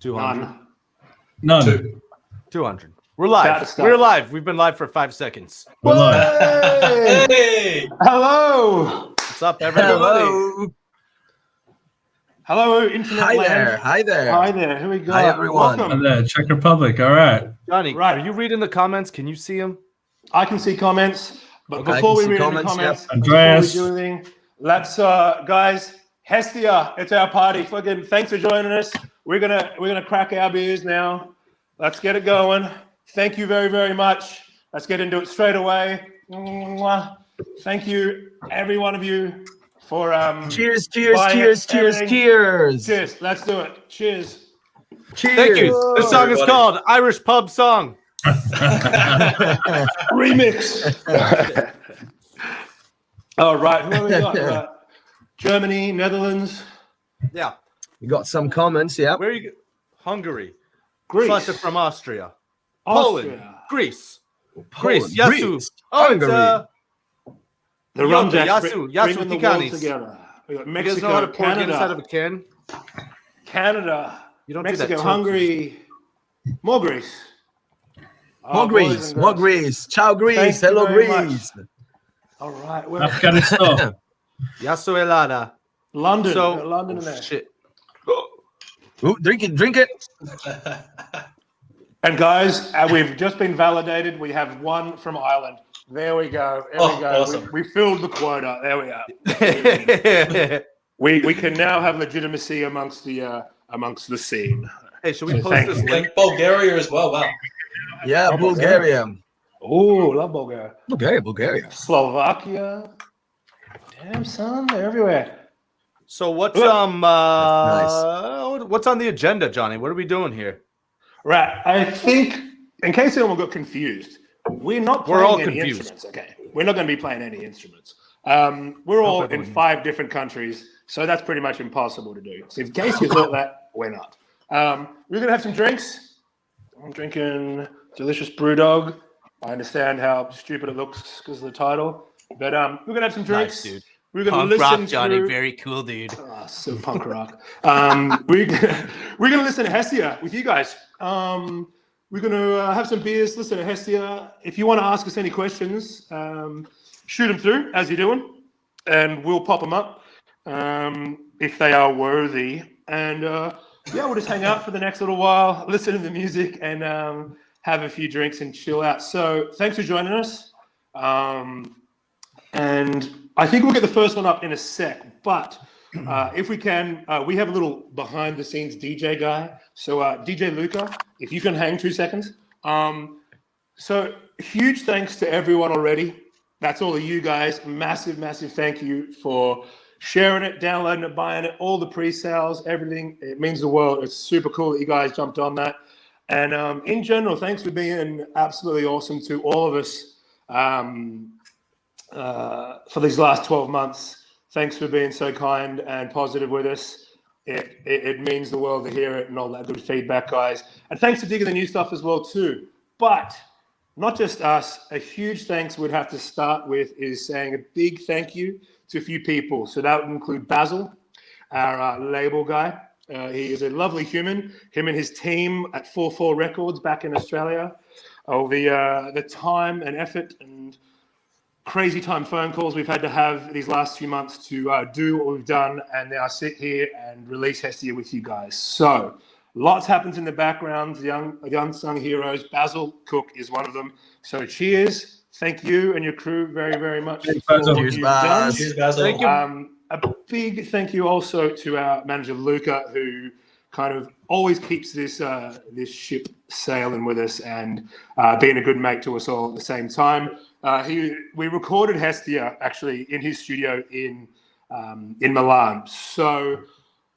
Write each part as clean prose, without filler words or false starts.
200. None. 200. We're live. We're live. We've been live for 5 seconds. We're live. Hey! Hello. What's up, everybody? Hello, internet Hi land. there. Hi there. Hi there. Here we go. Hi, everyone. Welcome. And Czech Republic. All right. Johnny, Right. are you reading the comments? Can you see them? I can see comments, but Okay, before I we can see read any comments, comments, yep. Andreas. before we do anything, let's guys, Hestia, it's our party. Fucking thanks for joining us. We're gonna crack our beers now. Let's get it going. Thank you very, very much. Let's get into it straight away. Mwah. Thank you, every one of you, for Cheers, buying cheers, cheers, everything. cheers. Cheers. Let's do it. Cheers. Cheers. Thank you. This song is everybody. called Irish Pub Song. Remix. All right, who have we got? Right. Germany, Netherlands, Yeah. We got some comments, yeah. Where are you? Hungary. Greece, Sasha from Austria. Poland. Austria, Greece. Poland, Greece. Yasu. Greece, Oh, Hungary. the Yoga, Rumjacks, Yasu, bringing Yasu the world Tikanis. together. We got You guys know how to Mexico, pour it inside of Canada, a can? Canada, You don't do Mexico, that. Hungary, more Greece. More boys Greece, and more girls. Greece. Ciao, Greece. Thank you Hello, very Greece. All right, we're Afghanistan. Yasu Elada. London. So, we got London in there. shit. Ooh, drink it, drink it. And guys, we've just been validated. We have one from Ireland. There we go. There we go. awesome. We filled the quota. There we are. We can now have legitimacy amongst the scene. Hey, should we post Thank this you. link? Like Bulgaria as well. Wow. Yeah, Bulgaria. Oh, love Bulgaria. Bulgaria. Slovakia. Damn, son, they're everywhere. So what's Nice. what's on the agenda, Johnny? What are we doing here? Right. I think, in case anyone got confused, we're not We're playing all any confused. instruments. Okay. We're not going to be playing any instruments. We're all in 5 different countries, so that's pretty much impossible to do. So in case you thought that, we're not. We're going to have some drinks. I'm drinking delicious Brewdog. I understand how stupid it looks because of the title. But we're going to have some drinks. Nice, dude. We're going to Punk listen rock, Johnny. through... Very cool, dude. Oh, so punk rock. We're gonna listen to Hestia with you guys. We're gonna have some beers, listen to Hestia. If you want to ask us any questions, shoot them through as you're doing, and we'll pop them up if they are worthy. And yeah, we'll just hang out for the next little while, listen to the music, and have a few drinks and chill out. So thanks for joining us. And I think we'll get the first one up in a sec, but if we can, we have a little behind-the-scenes DJ guy. So DJ Luca, if you can hang 2 seconds. So huge thanks to everyone already. That's all of you guys. Massive, massive thank you for sharing it, downloading it, buying it, all the pre-sales, everything. It means the world. It's super cool that you guys jumped on that. And in general, thanks for being absolutely awesome to all of us. For these last 12 months. Thanks for being so kind and positive with us. It means the world to hear it and all that good feedback, guys. And thanks for digging the new stuff as well, too. But not just us, a huge thanks we'd have to start with is saying a big thank you to a few people. So that would include Basil, our label guy. He is a lovely human. Him and his team at 4-4 Records back in Australia. Oh, the time and effort and crazy time phone calls we've had to have these last few months to do what we've done and now sit here and release Hestia with you guys. So lots happens in the background, young unsung heroes. Basil Cook is one of them. So cheers. Thank you and your crew very, very much. Cheers, Basil. Cheers, Baz. Cheers, Basil. Thank you. A big thank you also to our manager, Luca, who kind of always keeps this ship sailing with us and being a good mate to us all at the same time. We recorded Hestia actually in his studio in Milan. So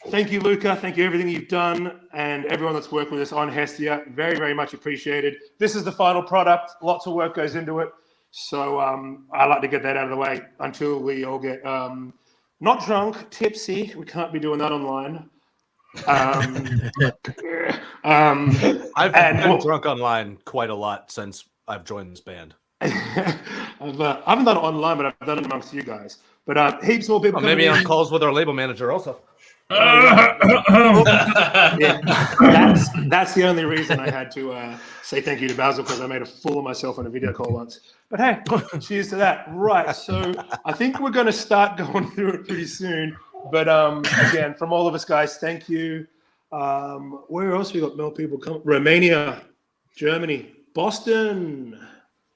thank you, Luca. Thank you everything you've done and everyone that's worked with us on Hestia. Very, very much appreciated. This is the final product. Lots of work goes into it. So I like to get that out of the way until we all get not drunk, tipsy. We can't be doing that online. I've been drunk online quite a lot since I've joined this band. I haven't done it online, but I've done it amongst you guys. But heaps more people. Maybe coming on in. calls with our label manager also. Yeah, that's the only reason I had to say thank you to Basil, because I made a fool of myself on a video call once. But hey, cheers to that. Right, so I think we're going to start going through it pretty soon. But again, from all of us guys, thank you. Where else we got more people coming? Romania, Germany, Boston.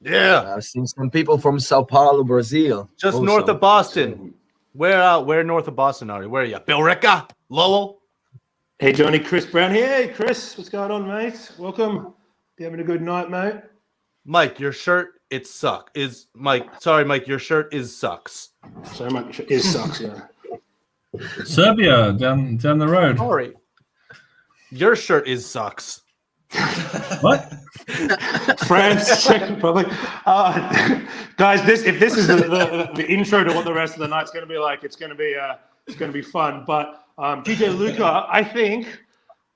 Yeah, I've seen some people from Sao Paulo, Brazil. just also. north of Boston. Where north of Boston are you? Where are you? Billerica? Lowell? Hey, Johnny, Chris Brown. Hey, Chris, what's going on, mate? Welcome. You having a good night, mate? Mike, your shirt, it sucks. Sorry, Mike, your shirt sucks. Sorry, Mike, it sucks, yeah. Serbia down the road. Sorry. Your shirt sucks. What? France, Czech Republic. Guys, if this is the intro to what the rest of the night's going to be like, it's going to be fun. But DJ Luca, I think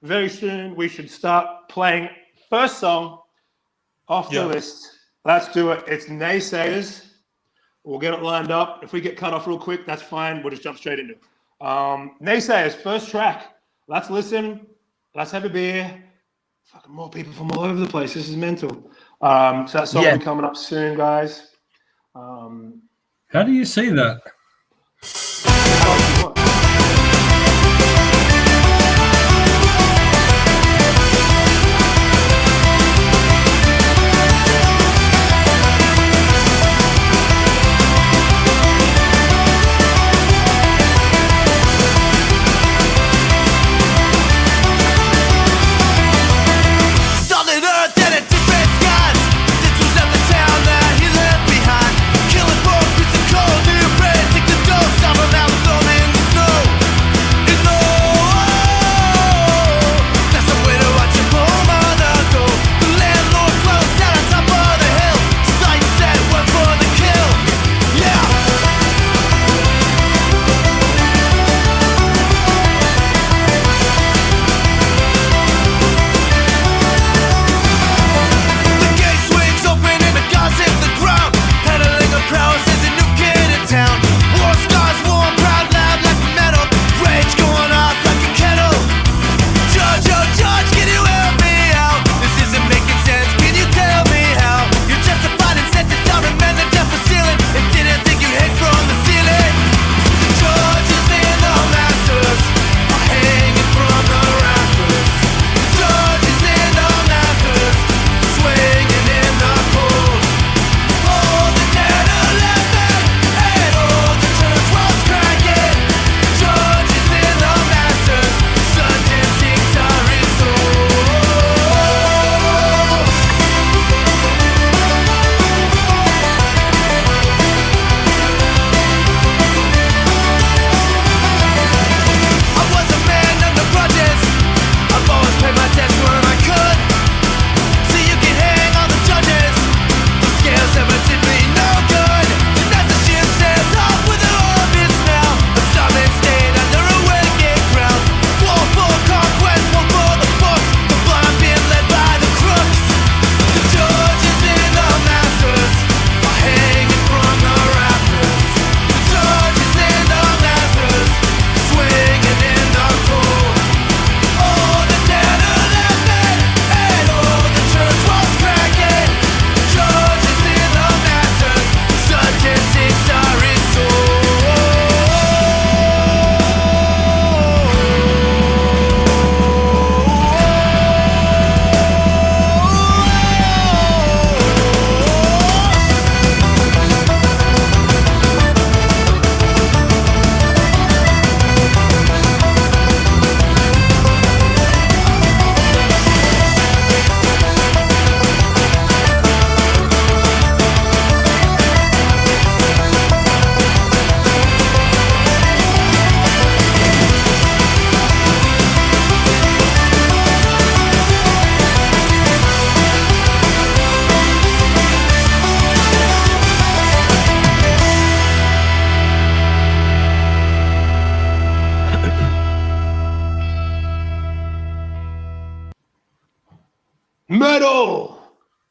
very soon we should start playing first song off the list. Let's do it. It's Naysayers. We'll get it lined up. If we get cut off real quick, that's fine. We'll just jump straight into it. Naysayers, first track. Let's listen. Let's have a beer. Fucking more people from all over the place. This is mental. So that song will be coming up soon, guys. How do you see that?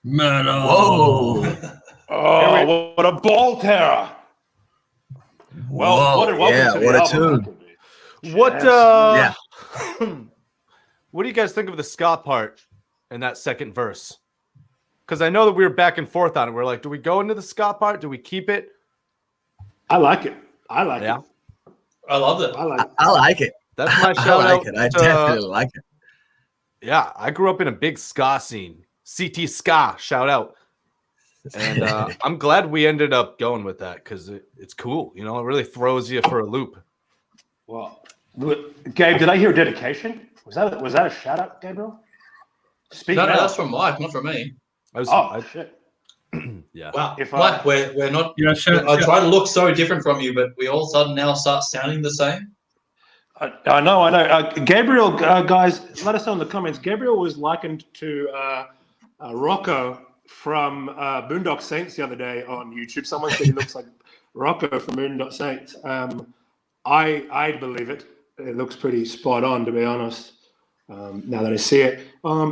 Metal. Whoa. Oh, what a ball terror. Well, Whoa, welcome to the what a album. tune. What Yeah. what do you guys think of the ska part in that second verse? Because I know that we were back and forth on it. We're like, do we go into the ska part? Do we keep it? I like it. I like it. I loved it. I like it. I like it. That's my I shout like out. it. I to- definitely like it. Yeah, I grew up in a big ska scene. CT ska, shout out. And I'm glad we ended up going with that because it's cool. You know, it really throws you for a loop. Well, Gabe, did I hear a dedication? Was that a shout out, Gabriel? Speak No, now. that's from Mike, not from me. Shit. Yeah. Wow, If Mike, we're not. Yeah, I try to look so different from you, but we all of a sudden now start sounding the same. I know. Gabriel, guys, let us know in the comments. Gabriel was likened to Rocco from Boondock Saints the other day on YouTube. Someone said he looks like Rocco from Boondock Saints. I believe it. It looks pretty spot on, to be honest. Now that I see it,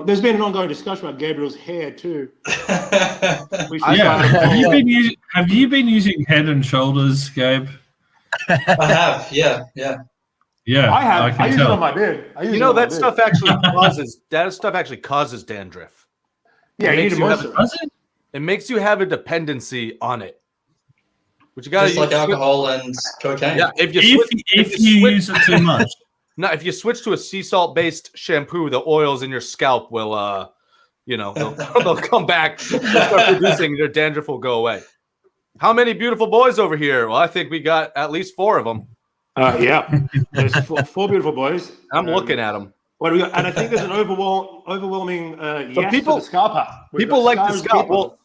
there's been an ongoing discussion about Gabriel's hair too. We should Yeah. start a poll. Have you been using Head and Shoulders, Gabe? I have, yeah. Yeah, I have. can I use tell. it on my beard. You know that stuff actually causes dandruff. Yeah, It you need makes to you have moisturize. Does it? It makes you have a dependency on it. But you gotta Just like use alcohol and cocaine. Yeah, if you If you use it too much. No, if you switch to a sea salt based shampoo, the oils in your scalp will they'll come back, start producing, your dandruff will go away. How many beautiful boys over here? Well, I think we got at least 4 of them. Yeah, there's four beautiful boys. I'm looking at them. What do we got? And I think there's an overwhelming yes people- to the ska part. We've People got like the Ska's ska. people.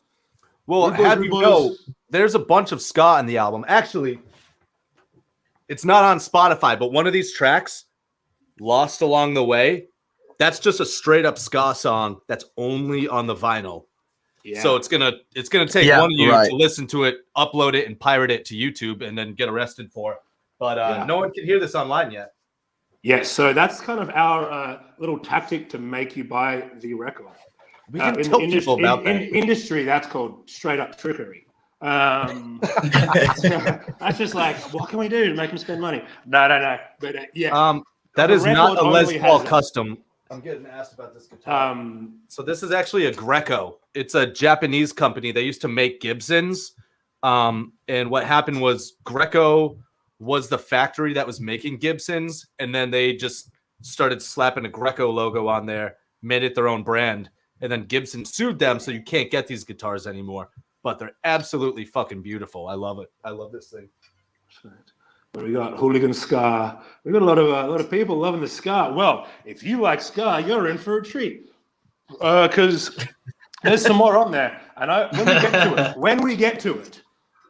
Well, Rude boys, have rude you boys. know, there's a bunch of ska on the album. Actually, it's not on Spotify, but one of these tracks, Lost Along the Way, that's just a straight up ska song that's only on the vinyl. Yeah. So it's gonna take Yeah, one of you right. to listen to it, upload it, and pirate it to YouTube, and then get arrested for it. But Yeah. no one can hear this online yet. Yes, so that's kind of our little tactic to make you buy the record. We can In tell the people about in that. industry, that's called straight up trickery. That's just like, what can we do to make them spend money? No. But yeah, That The is not record a Les only Paul has it. custom. I'm getting asked about this guitar. um, So this is actually a Greco. It's a Japanese company. They used to make Gibsons. And what happened was Greco was the factory that was making Gibsons, and then they just started slapping a Greco logo on there, made it their own brand, and then Gibson sued them, so you can't get these guitars anymore. But they're absolutely fucking beautiful. I love it. I love this thing. we got hooligan ska. We got a lot of people loving the ska. Well, if you like ska, you're in for a treat, because there's some more on there. And when we get to it,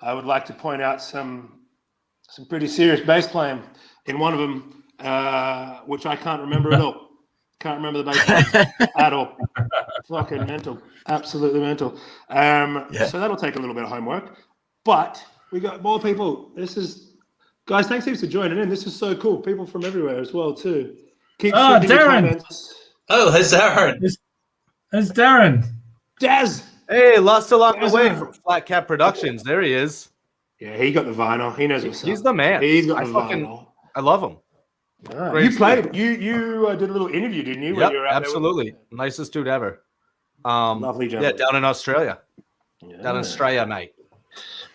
I would like to point out some pretty serious bass playing in one of them, which I can't remember at all. Can't remember the bass playing at all. Fucking mental, absolutely mental. So that'll take a little bit of homework, but we got more people. Guys, thanks heaps for joining in. This is so cool. People from everywhere as well too. Keep sending your Darren. comments. Oh, there's Aaron. There's Darren. Daz. Hey, Lost Along the There's Way a- from Flat Cat Productions. There he is. Yeah, he got the vinyl. He knows what's up. He's the man. He's got I the fucking- vinyl. I love him. Ah, Great you stuff. played. You did a little interview, didn't you? Yep, you were out there with absolutely. Nicest dude ever. Lovely Yeah, gentleman. down in Australia. Yeah. Down in Australia, mate.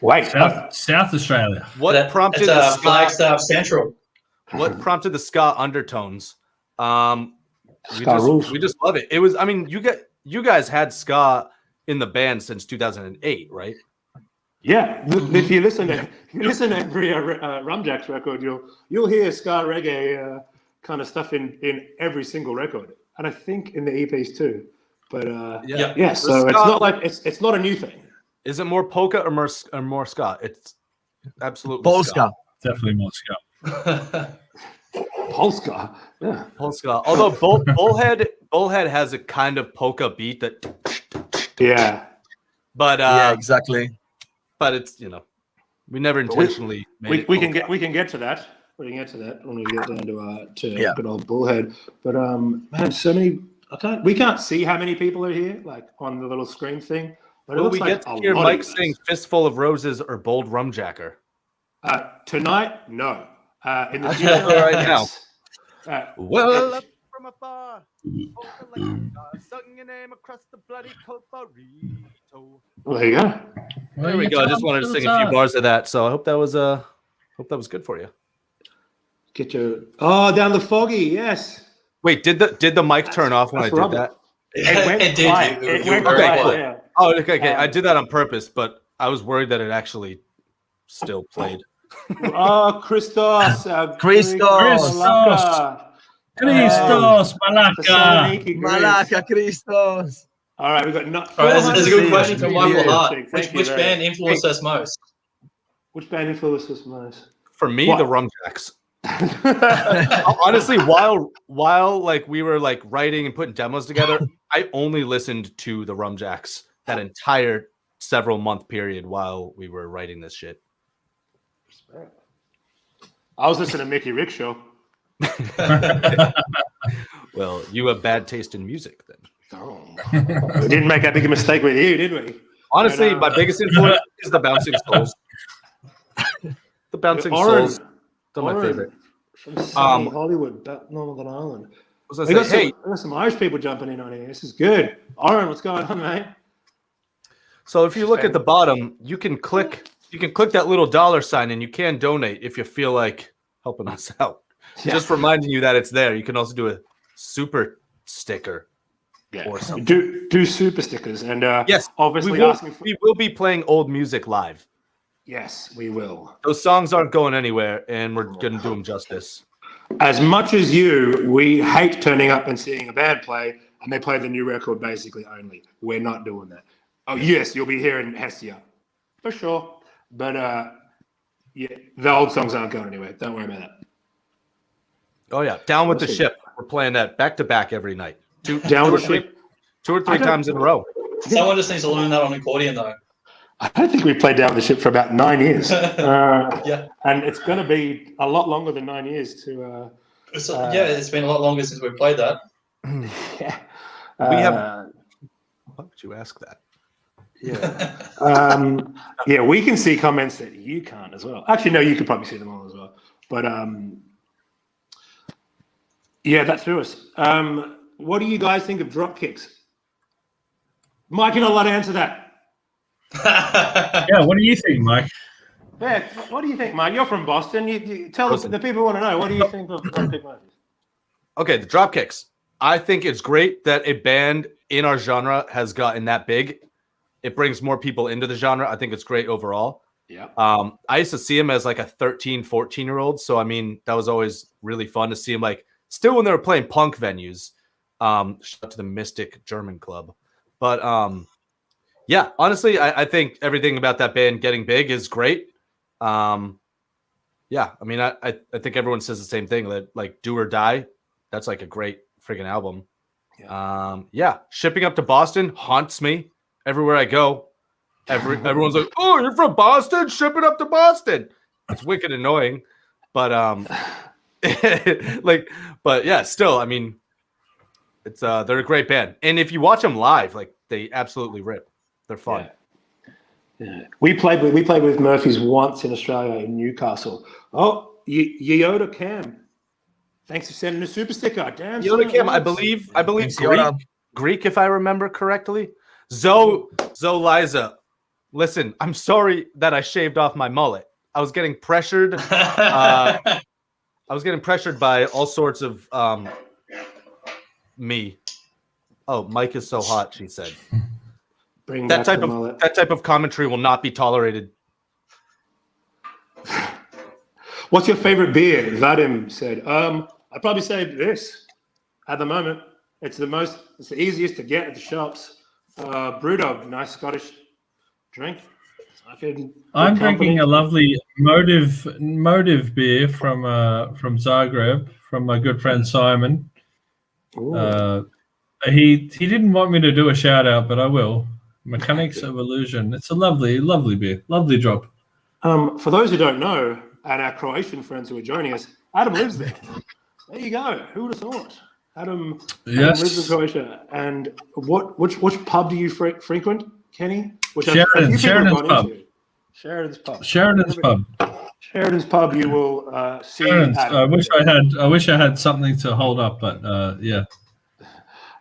Wait. South Australia. What prompted It's the ska? Flagstaff Central. What prompted the ska undertones? Ska rules. We just love it. It was. I mean, you guys had ska in the band since 2008, right? Yeah, if you listen to every Rumjacks record, you'll hear ska reggae kind of stuff in every single record, and I think in the EPs too. But Yeah. yeah, so it's ska- not like it's not a new thing. Is it more polka or more ska? It's absolutely Polska. Definitely more ska. Polska, yeah. Polska. Although Bullhead has a kind of polka beat that, Yeah. but Yeah, exactly. but it's we never intentionally made We it can polka. get to that. We can get to that when we get down to Yeah. good old Bullhead. But man, so many. We can't see how many people are here, like on the little screen thing. But it Will looks we like get to a hear lot of Mike you guys. saying "Fistful of Roses" or "Bold Rumjacker"? Tonight? No. In the I'll do future, that right now. Well, up from afar, sung your name across the bloody Coparito. there you go. There we go. I just wanted to sing a few bars of that, so I hope that was good for you. Get your down the foggy. Yes. Wait, did the mic turn off when I that's did rubber. that? It went It did. quiet. You- It you went were very quiet. quiet. Yeah. Oh, okay. I did that on purpose, but I was worried that it actually still played. Oh, Christos. Christos. Christos, Malaka. Thessaloniki, Greece. Malaka Christos. All right, we've got not. All right, there's a good see question it. from Michael Hart. Thank you Which very band much. influenced us most? Which band influenced us most? For me, What? the Rumjacks. Honestly, while like we were like writing and putting demos together, I only listened to the Rumjacks that entire several month period while we were writing this shit. I was listening to Mickey Rickshaw. Well, you have bad taste in music then. Oh, we didn't make that big a mistake with you, did we? Honestly, And, my biggest influence is the Bouncing Souls. The Bouncing Oren, Souls, they're my Oren favorite. From sunny Hollywood, Northern Ireland. Was I We got, say, hey, we got some Irish people jumping in on here. This is good. Oren, what's going on, mate? so if you look at the bottom, you can click that little dollar sign and you can donate if you feel like helping us out. Yeah. Just reminding you that it's there. You can also do a super sticker or something. Do super stickers and Yes, obviously we will, asking for. we will be playing old music live. Yes, we will. Those songs aren't going anywhere, and we're going to do them justice. As much as you, we hate turning up and seeing a band play, and they play the new record basically only. We're not doing that. Oh yes, you'll be hearing Hestia for sure, but yeah, the old songs aren't going anywhere. Don't worry about that. Oh yeah, down with the Awesome. ship. We're playing that back to back every night. Down with the ship. 2 or 3 times in a row. Someone just needs to learn that on accordion, though. I don't think we played Down with the Ship for about 9 years. Yeah. And it's going to be a lot longer than 9 years to. So, yeah, it's been a lot longer since we played that. Yeah. We have. Why would you ask that? Yeah. Yeah, we can see comments that you can't as well. Actually, no, you could probably see them all as well. But yeah, that threw us. What do you guys think of drop kicks? Mike, you're not allowed to answer that. Yeah, what do you think, Mike? Yeah, what do you think, Mike? You're from Boston. You tell us, the people want to know. What do you think of drop kick movies? Okay, the drop kicks. I think it's great that a band in our genre has gotten that big. It brings more people into the genre. I think it's great overall. Yeah. I used to see him as like a 13, 14-year-old. So, I mean, that was always really fun to see him like still when they were playing punk venues. Shout out to the Mystic German Club. But yeah, honestly, I think everything about that band getting big is great. Yeah, I mean, I think everyone says the same thing that like Do or Die. That's like a great freaking album. Yeah, shipping up to Boston haunts me everywhere I go. Everyone's like, "Oh, you're from Boston? Ship it up to Boston." It's wicked annoying, but like, but yeah, still, I mean, it's they're a great band, and if you watch them live, like they absolutely rip. They're fun. Yeah. We played with Murphy's once in Australia in Newcastle. Oh, Yoda Cam. Thanks for sending a super sticker. Damn. Yoda Kim, I believe Thanks, Yoda. Greek, if I remember correctly. Zoe Liza, listen, I'm sorry that I shaved off my mullet. I was getting pressured. I was getting pressured by all sorts of me. Oh, Mike is so hot, she said. Bring That back type the mullet. of commentary will not be tolerated. What's your favorite beer? Vadim said. I'd probably say this at the moment. It's the easiest to get at the shops. Brewdog, nice Scottish drink. I'm drinking a lovely motive beer from Zagreb from my good friend Simon. He didn't want me to do a shout out, but I will. Mechanics of Illusion. It's a lovely beer. Lovely drop. For those who don't know, and our Croatian friends who are joining us, Adam lives there. There you go. Who would have thought? Adam lives in Croatia. And which pub do you frequent, Kenny? Which Sheridan's pub. Sheridan's pub. Sheridan's pub. Sheridan's Pub, you will see. Parents, Adam. I wish I had something to hold up, but yeah.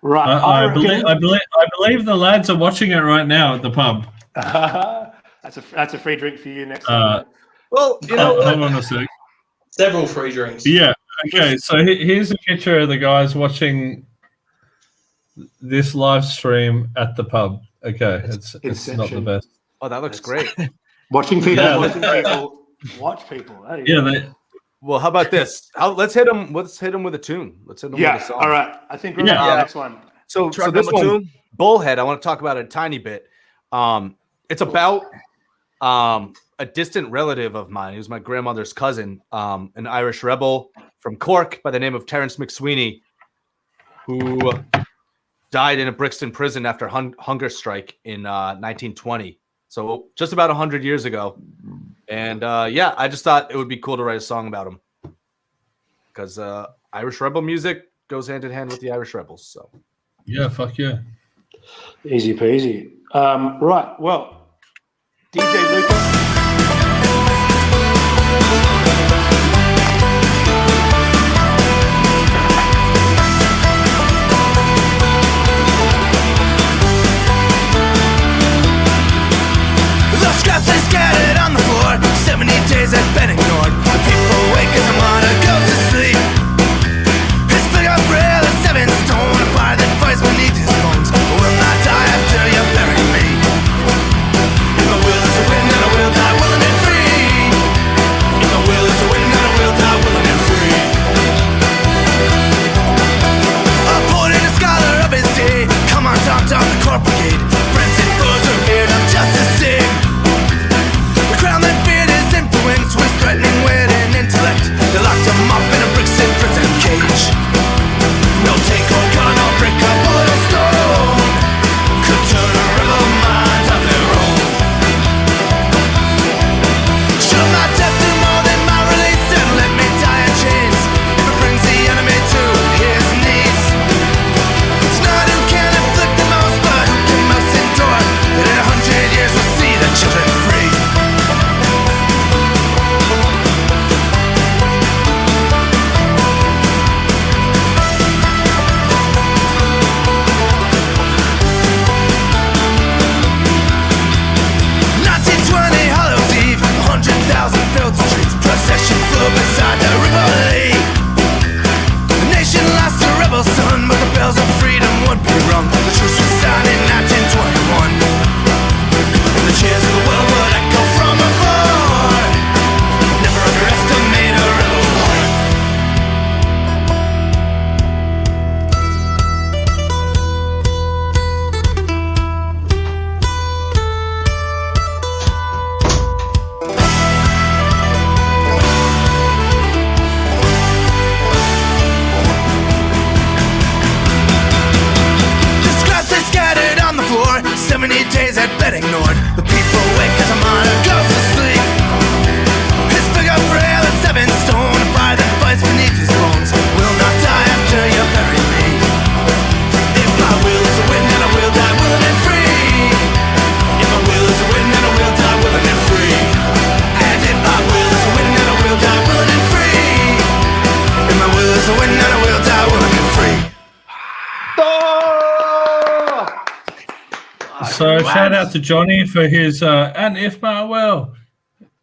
Right. I believe the lads are watching it right now at the pub. That's a free drink for you next time. Well, you know, Hold on a sec. Several free drinks. Yeah. Okay. So here's a picture of the guys watching this live stream at the pub. Okay, it's not the Inception. best. oh, that looks great. Watching people, Yeah, watch people. Hey, Yeah. Well, how about this? Let's hit them. Let's hit them with a tune. Let's hit them with a song. All right. I think we're Yeah. on to the next one. So Track this number one, 2. Bullhead, I want to talk about it a tiny bit. It's about a distant relative of mine. He was my grandmother's cousin, an Irish rebel from Cork by the name of Terence McSweeney, who died in a Brixton prison after hunger strike in 1920. So just about 100 years ago. And yeah, I just thought it would be cool to write a song about him because Irish rebel music goes hand in hand with the Irish rebels. So Yeah. Fuck yeah. Easy peasy. Right. Well, DJ Lucas. The scraps they scattered on the floor, 70 days have been ignored. The people wake as the martyr goes to sleep. His figure frail as 7 stone, a fire that fights beneath his bones will not die after you bury me. If my will is to win, then I will die willing and free. If my will is to win, then I will die willing and free. A poet and a scholar of his day, come on, down the court brigade. Friends and foes are feared of justice sake. The crown that feared his influence was threatening wit and intellect. They locked him up in a Brixton prison cage. No take or gun or brick or bullet or stone could turn a rebel mind of their own. Should my death do more than my release, then let me die in chains. If it brings the enemy to his knees, it's not who can inflict the most, but who can most endure. That in 100 years we'll see the children free. Hallows Eve, 100,000 filled the streets. Procession flew beside the River Lee. The nation lost a rebel son, but the bells of freedom would be rung. The truce was signed in 1921. And the cheers of the world would echo from afar. Never underestimate a rebel heart. The scraps they scattered on the floor, 70 days had been ignored. The people wake as a martyr goes to sleep. His figure frail as 7 stone, a fire that fights beneath his bones will not die after you bury me. If my will is to win, then I will die willing and free. If my will is to win, then I will die willing and free. And if my will is to win, then I will die willing and free. If my will is to win, then I will die willing and free. So shout out to Johnny for his and if my well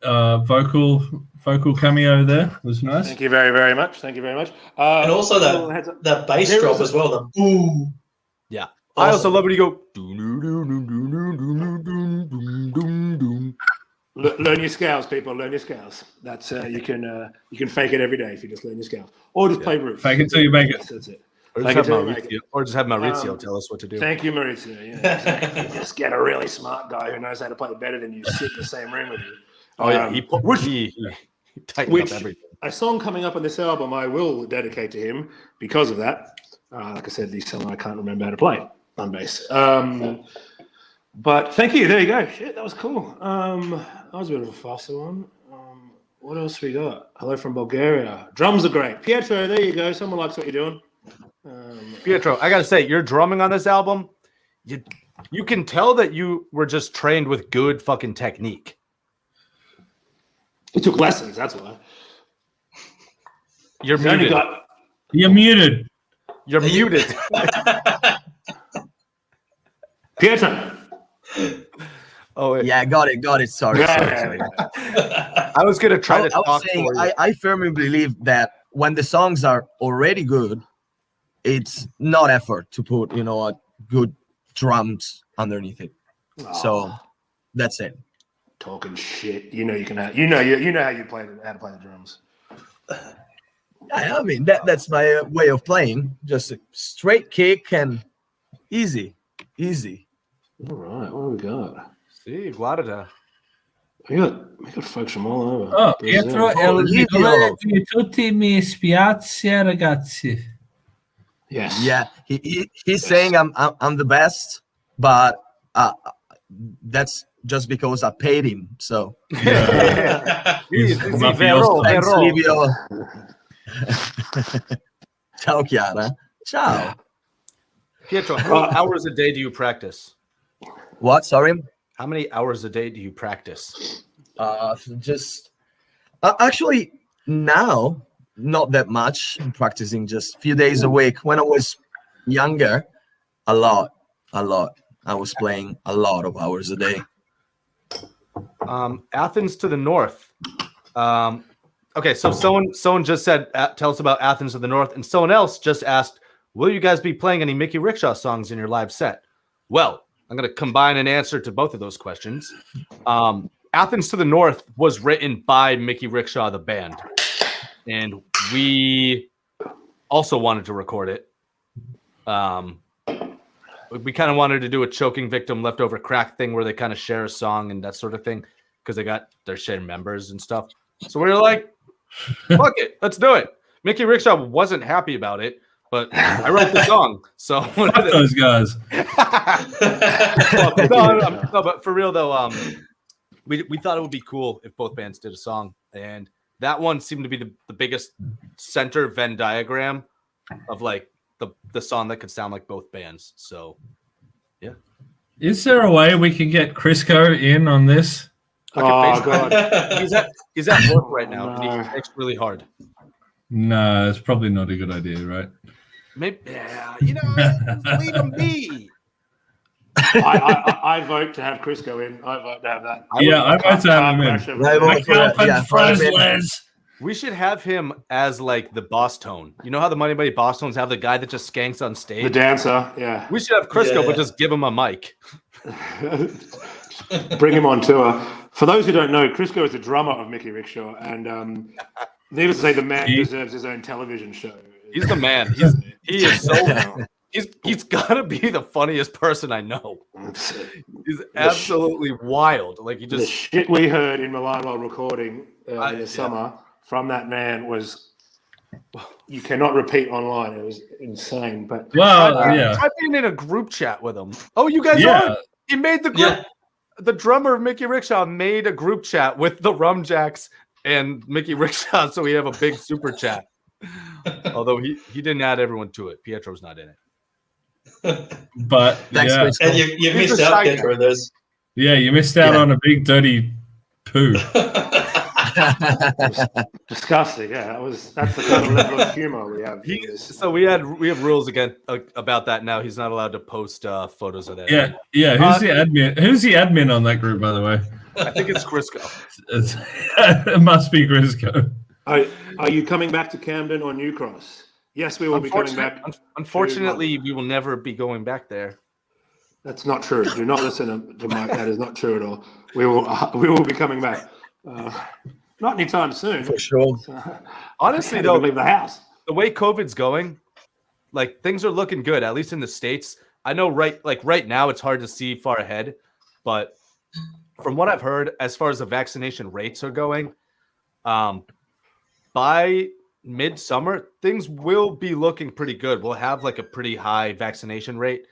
vocal cameo there. It was nice. Thank you very, very much. Thank you very much. And also little heads up. that bass There drop was as well. The boom. yeah, I also Awesome. love when you go. Learn your scales, people. Learn your scales. That's you can fake it every day if you just learn your scales, or just play roots. Fake it till you make it. That's it. Or Like just, have it till you make Maurizio, or just have Maurizio tell us what to do. Thank you, Maurizio. Yeah, exactly. Just get a really smart guy who knows how to play better than you. Sit in the same room with you. Oh yeah, he tightened Which up everything. a song coming up on this album I will dedicate to him because of that. Like I said, this song I can't remember how to play on bass. But thank you. There you go. Shit, that was cool. That was a bit of a faster one. What else we got? Hello from Bulgaria. Drums are great. Pietro, there you go. Someone likes what you're doing. Pietro, I gotta say, your drumming on this album, you can tell that you were just trained with good fucking technique. He took lessons. That's why. You're He's only muted. got. You're muted. You're muted. Pietro. Oh, wait. Yeah, got it. Sorry. I was gonna try to I was talk saying, for you. I firmly believe that when the songs are already good, it's not effort to put, a good drums underneath it. So that's it. Talking shit. You know you can have. You know how you play how to play the drums. I mean, that's my way of playing. Just a straight kick and easy. All right. What do we got? See, guarda. We got folks from all over. Oh, Brazil. Pietro, Livio. di tutti mi spiace, ragazzi. Yes. Yeah, he's saying I'm the best, but that's just because I paid him. So He's Sì, mafioso. thanks, vero. Livio. Ciao, Chiara. Ciao. Pietro, how many hours a day do you practice? What? Sorry. How many hours a day do you practice? Just actually now, not that much. I'm practicing just a few days a week. When I was younger, a lot. I was playing a lot of hours a day. Athens to the north. Okay, so someone just said, tell us about Athens to the north, and someone else just asked, will you guys be playing any Mickey Rickshaw songs in your live set? Well, I'm going to combine an answer to both of those questions. Athens to the North was written by Mickey Rickshaw, the band, and we also wanted to record it. We kind of wanted to do a choking victim leftover crack thing where they kind of share a song and that sort of thing because they're sharing members and stuff. So we were like, fuck it, let's do it. Mickey Rickshaw wasn't happy about it, but I wrote the song. So Fuck those guys. no, but for real though, we thought it would be cool if both bands did a song, and that one seemed to be the biggest center Venn diagram of like the song that could sound like both bands. So yeah. Is there a way we can get Crisco in on this? Oh god. He's at work right now, and No. he works really hard. No, it's probably not a good idea, right? Maybe, leave him be. I vote to have Crisco in. I vote to have that. I vote to have him in. I vote for- yeah, Les. We should have him as like the boss tone. You know how the Money Money boss tones have the guy that just skanks on stage? The dancer, yeah. We should have Crisco, Yeah. but just give him a mic. Bring him on tour. For those who don't know, Crisco is the drummer of Mickey Rickshaw, and needless to say, the man deserves his own television show. He's the man. He is so. He's gotta be the funniest person I know. He's absolutely wild. Like he The just. shit we heard in Milan while recording in Yeah. the summer from that man was you cannot repeat online. It was insane. But Well, yeah. I've been in a group chat with him. Oh, you guys Yeah. are? He made the group. Yeah. The drummer of Mickey Rickshaw made a group chat with the Rumjacks and Mickey Rickshaw, so we have a big super chat. Although he didn't add everyone to it. Pietro's not in it. But Thanks, yeah, Crisco. And you He's missed a out, shy guy. Pietro. There's you missed out Yeah. on a big dirty poo. disgusting. Yeah, that's the kind of level of humor we have. in this. So we have rules again about that now. He's not allowed to post photos of that. Yeah. Who's the admin? Who's the admin on that group, by the way? I think it's Crisco. It must be Crisco. Are you coming back to Camden or New Cross? Yes, we will be coming back. Unfortunately, we will never be going back there. That's not true. Do not listen to Mike. That is not true at all. We will be coming back. Not anytime soon. For sure. Honestly, I though, leave the house. the way COVID's going, like things are looking good, at least in the States. I know right now it's hard to see far ahead, but from what I've heard, as far as the vaccination rates are going, by midsummer, things will be looking pretty good. We'll have like a pretty high vaccination rate.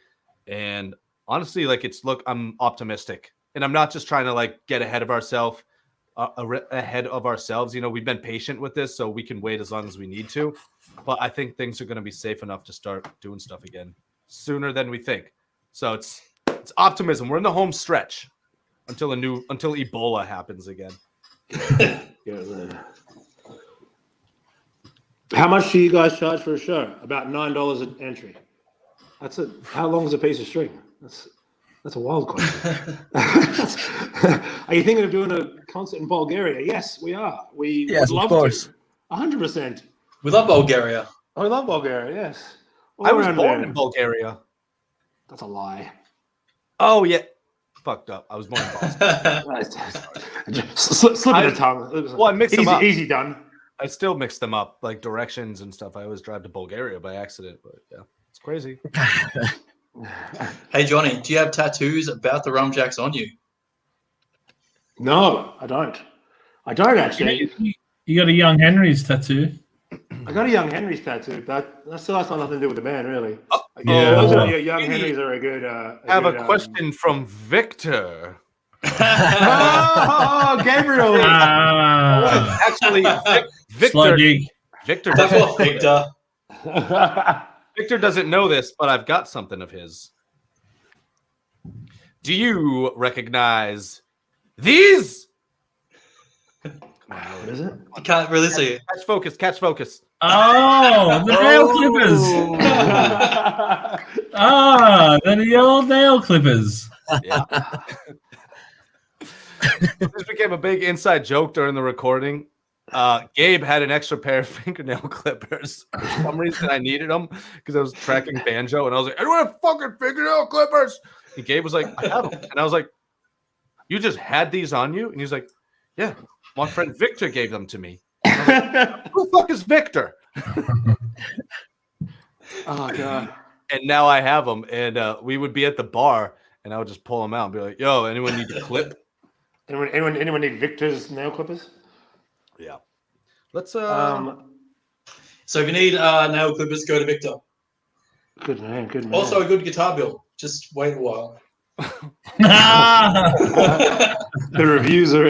And honestly, I'm optimistic. And I'm not just trying to like get ahead of ourselves. You know, we've been patient with this, so we can wait as long as we need to. But I think things are going to be safe enough to start doing stuff again sooner than we think. So it's optimism. We're in the home stretch until Ebola happens again. How much do you guys charge for a show? About $9 an entry. How long is a piece of string? That's a wild question. Are you thinking of doing a concert in Bulgaria? Yes, we are. We Yes, would love of course. to. 100%. We love Bulgaria. I love Bulgaria, yes. All I was around born there. in Bulgaria. That's a lie. Oh yeah, fucked up. I was born in Boston. Slip of the tongue. Well, I mixed them up. Easy done. I still mix them up, like directions and stuff. I always drive to Bulgaria by accident, but yeah, it's crazy. Hey, Johnny, do you have tattoos about the Rumjacks on you? No, I don't. I don't actually. You got a Young Henry's tattoo. I got a Young Henry's tattoo, but that still has nothing to do with the band, really. Young Henrys are a good. I have a question from Victor. Oh, Gabriel! Actually, Victor. Victor doesn't know this, but I've got something of his. Do you recognize these? Come on, What is it? I can't really see it. Catch focus. Oh, the nail clippers. They're the old nail clippers. Yeah. This became a big inside joke during the recording. Gabe had an extra pair of fingernail clippers. For some reason, I needed them because I was tracking banjo, and I was like, "Anyone have fucking fingernail clippers?" And Gabe was like, "I have them," and I was like, "You just had these on you?" And he was like, "Yeah, my friend Victor gave them to me." And I was like, who the fuck is Victor? Oh god! And now I have them, and we would be at the bar, and I would just pull them out and be like, "Yo, anyone need a clip?" Anyone need Victor's nail clippers? Yeah. Let's So if you need nail clippers, go to Victor. Good man. Also a good guitar build. Just wait a while. The reviews are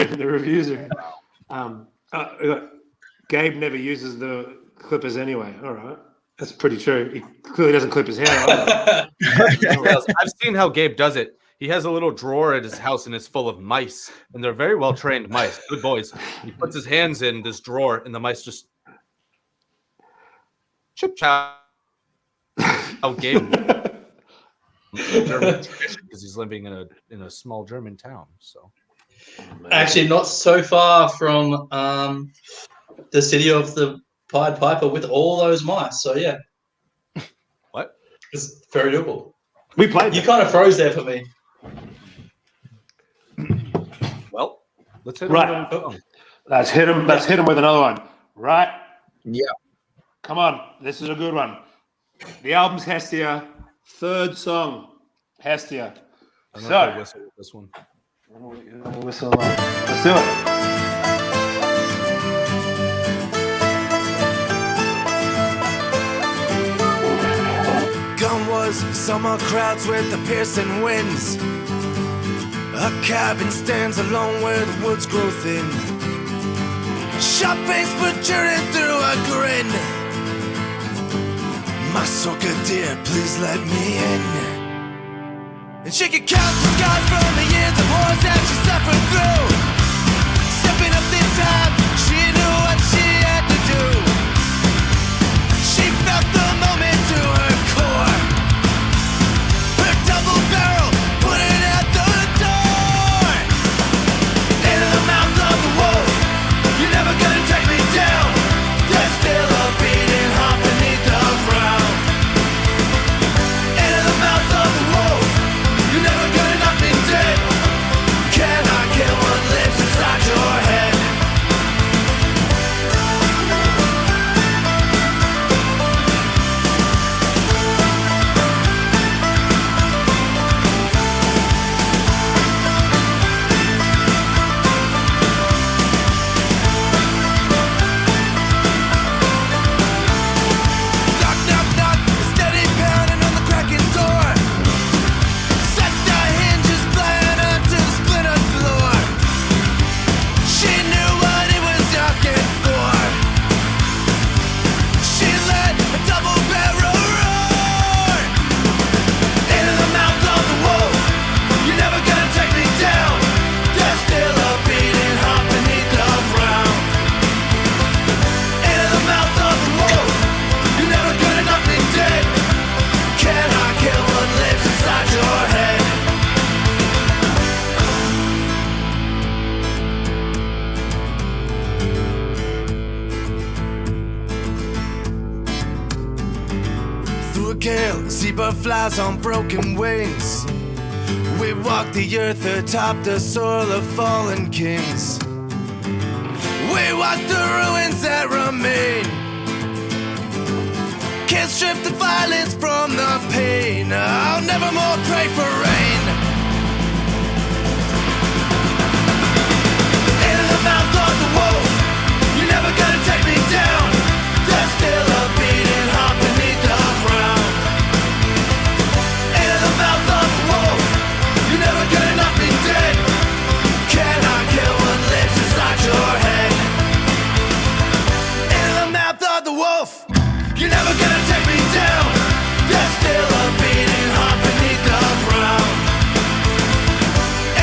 Gabe never uses the clippers anyway. All right. That's pretty true. He clearly doesn't clip his hair. I've seen how Gabe does it. He has a little drawer at his house and it's full of mice, and they're very well trained mice, good boys. He puts his hands in this drawer, and the mice just chip chow. How Gabe German because he's living in a small German town. So actually, not so far from the city of the Pied Piper with all those mice. So yeah, what? It's very doable. We played. You kind of froze there for me. Well, let's hit right. Let's hit him. Let's hit him with another one. Right. Yeah. Come on. This is a good one. The album's Hestia. Third song, Hestia. I'm gonna whistle with this one. Whistle. Let's do it. Gone was summer crowds with the piercing winds. A cabin stands alone where the woods grow thin. Sharp face protruding through a grin. My soaker dear, please let me in. And she could count the scars from the years of horrors that she suffered through. Stepping up this time, she knew what she had to do. She felt the moment to her core. Her double barrel put it at the door. Into the mouth of the wolf, you're never gonna take me down. There's still a beating heart beneath the ground. Into the mouth of the wolf, you're never gonna knock me dead. Can I kill what lives inside your head? Reaper flies on broken wings. We walk the earth atop the soil of fallen kings. We watch the ruins that remain. Can't strip the violence from the pain. I'll never more pray for rain. In the mouth of the wolf, you're never gonna take me down. There's still a beating heart beneath the ground. In the mouth of the wolf, you're never gonna knock me dead. Cannot kill what lives inside your head. In the mouth of the wolf, you're never gonna take me down. There's still a beating heart beneath the ground.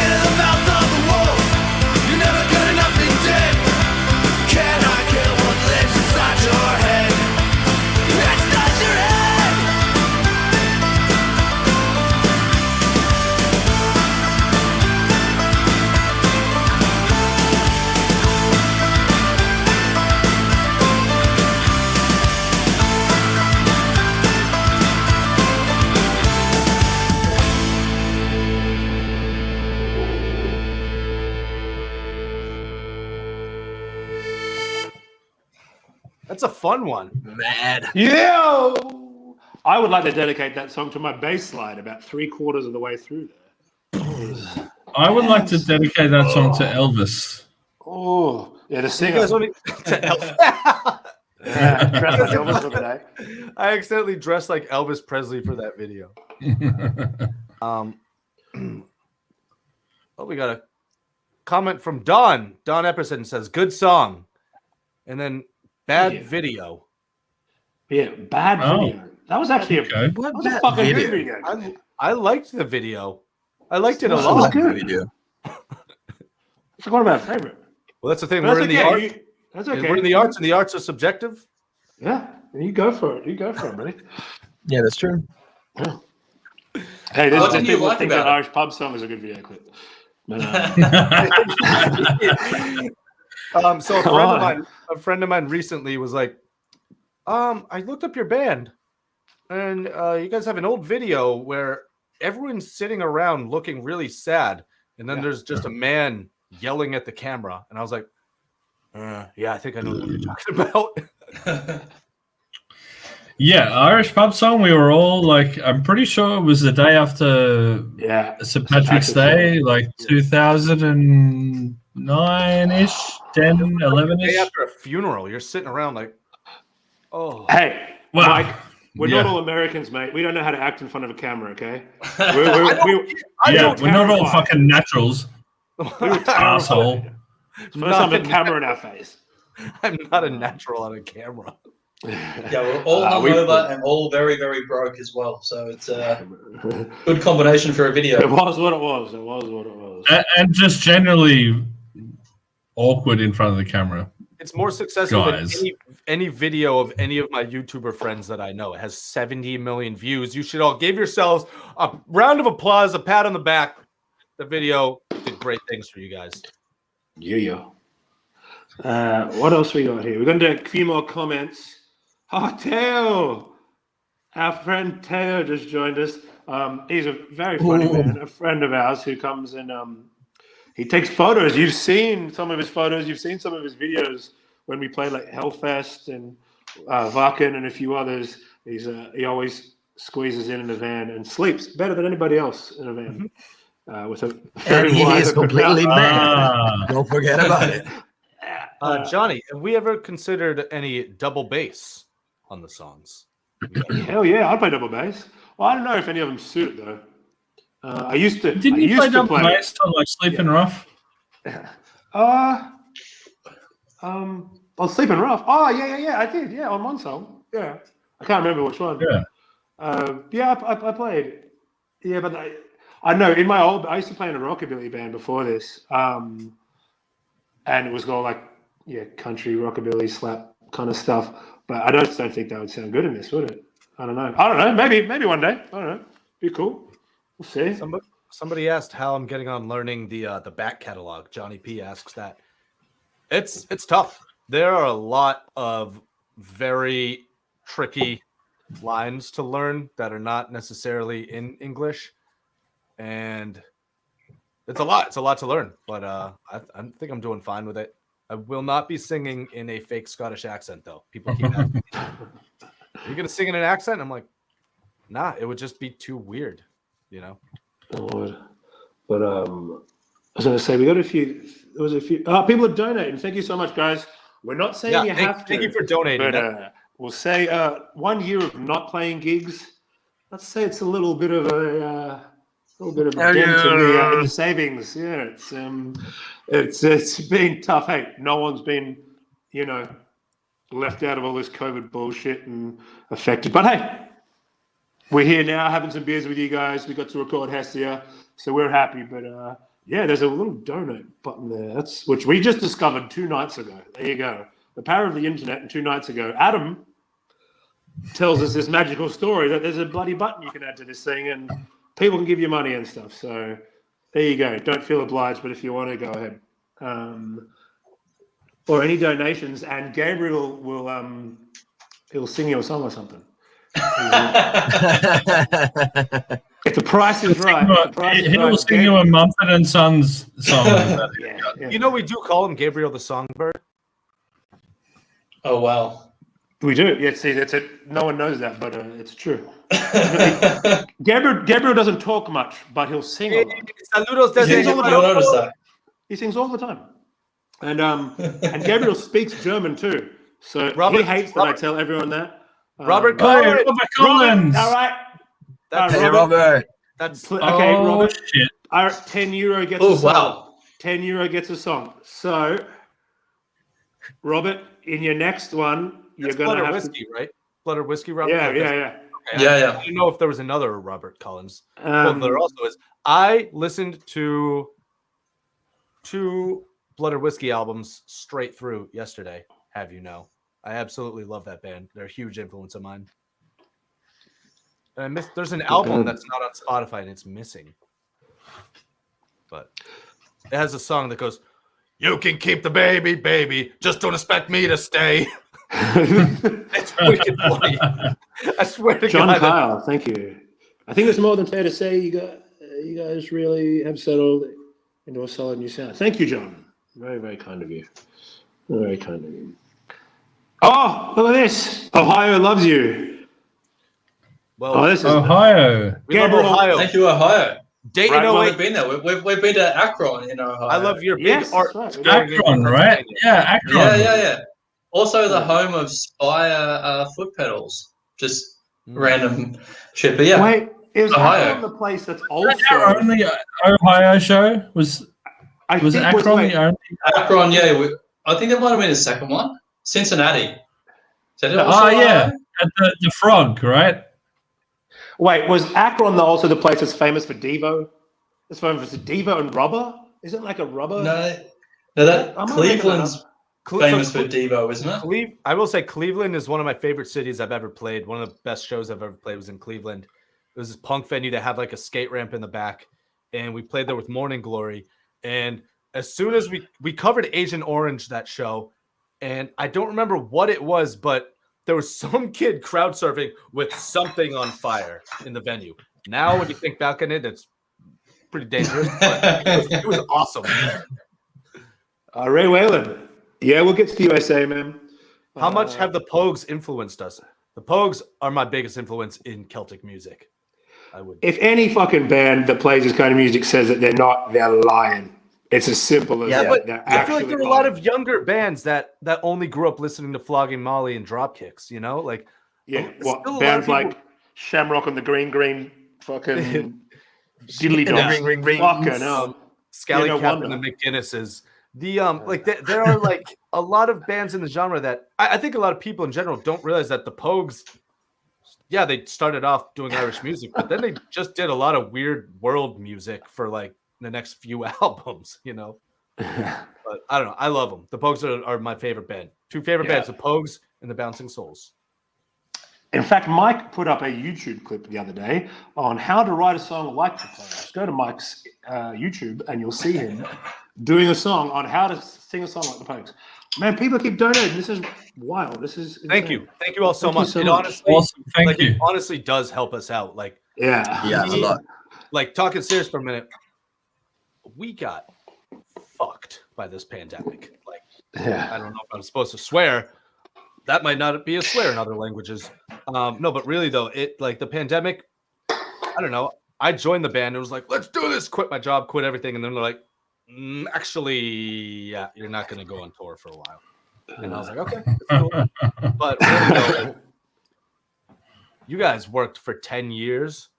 In the mouth of the wolf, you're never gonna knock me dead. Cannot kill what lives inside your head. Inside your head. That's a fun one. Mad. Yeah. I would like to dedicate that song to my bass line about 3/4 of the way through there. I would like to dedicate that song to Elvis. Oh, yeah, the You singer. guys want to Elvis? Yeah, dressed like Elvis for the day. I accidentally dressed like Elvis Presley for that video. Oh, we got a comment from Don. Don Epperson says, "Good song," and then bad Yeah. video. Yeah, bad Oh. video. That was actually Okay. that was a fucking good video. I liked the video. I liked it a Oh, I lot. like the good. video. I forgot about favorite. Well, that's the thing. But We're in that's the okay. art. That's okay. We're in the arts, and the arts are subjective. Yeah, you go for it. You go for it, buddy. Yeah, that's true. Hey, there's What did you people like think about that it? Irish pub song is a good video clip. But, So a friend of mine recently was like, I looked up your band, and you guys have an old video where everyone's sitting around looking really sad, and then there's just a man yelling at the camera, and I was like, yeah, I think I know what you're talking about. Yeah, Irish pub song. We were all like, I'm pretty sure it was the day after yeah, St. Patrick's Day, like 2009-ish, 10, 11-ish. Day after a funeral, you're sitting around like, oh, Hey, Wow. Mike, we're Yeah. not all Americans, mate. We don't know how to act in front of a camera, okay? Yeah, don't we're not all terrify. fucking naturals. Asshole. First time a camera in our face. I'm not a natural on a camera. Yeah, we're all we- hungover and all very, very broke as well. So it's a good combination for a video. It was what it was. It was what it was. And just generally awkward in front of the camera. It's more successful Guys. than any video of any of my YouTuber friends that I know. It has 70 million views. You should all give yourselves a round of applause, a pat on the back. The video did great things for you guys. Yeah. What else we got here? We're going to do a few more comments. Oh, Teo! Our friend Teo just joined us. He's a very funny man, a friend of ours who comes and he takes photos. You've seen some of his photos. You've seen some of his videos when we play like Hellfest and Vakken and a few others. He always squeezes in the van and sleeps better than anybody else in a van. With a And he wide is open completely mouth. mad. Don't forget about it. Johnny, have we ever considered any double bass on the songs? Hell yeah, I'd play double bass. Well, I don't know if any of them suit it though. I used to. Didn't I you used play to double play. bass on like Sleeping Rough? On Sleeping Rough. Oh yeah. I did. Yeah, on one song. Yeah, I can't remember which one. Yeah. I played. Yeah, but I know in my I used to play in a rockabilly band before this, and it was all like country rockabilly slap kind of stuff. But I don't think that would sound good in this, would it? I don't know. Maybe one day. I don't know. Be cool. We'll see. Somebody asked how I'm getting on learning the back catalog. Johnny P asks that. It's tough. There are a lot of very tricky lines to learn that are not necessarily in English, and it's a lot. It's a lot to learn, but I think I'm doing fine with it. I will not be singing in a fake Scottish accent, though. People keep asking me, "Are you gonna sing in an accent?" I'm like, nah, it would just be too weird, you know. Lord. But I was going to say, we got a few. There was a few. People are donating. Thank you so much, guys. We're not saying you have to. Thank you for donating. But we'll say 1 year of not playing gigs. Let's say it's a little bit of a dent in the savings. Yeah, it's been tough. Hey, no one's been, left out of all this COVID bullshit and affected. But hey, we're here now having some beers with you guys. We got to record Hestia, so we're happy. But yeah, there's a little donate button there. Which we just discovered 2 nights ago. There you go. The power of the internet. And 2 nights ago, Adam tells us this magical story that there's a bloody button you can add to this thing, and people can give you money and stuff. So there you go. Don't feel obliged, but if you want to, go ahead. Or any donations, and Gabriel will he'll sing you a song or something. If the price is right, he'll sing you a Mumford & Sons song. Yeah. You know, we do call him Gabriel the Songbird. Oh, wow. We do. Yeah, see, that's it. No one knows that, but it's true. Gabriel doesn't talk much, but he'll sing a lot. Saludos He sings all the You'll time. notice that. He sings all the time. And Gabriel speaks German too. So he Robert- hates that I tell everyone that. Robert Hey, Collins. Robert Collins. All right. That's Hey, Robert. That's Okay, Oh, Robert. shit. All right, €10 gets Oh, a song. wow. €10 gets a song. So, Robert, in your next one, you're that's going Blood to or have Whiskey, right? Blood or Whiskey, Robert? Yeah. Okay, Yeah. I didn't know if there was another Robert Collins. Well, there also is. I listened to 2 Blood or Whiskey albums straight through yesterday. Have you know? I absolutely love that band. They're a huge influence of mine. And I missed. There's an album that's not on Spotify and it's missing. But it has a song that goes, "You can keep the baby, baby. Just don't expect me to stay." It's wicked funny. I swear to John God. Kyle, thank you. I think it's more than fair to say you guys really have settled into a solid new sound. Thank you, John. Very, very kind of you. Very kind of you. Oh, look at this. Ohio loves you. Well, This is Ohio. we love Gabriel, Ohio. Thank you, Ohio. Dayton, Right, Well, 08. we've been there. We've been to Akron in Ohio. I love your big Yes, art. that's right. Akron, right? Yeah, Akron. Yeah. Also, the home of Spire foot pedals. Just random shit. But yeah, Wait, is Ohio. Akron the place that's Was that our also? only Ohio show? Was Was Akron the only? Akron. Yeah, I think that might have been the second one. Cincinnati. Is that it Oh, also yeah. Ohio? At the Frog, right? Wait, was Akron also the place that's famous for Devo? It's famous for Devo and rubber. Is it like a rubber? No, that I might make that Cleveland's famous for Devo, isn't it? I will say Cleveland is one of my favorite cities I've ever played. One of the best shows I've ever played was in Cleveland. It was this punk venue that had like a skate ramp in the back, and we played there with Morning Glory. And as soon as we covered Agent Orange that show, and I don't remember what it was, but there was some kid crowd surfing with something on fire in the venue. Now, when you think back on it, it's pretty dangerous, but it was awesome. Ray Whalen. Yeah, we'll get to the USA, man. How much have the Pogues influenced us? The Pogues are my biggest influence in Celtic music. If any fucking band that plays this kind of music says that they're not, they're lying. It's as simple as Yeah, that. but They're I feel like there are a lot lying. of younger bands that only grew up listening to Flogging Molly and Dropkicks, you know? Like, Yeah, still a lot of bands people- like Shamrock and the Green fucking diddly Yeah. dogs. Ring, ring. Fucking hell. Scally no Cap wonder. and the McGinnises. There are like a lot of bands in the genre that I think a lot of people in general don't realize that the Pogues, yeah, they started off doing Irish music, but then they just did a lot of weird world music for like the next few albums, you know? But I don't know. I love them. The Pogues are my favorite band. 2 favorite bands, the Pogues and the Bouncing Souls. In fact, Mike put up a YouTube clip the other day on how to write a song like the Pogues. Go to Mike's YouTube and you'll see him doing a song on how to sing a song like the Pokes. Man, people keep donating. This is wild. This is Thank you all so Thank you much. so It much. honestly, Awesome. Thank you. it honestly does help us out. Like, Yeah, a lot. like talking serious for a minute, we got fucked by this pandemic. Like, I don't know if I'm supposed to swear. That might not be a swear in other languages. No, but really though, it like the pandemic. I don't know. I joined the band. It was like, let's do this. Quit my job. Quit everything. And then they're like, actually, yeah, you're not going to go on tour for a while. And I was like, okay, that's cool. But really though, you guys worked for 10 years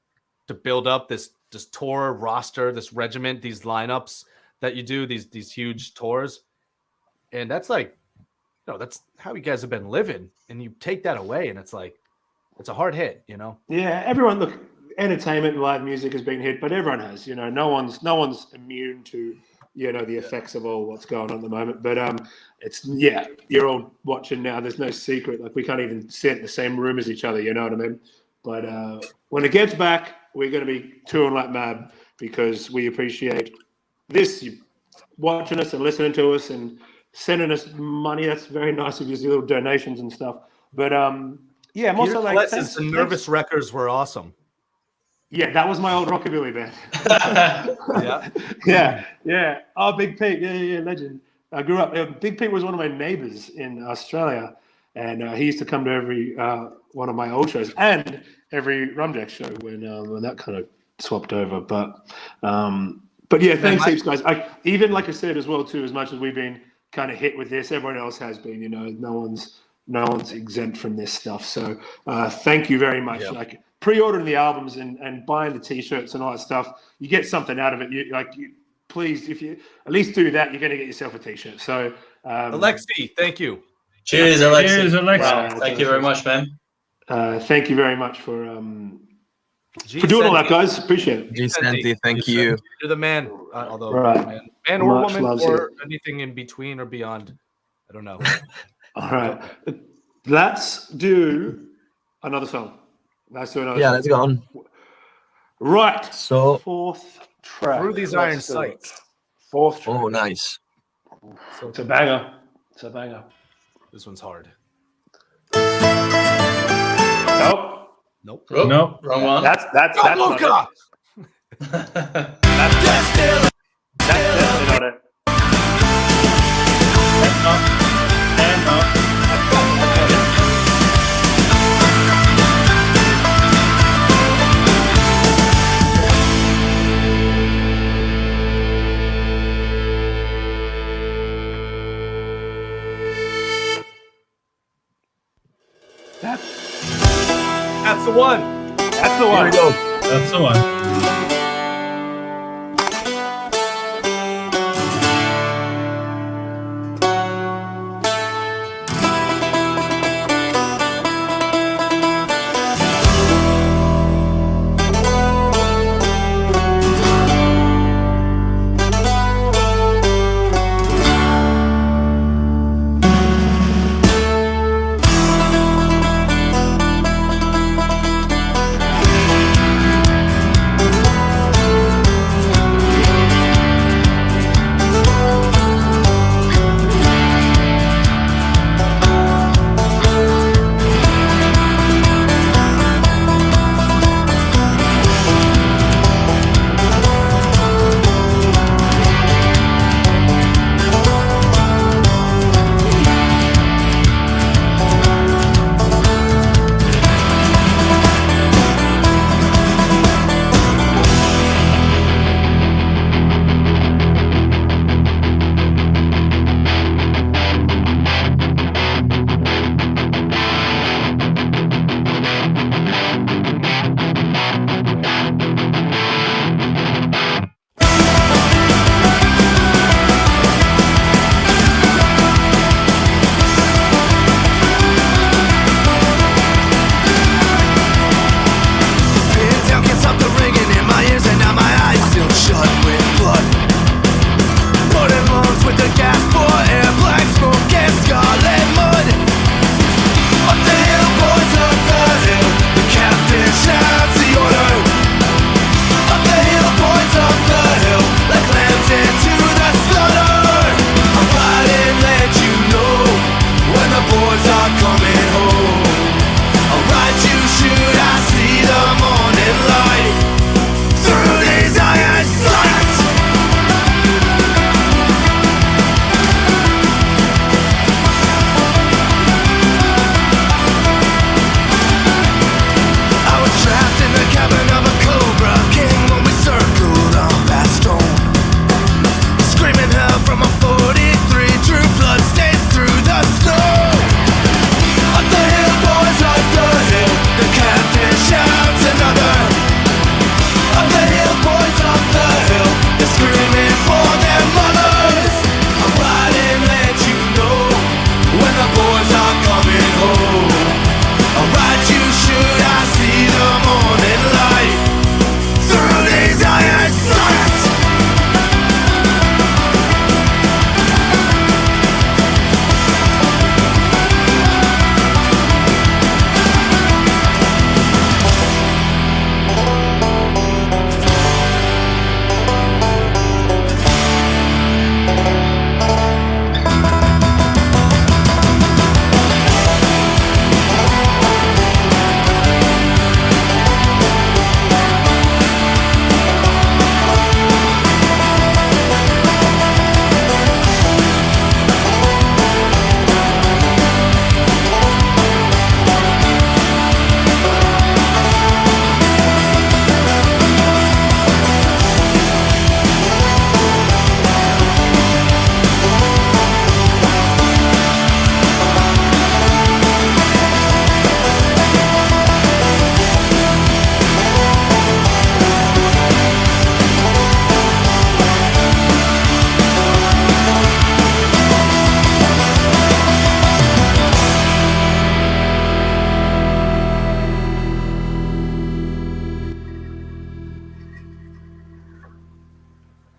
to build up this tour roster, this regiment, these lineups that you do, these huge tours. And that's like, that's how you guys have been living. And you take that away and it's like, it's a hard hit, Yeah, everyone, look, entertainment and live music has been hit, but everyone has, no one's immune to, the effects of all what's going on at the moment. But it's, you're all watching now. There's no secret. Like, we can't even sit in the same room as each other, you know what I mean? But when it gets back, we're going to be touring like mad because we appreciate this, you watching us and listening to us and sending us money. That's very nice of you, little donations and stuff. But I'm also like, the Nervous Wreckers were awesome. Yeah, that was my old rockabilly band. Yeah. Oh, Big Pete. Yeah, legend. I grew up. Big Pete was one of my neighbors in Australia, and he used to come to every one of my old shows and every Rumjacks show when that kind of swapped over. But yeah, thanks heaps, guys. Even like I said as well too, as much as we've been kind of hit with this, everyone else has been. No one's exempt from this stuff. So thank you very much. Yep. Like, pre-ordering the albums and buying the t-shirts and all that stuff, you get something out of it. Please, if you at least do that, you're going to get yourself a t-shirt. So Alexi, thank you. Cheers, Alexi. Cheers, Alexi. Wow, thank you very much, man. Thank you very much for doing all that, guys. Appreciate it. G Santi, thank you. You're the man. Although Right. man or Much woman loves or anything in between or beyond. I don't know. All right, let's do another song. Let's do another. Yeah, song. let's go on. Right. So, Fourth track. Through these iron sights. Fourth track. oh, nice. It's a banger. It's a banger. This one's hard. Nope. Oh, Nope. wrong one. That's not Luca! it. That's definitely not it. And up. That's the one. That's the Here one. we go. That's the one.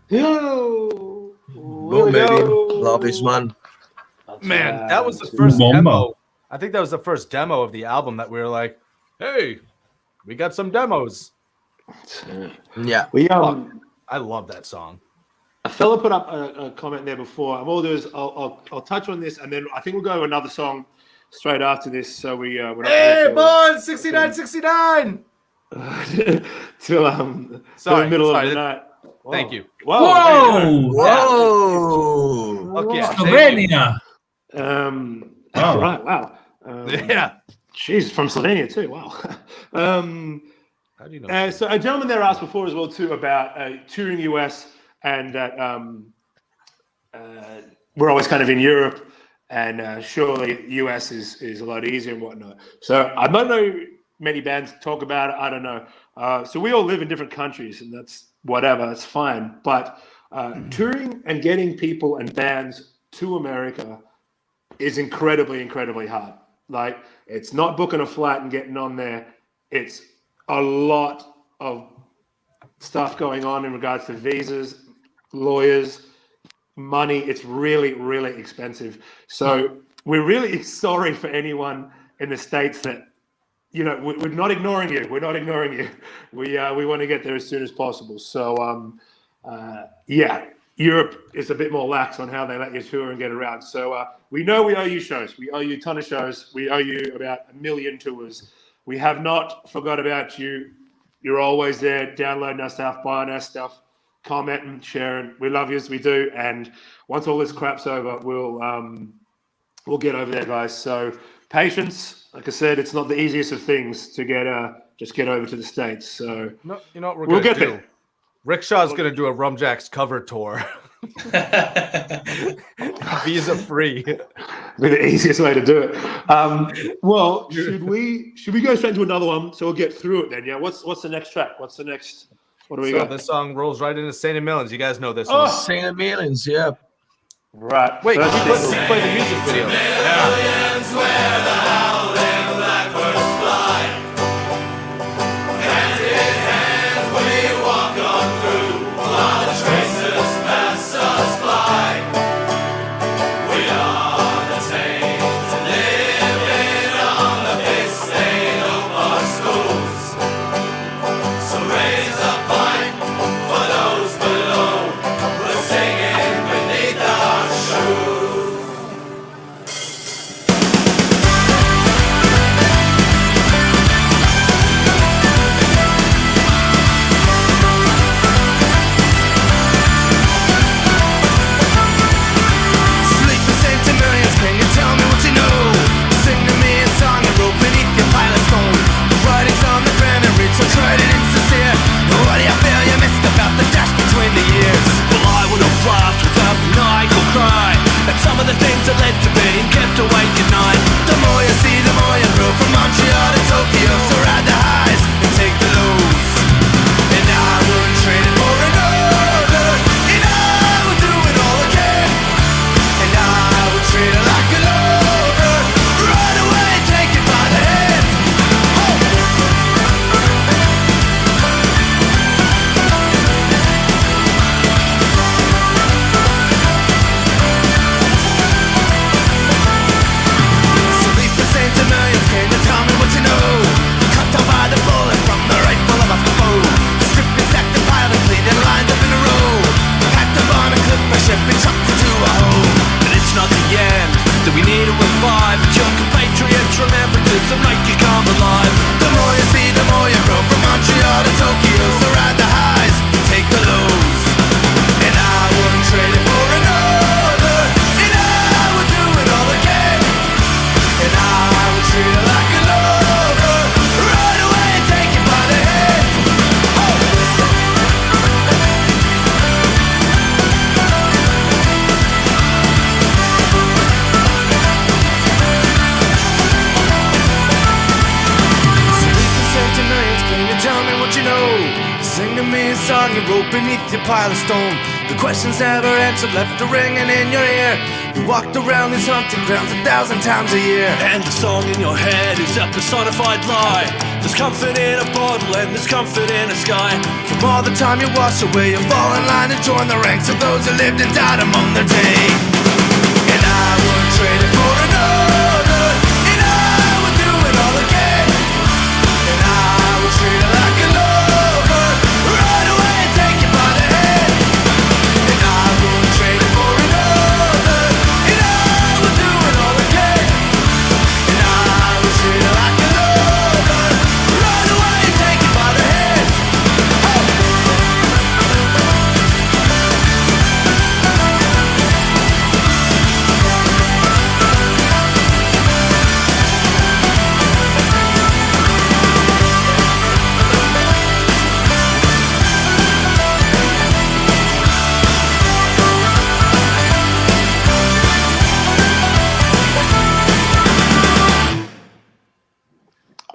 Yo, Boom, baby. Love this one. Man, that was the first demo. I think that was the first demo of the album that we were like, hey, we got some demos. Yeah. We I love that song. A fella put up a comment there before. I'm all do is I'll touch on this, and then I think we'll go to another song straight after this. So we're not Hey, Bud, 6969. Till the middle of the night. Whoa. Thank you. Whoa! Whoa! Okay, Slovenia. Wow. Right. Wow. Yeah. She's from Slovenia too. Wow. How do you know? So a gentleman there asked before as well too about touring US and that we're always kind of in Europe and surely US is a lot easier and whatnot. So I don't know many bands talk about it. I don't know. So we all live in different countries and that's whatever. That's fine. But touring and getting people and bands to America is incredibly, incredibly hard. Like it's not booking a flight and getting on there. It's a lot of stuff going on in regards to visas, lawyers, money. It's really, really expensive. So we're really sorry for anyone in the States that, you know, we're not ignoring you. We're not ignoring you. We want to get there as soon as possible. So, yeah, Europe is a bit more lax on how they let you tour and get around. So we know we owe you shows. We owe you a ton of shows. We owe you about 1 million tours. We have not forgot about you. You're always there, downloading our stuff, buying our stuff, commenting, sharing. We love you as we do. And once all this crap's over, we'll get over there, guys. So patience. Like I said, it's not the easiest of things to just get over to the States. So No, you know what we'll gonna get do? there. Rickshaw's going to do a Rumjacks cover tour. Visa free. Be the easiest way to do it. Well, should we go straight to another one so we'll get through it then? Yeah. What's the next track? What do we So got? this song rolls right into Saint Millions. You guys know this Oh! one. Saint Millions, yeah. Right. Wait, first let's single. play the music video. Sleeping Saint Millions, can you tell me what you know? Sing to me a song and roll beneath your pile of stone. The writing's on the ground and reach so tried and insincere. What do you feel you missed about the dash between the years? Well, I would have laughed without maniacal cry at some of the things that led to being kept awake at night. The more you see, the more you grow. From Montreal to Tokyo, so ride the highs and take the lows. And I wouldn't trade it for another. And I would do it all again. And I would treat it like a lover. Right away, take it by the hand. So leave the Saint Millions, can you tell me what you know? Cut down by the bullet from the rifle of a foe. Stripped and sacked and piled and cleaned lined up in a row. Packed up on a clipper ship and chucked into a hole. But it's not the end that we need to revive. It's your compatriots' remembrances that make you come alive. The more you see, the more you grow. From Montreal to Tokyo, so ride the highs, take the lows. And I wouldn't trade it for another. And I would do it all again. And I would treat it like a lover. Right away, take it by the hand. So leave the Saint Millions, can you tell me what you know? Sing to me a song you wrote beneath your pile of stone. The questions never answered, left a ringing in your ear. You walked around these hunting grounds 1,000 times a year. And the song in your head is a personified lie. There's comfort in a bottle and there's comfort in a sky. From all the time you wash away, you fall in line and join the ranks of those who lived and died among their day. And I would trade it for another, and I would do it all again. And I would treat it like a lover, right away and take you by the head. And I would trade it for another, and I would do it all again. And I would treat it like a lover, right away and take you by the head.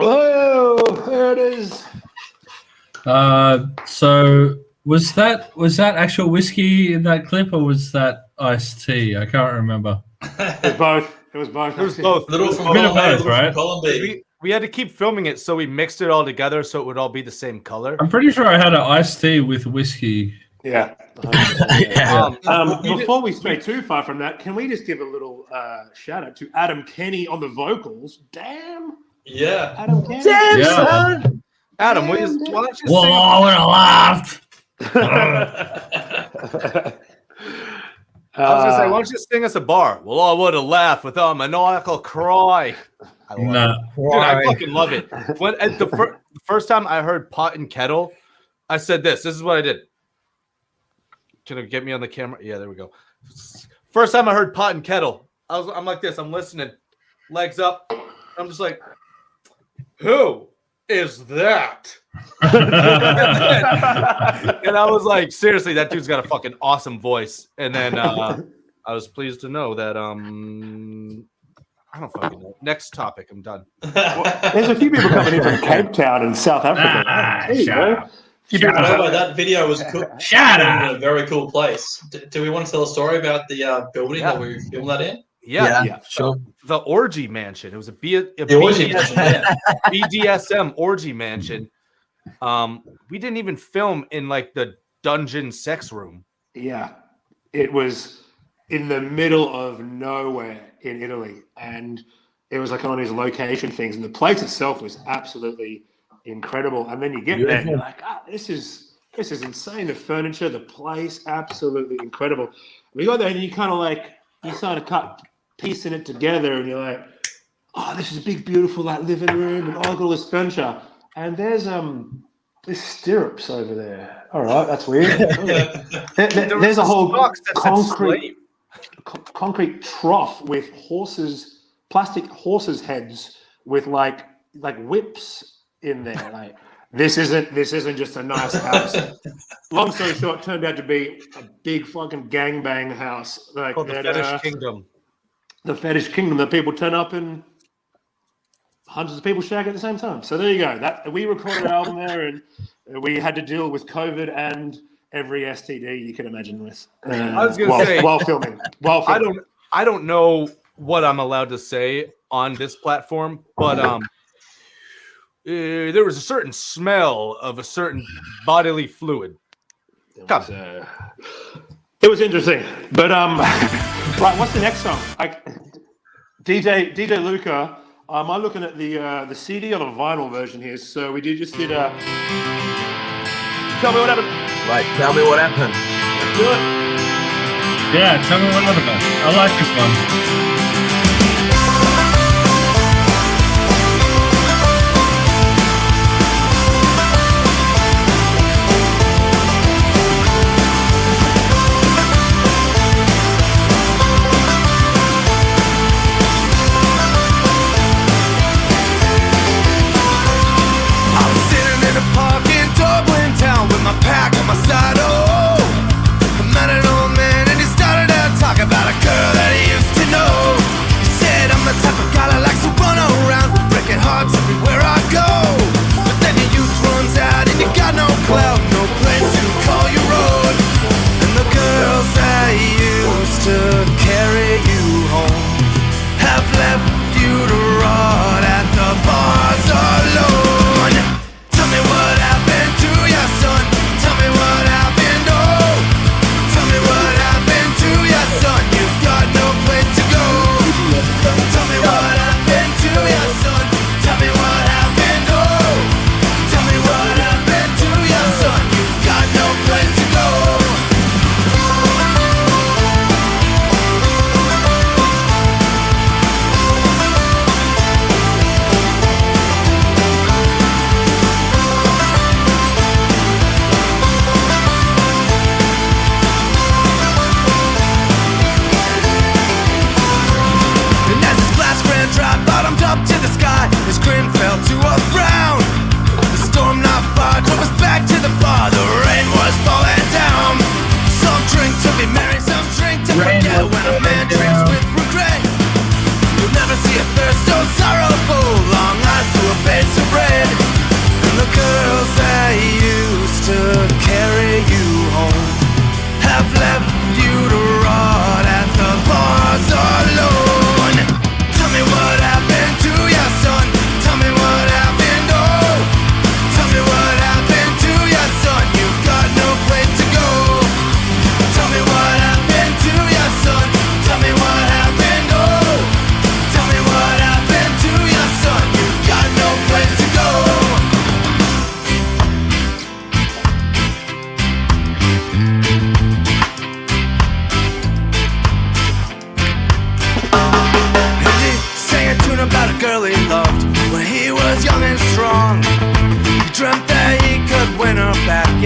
Oh, there it is. So was that actual whiskey in that clip, or was that iced tea? I can't remember. It was both. It was both. It was both. Little from A bit of column A, both, little from right? column B. We had to keep filming it, so we mixed it all together so it would all be the same color. I'm pretty sure I had an iced tea with whiskey. Yeah. Yeah. Before we stray too far from that, can we just give a little shout out to Adam Kenny on the vocals? Damn, Yeah. Adam Kenny. Damn, Yeah. son. Adam, why don't you sing? Whoa, I would have laughed. I was gonna say, why don't you sing us a bar? Well, I would have laughed with a maniacal cry. I love Nah. it. Dude, I fucking love it. When at the first time I heard Pot and Kettle, I said this. This is what I did. Can it get me on the camera? Yeah, there we go. First time I heard Pot and Kettle, I'm like this. I'm listening, legs up. I'm just like, who is that? And I was like, seriously, that dude's got a fucking awesome voice. And then I was pleased to know that I don't fucking know. Next topic. I'm done. There's a few people coming in from Cape Town in South Africa. There you go. By the way, that video was cool. Shut in up. a very cool place. Do we want to tell a story about the building that we filmed that in? Yeah. Sure. The orgy mansion. It was a Orgy mansion, yeah. BDSM orgy mansion. We didn't even film in like the dungeon sex room. Yeah, it was in the middle of nowhere in Italy, and it was like one of these location things, and the place itself was absolutely incredible. And then you get there, and you're like, this is insane. The furniture, the place, absolutely incredible. We got there, and you kind of like you sort of piecing it together, and you're like, oh, this is a big, beautiful like living room, and all this furniture, and there's stirrups over there. All right, that's weird. There's a whole concrete trough with plastic horses' heads with like whips in there. Like this isn't just a nice house. Long story short, turned out to be a big fucking gangbang house. Like Called the Fetish Kingdom. The Fetish Kingdom that people turn up and hundreds of people shag at the same time. So there you go. That we recorded an album there, and we had to deal with COVID and every STD you can imagine with. I was gonna say while filming. I don't know what I'm allowed to say on this platform, but there was a certain smell of a certain bodily fluid. It was interesting, but right. What's the next song? DJ Luca. I'm looking at the CD or the vinyl version here. So we just did Tell Me What Happened. Right, tell me what happened. Let's do it. Yeah, tell me what happened. I like this one. Pack on my side, I met an old man and he started out talking about a girl that he used to know.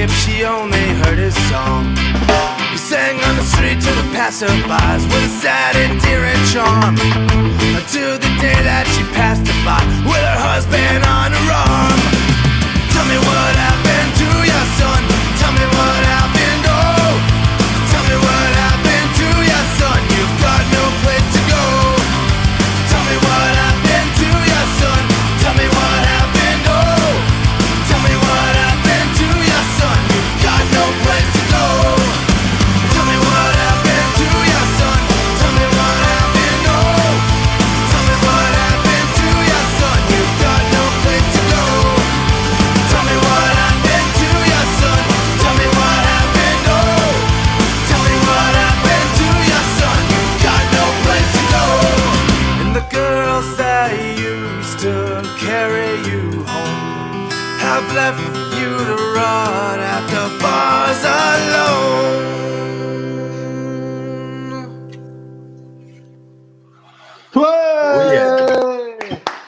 if she only heard his song. He sang on the street to the passerbys with a sad, endearing charm, until the day that she passed him by with her husband on her arm. Tell me what happened to your son. Tell me what happened, oh. Tell me what happened to your son. You've got no place to go. Tell me what happened to your son. Tell me what happened, oh. Tell me what happened to your son. You've got no place to go. Tell me what happened to your son. Tell me what happened, oh. Tell me what happened to your son. You've got no place to go. Tell me what happened to your son. Tell me what happened, oh. Tell me what happened to your son. You've got no place to go. And the girls that used to carry you home have left you to rot at the bars alone.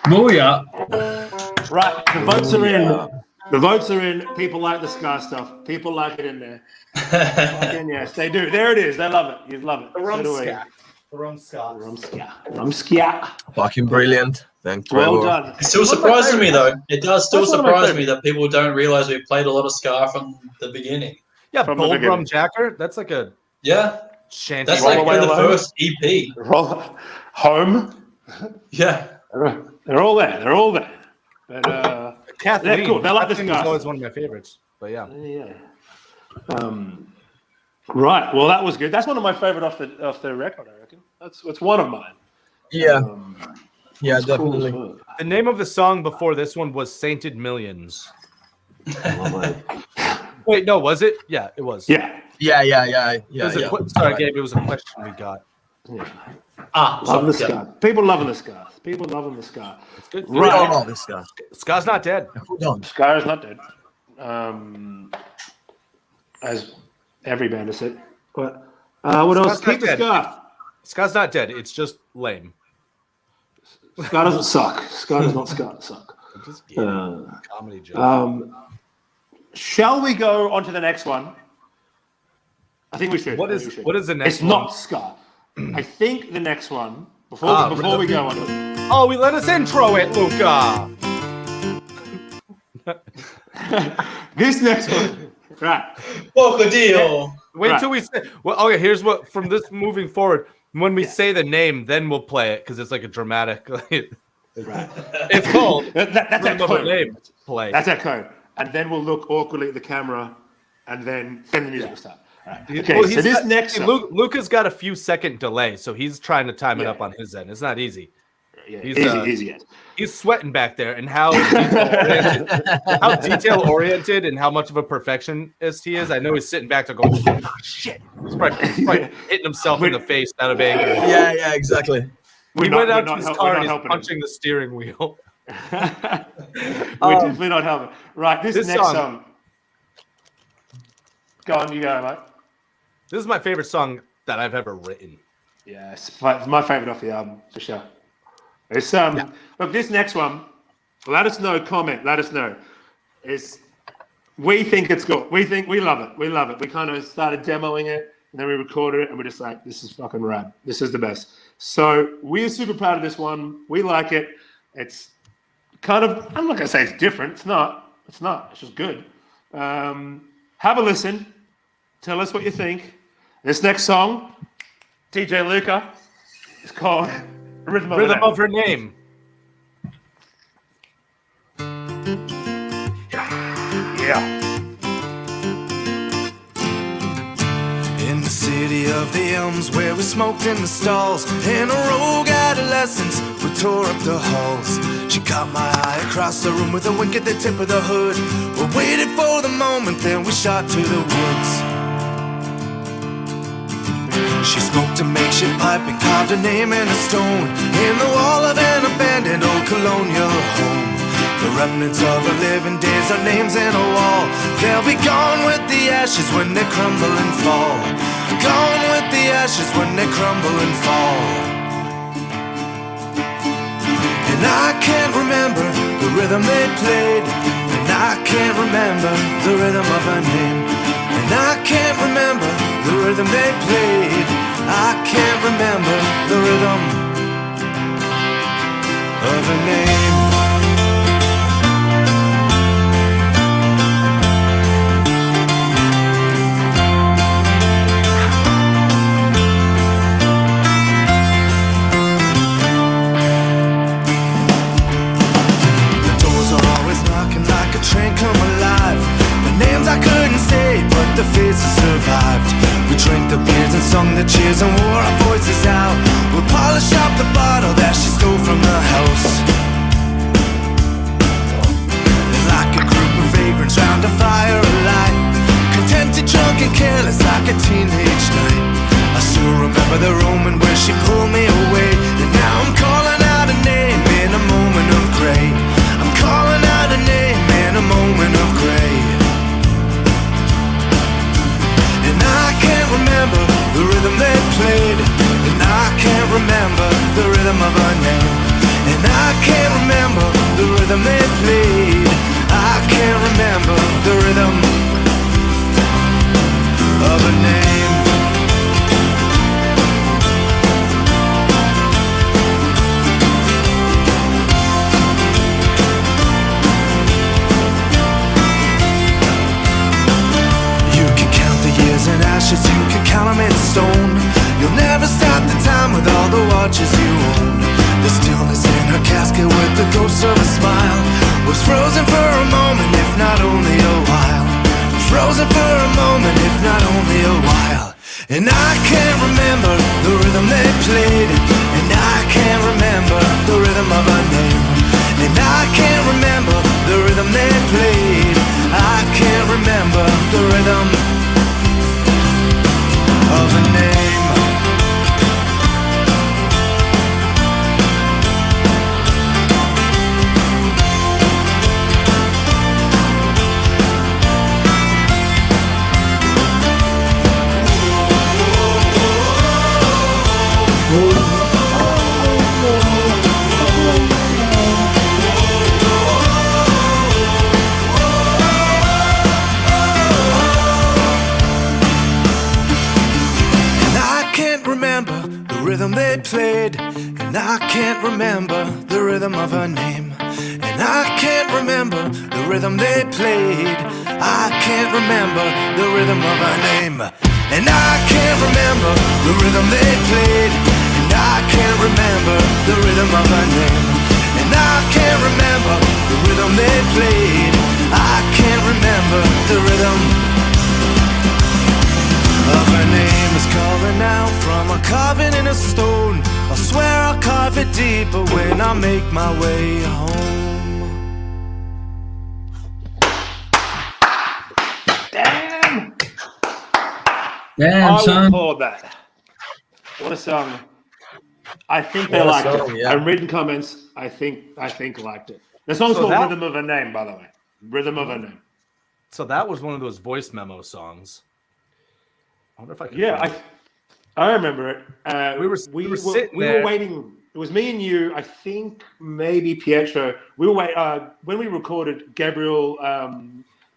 Booyah. Right, the votes are in. The votes are in. People like the ska stuff. People like it in there. Fucking yes, they do. There it is. They love it. You love it. So do we. Rum ska. Fucking brilliant. Thank you. Well done. It still surprises me though. It does still That's one of my surprise me that people don't realize we played a lot of ska from the beginning. Yeah, From the Bold beginning. Rum Jacker. That's like a Yeah, shanty. that's Roll like Away the Alone. first EP. Roll home. Yeah. They're all there. They're all there. But Kathleen. they're cool. They like the Kathleen was ska. always one of my favorites. But yeah. Yeah. Right. Well, that was good. That's one of my favorite off the record. I reckon. It's one of mine. Yeah, yeah, It's cool as definitely. fuck. The name of the song before this one was Sainted Millions. Wait, no, was it? Yeah, it was. Yeah. Yeah. It was a sorry, Gabe. It was a question we got. Love the yeah. ska. People loving the ska. People loving the ska. It's good. We all Right. know this guy. Ska's not dead. Who don't? Ska is not dead. As every band has said. But what else? Ska's not Keep the dead. ska. Ska's not dead. It's just lame. Ska doesn't suck. Ska does not suck. Just comedy joke. Shall we go on to the next one? I think we should. What I is- think we should. what is the next It's one? not ska. I think the next one, before we go on to it, Oh, we let us intro it, Luca. this next one, right? Poco deal. Wait Right. till we say. Well, okay. Here's what from this moving forward. When we say the name, then we'll play it because it's like a dramatic. It's called That's our Rhythm of a code. Name play. That's our code. And then we'll look awkwardly at the camera, and then the music will start. Right. Okay, Well, so this got- next see, song, Luca's got a few second delay, so he's trying to time it Yeah. up on his end. It's not easy. yeah, he's, easy, yes. He's sweating back there, and how detail oriented and how much of a perfectionist he is. I know he's sitting back there going, oh, "Shit!" He's probably hitting himself in the face out of anger. Yeah, exactly. He went out to his we're car not and he's helping him. punching the steering wheel. We're definitely not helping. Right, this next song. Go on, you go, mate. This is my favorite song that I've ever written. Yeah, it's my favorite off the album for sure. It's look, this next one. Let us know. Comment. Let us know. We think it's good. We love it. We love it. We kind of started demoing it, and then we recorded it, and we're just like, this is fucking rad. This is the best. So we're super proud of this one. We like it. It's kind of. I'm not gonna say it's different. It's not. It's not. It's just good. Have a listen. Tell us what you think. This next song, DJ Luca, is called Rhythm of Rhythm the of Her Name. Yeah. In the city of the elms where we smoked in the stalls, and a rogue adolescence we tore up the halls. She caught my eye across the room with a wink at the tip of the hood. We waited for the moment, then we shot to the woods. She smoked a makeshift pipe and carved a name in a stone in the wall of an abandoned old colonial home. The remnants of her living days are names in a wall. They'll be gone with the ashes when they crumble and fall. Gone with the ashes when they crumble and fall. And I can't remember the rhythm they played, and I I can't remember the rhythm of her name. And I can't remember the rhythm they played. I can't remember the rhythm of her name. Train come alive. The names I couldn't say, but the faces survived. We drank the beers and sung the cheers and wore our voices out. We polished up the bottle that she stole from the house. And like a group of vagrants round a fire alight, contented, drunk and careless like a teenage night. I still remember the room in where she pulled me away. And now I'm calling out a name in a moment of grey. I'm calling out a name in a moment of grey. And I can't remember the rhythm they played. And I can't remember the rhythm of her name. And I can't remember the rhythm they played. I can't remember the rhythm of her name. And ashes, you can count them in stone. You'll never stop the time with all the watches you own. The stillness in her casket with the ghost of a smile was frozen for a moment, if not only a while. Frozen for a moment, if not only a while. And I can't remember the rhythm they played. And I can't remember the rhythm of her name. And I can't remember the rhythm they played. I can't remember the rhythm of a name. Rhythm they played, and I can't remember the rhythm of her name. And I can't remember the rhythm they played. I can't remember the rhythm of her name. And I can't remember the rhythm they played. And I can't remember the rhythm of her name. And I can't remember the rhythm they played. I can't remember the rhythm of her name is calling out from a carving in a stone. I swear I'll carve it deeper when I make my way home. Damn! Damn, I son. will applaud that. What a song. I think they liked it. Yeah. And written comments, I think liked it. The song's called that- Rhythm of a Name, by the way. Rhythm of a Name. So that was one of those voice memo songs. I wonder if I can. Yeah, find it. I remember it. We were sitting we there. were waiting. It was me and you. I think maybe Pietro. We were when we recorded. Gabriel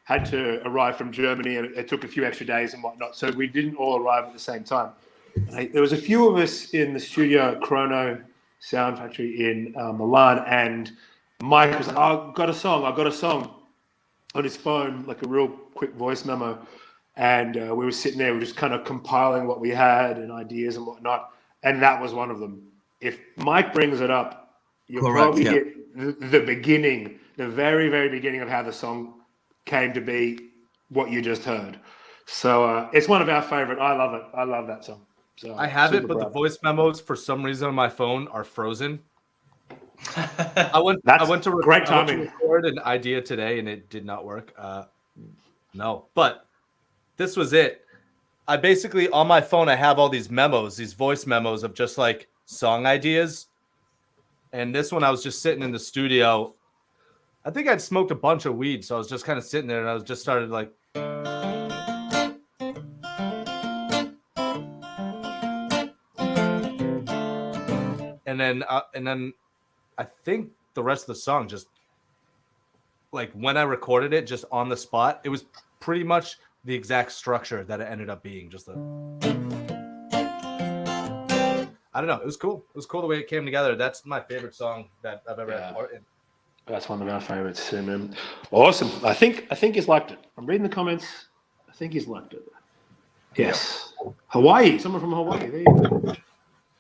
had to arrive from Germany, and it took a few extra days and whatnot. So we didn't all arrive at the same time. There was a few of us in the studio, Chrono Sound Factory in Milan, and Mike was like, "Oh, I've got a song on his phone, like a real quick voice memo." And we were sitting there, we were just kind of compiling what we had and ideas and whatnot. And that was one of them. If Mike brings it up, you'll probably get the beginning, the very, very beginning of how the song came to be, what you just heard. So it's one of our favorite. I love it. I love that song. So I have it, but the voice memos for some reason on my phone are frozen. I went to record an idea today and it did not work. No, but this was it. I basically, on my phone, I have all these memos, these voice memos of just like song ideas. And this one, I was just sitting in the studio. I think I'd smoked a bunch of weed. So I was just kind of sitting there and I was just started like. And then I think the rest of the song just like when I recorded it just on the spot, it was pretty much the exact structure that it ended up being. Just I don't know. It was cool. It was cool the way it came together. That's my favorite song that I've ever had part in. That's one of our favorites too, man. Awesome. I think he's liked it. I'm reading the comments. I think he's liked it. Yes. Hawaii. Someone from Hawaii. There you go.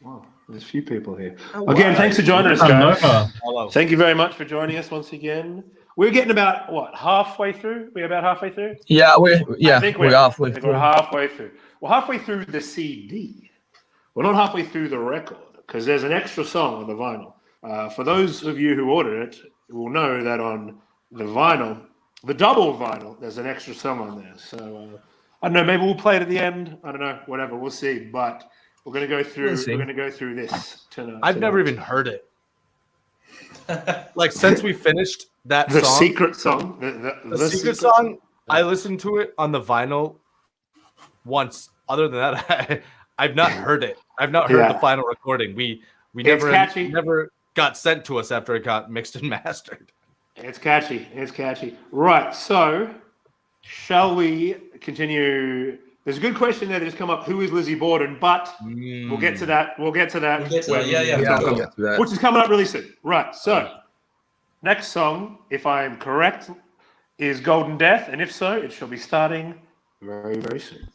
Wow. There's a few people here. Again, thanks for joining us, guys. Hello. Thank you very much for joining us once again. We're getting about halfway through? We're about halfway through? Yeah, we're halfway I think through. we're halfway through. We're halfway through the CD. We're not halfway through the record because there's an extra song on the vinyl. For those of you who ordered it, will know that on the vinyl, the double vinyl, there's an extra song on there. So I don't know, maybe we'll play it at the end. I don't know, whatever, we'll see. But we're gonna go through. We're gonna go through this tonight. I've never even heard it. Like since we finished that the song, secret song. the secret song. I listened to it on the vinyl once. Other than that, I've not heard it. I've not heard the final recording. We never got sent to us after it got mixed and mastered. It's catchy. It's catchy. Right. So, shall we continue? There's a good question there that has come up. Who is Lizzie Borden? But we'll get to that. We'll get to that. Yeah. Which is coming up really soon. Right. So, next song, if I am correct, is Golden Death. And if so, it shall be starting very, very soon.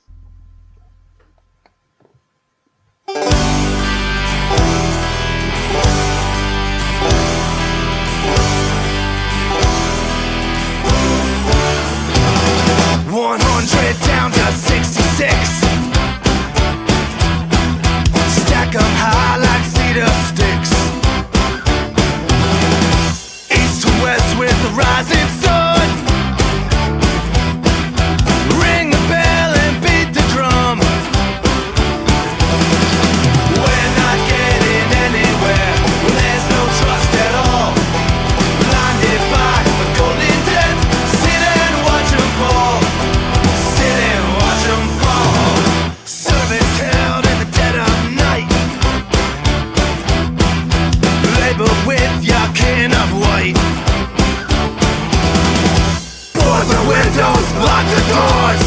Down to 66. Stack 'em high like cedar sticks. East to west with the rising sun. Ring the bell and beat the drum. We're not getting anywhere. There's no trust at all. Blinded by the golden death. Sit and watch 'em fall. Service held in the dead of night. Labor with your kin of white. Board the windows, lock the doors.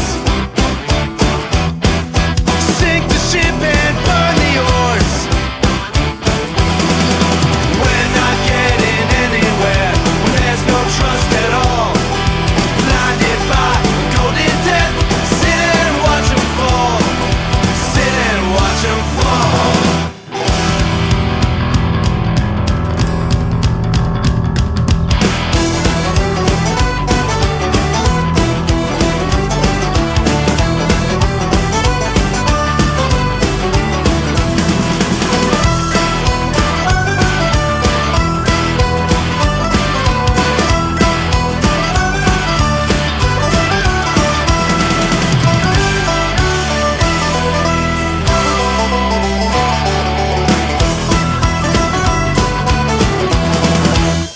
Sink the ship and burn the oars. We're not getting anywhere. There's no trust at all. Blinded by golden death. Sit and watch 'em fall. Sit and watch 'em fall.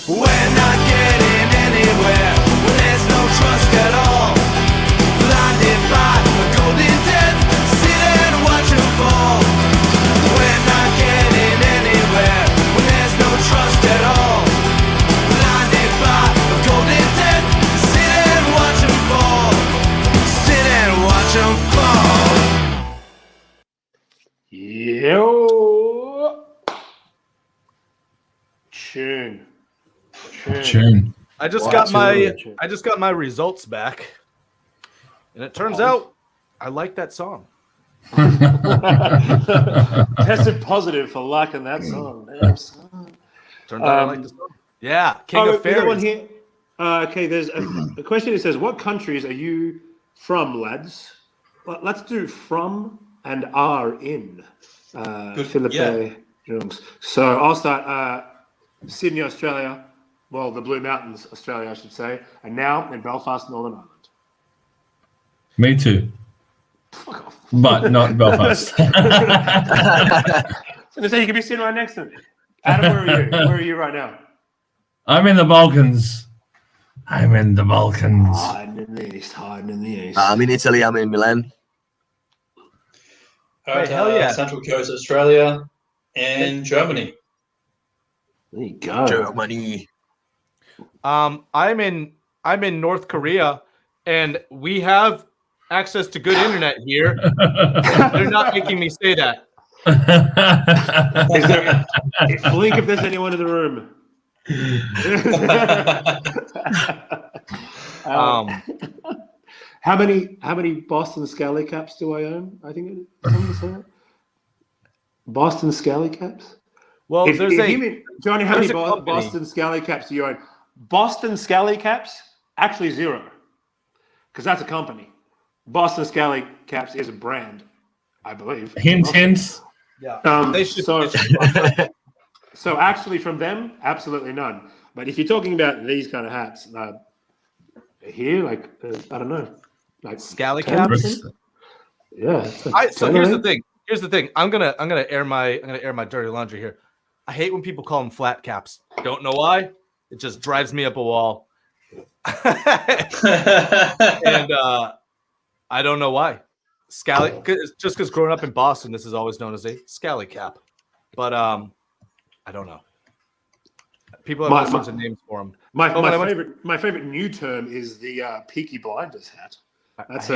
We're not getting anywhere. There's no trust at all. Blinded by the golden death. Sit and watch 'em fall. We're not getting anywhere. There's no trust at all. Blinded by the golden death. Sit and watch 'em fall. Sit and watch 'em fall. Yo. Tune. I just got my results back, and it turns out I like that song. Tested positive for liking that song. Damn, son. Turns out I like the song. Yeah, King of we got one Fairies. here. Okay, there's a question that says, "What countries are you from, lads?" Let's do from and are in. Philippe Jungs. So I'll start. Sydney, Australia. Well, the Blue Mountains, Australia, I should say. And now in Belfast, Northern Ireland. Me too. Fuck off. But not Belfast. So you could be sitting right next to me. Adam, where are you? Where are you right now? I'm in the Balkans. I'm in the Balkans. Hiding in the east. Hiding in the east. I'm in Italy. I'm in Milan. Hell yeah. Central Coast, Australia, and Germany. There you go. Germany. I'm in I'm in North Korea, and we have access to good internet here. They're not making me say that. Is there, blink if there's anyone in the room. How many Boston Scally Caps do I own? I think it's Boston Scally Caps. Well, Johnny, how many Boston Scally Caps do you own? Boston Scally Caps, actually 0, because that's a company. Boston Scally Caps is a brand, I believe. Hint. Yeah. They should. So actually, from them, absolutely none. But if you're talking about these kind of hats, here, I don't know, like Scally Caps. Yeah. So here's the thing. I'm gonna air my dirty laundry here. I hate when people call them flat caps. Don't know why. It just drives me up a wall. And I don't know why. Scally, just because growing up in Boston, this is always known as a scally cap. But I don't know. People have all sorts of names for them. My favorite new term is the Peaky Blinders hat. That's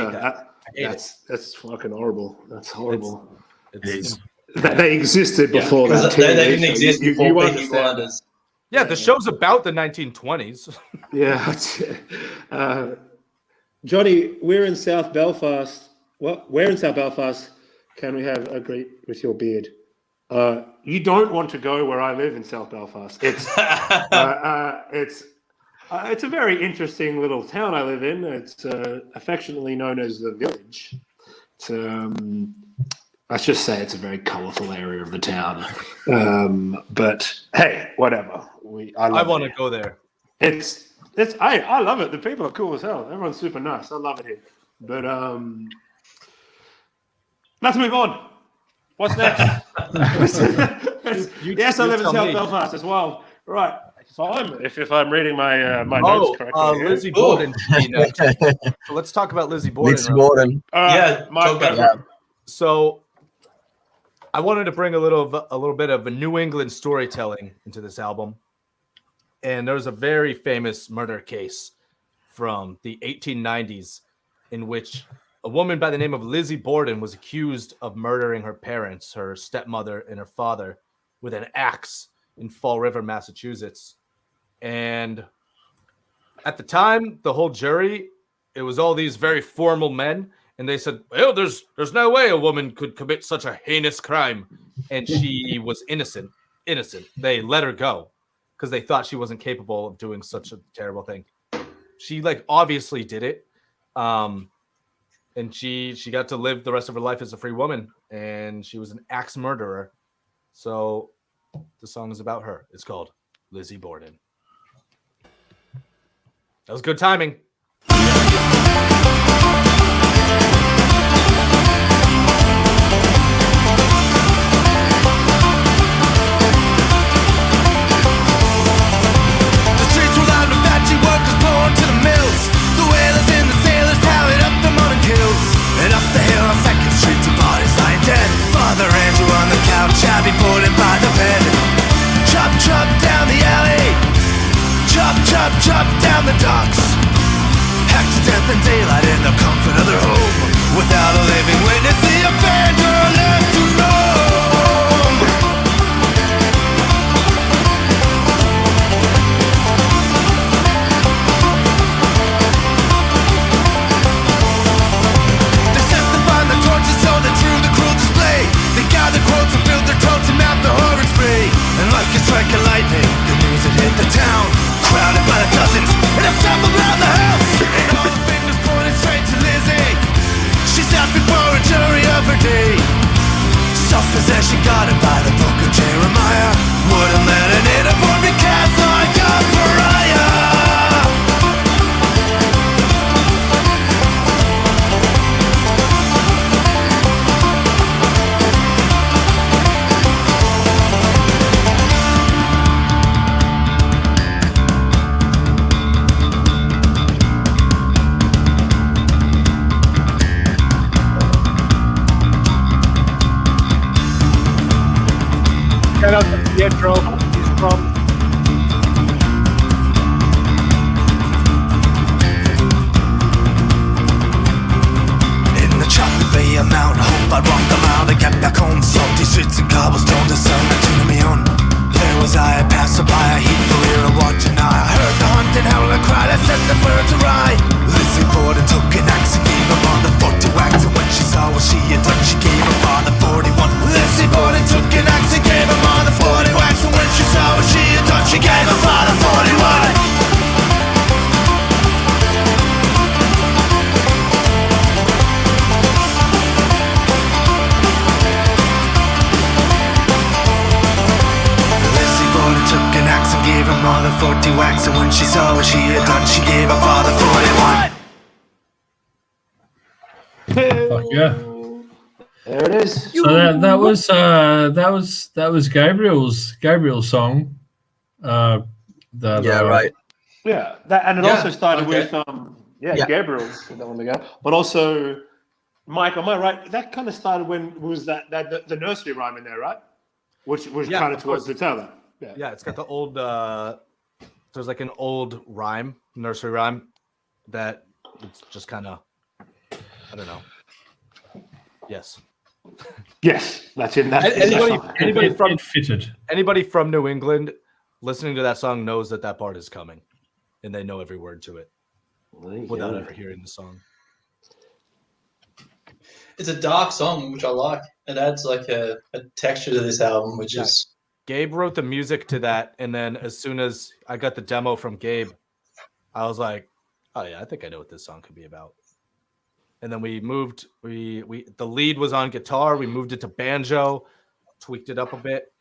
fucking horrible. That's horrible. They existed before that. They didn't exist before Peaky Blinders. Yeah, the show's about the 1920s. Yeah. Johnny, we're in South Belfast. Where in South Belfast can we have a great with your beard? You don't want to go where I live in South Belfast. It's it's a very interesting little town I live in. It's affectionately known as the Village. It's, let's just say it's a very colourful area of the town. But hey, whatever. I want to go there. I love it. The people are cool as hell. Everyone's super nice. I love it here. But let's move on. What's next? Yes, I live in South Belfast as well. Right. If I'm reading my notes correctly. Lizzie Borden. So let's talk about Lizzie Borden. Lizzie Borden. So I wanted to bring a little bit of a New England storytelling into this album. And there's a very famous murder case from the 1890s in which a woman by the name of Lizzie Borden was accused of murdering her parents, her stepmother and her father, with an axe in Fall River, Massachusetts. And at the time, the whole jury, it was all these very formal men, and they said, "Oh, there's no way a woman could commit such a heinous crime," and she was innocent. They let her go because they thought she wasn't capable of doing such a terrible thing. She obviously did it. And she got to live the rest of her life as a free woman, and she was an axe murderer. So the song is about her. It's called Lizzie Borden. That was good timing. The streets were loud with factory workers pouring to the mills. The whalers and the sailors tallied up the morning kills. And up the hill on 2nd Street, two bodies lying dead. Father Andrew on the couch, Abby Borden by the bed. Chop, chop down the alley. Chop, chop, chop down the docks. Hacked to death in daylight in the comfort of their home. Without a living witness, the offender left to roam. They set to find the torches so they drew the cruel display. They gathered quotes and filled their totes and mapped the horrid spree. And like a strike of lightning, the news had hit the town. Crowded by the dozens, and assembled around the house. And all the fingers pointed straight to Lizzie. She sat before a jury of her day. Self-possession guarded by the book of Jeremiah. Wouldn't let an innocent be cast like a pariah. Shout out to Pietro. He's from But walked a mile to get back home. Salty streets and cobblestones, the sun that turned me on. There was I passed by a heat for ear and watching eye. I heard the hunting howl and cried, I set the birds awry. Lizzie bored and took an axe and gave her mother 40 whacks. And when she saw what she had done, she gave her father 41. Lizzie bored and took an axe and gave her mother 40 whacks. And when she saw what she had done, she gave her father 41. Took an axe and gave her mother 40 whacks. And when she saw what she had done, she gave her father 41. Fuck yeah. There it is. So that was Gabriel's song. Right. Yeah, that, and it Yeah, also started okay. with Gabriel's that one ago, but also Mike, am I right? That kind of started when was that the nursery rhyme in there, right? Which was kind of towards the tail. Yeah, it's got the old. There's like an old rhyme, nursery rhyme, that it's just kind of. I don't know. Yes. Yes, that's in that. Anybody from New England listening to that song knows that part is coming, and they know every word to it without ever hearing the song. It's a dark song, which I like. It adds like a texture to this album, which is. Gabe wrote the music to that, and then as soon as I got the demo from Gabe, I was like, "Oh yeah, I think I know what this song could be about." And then we moved. The lead was on guitar. We moved it to banjo, tweaked it up a bit,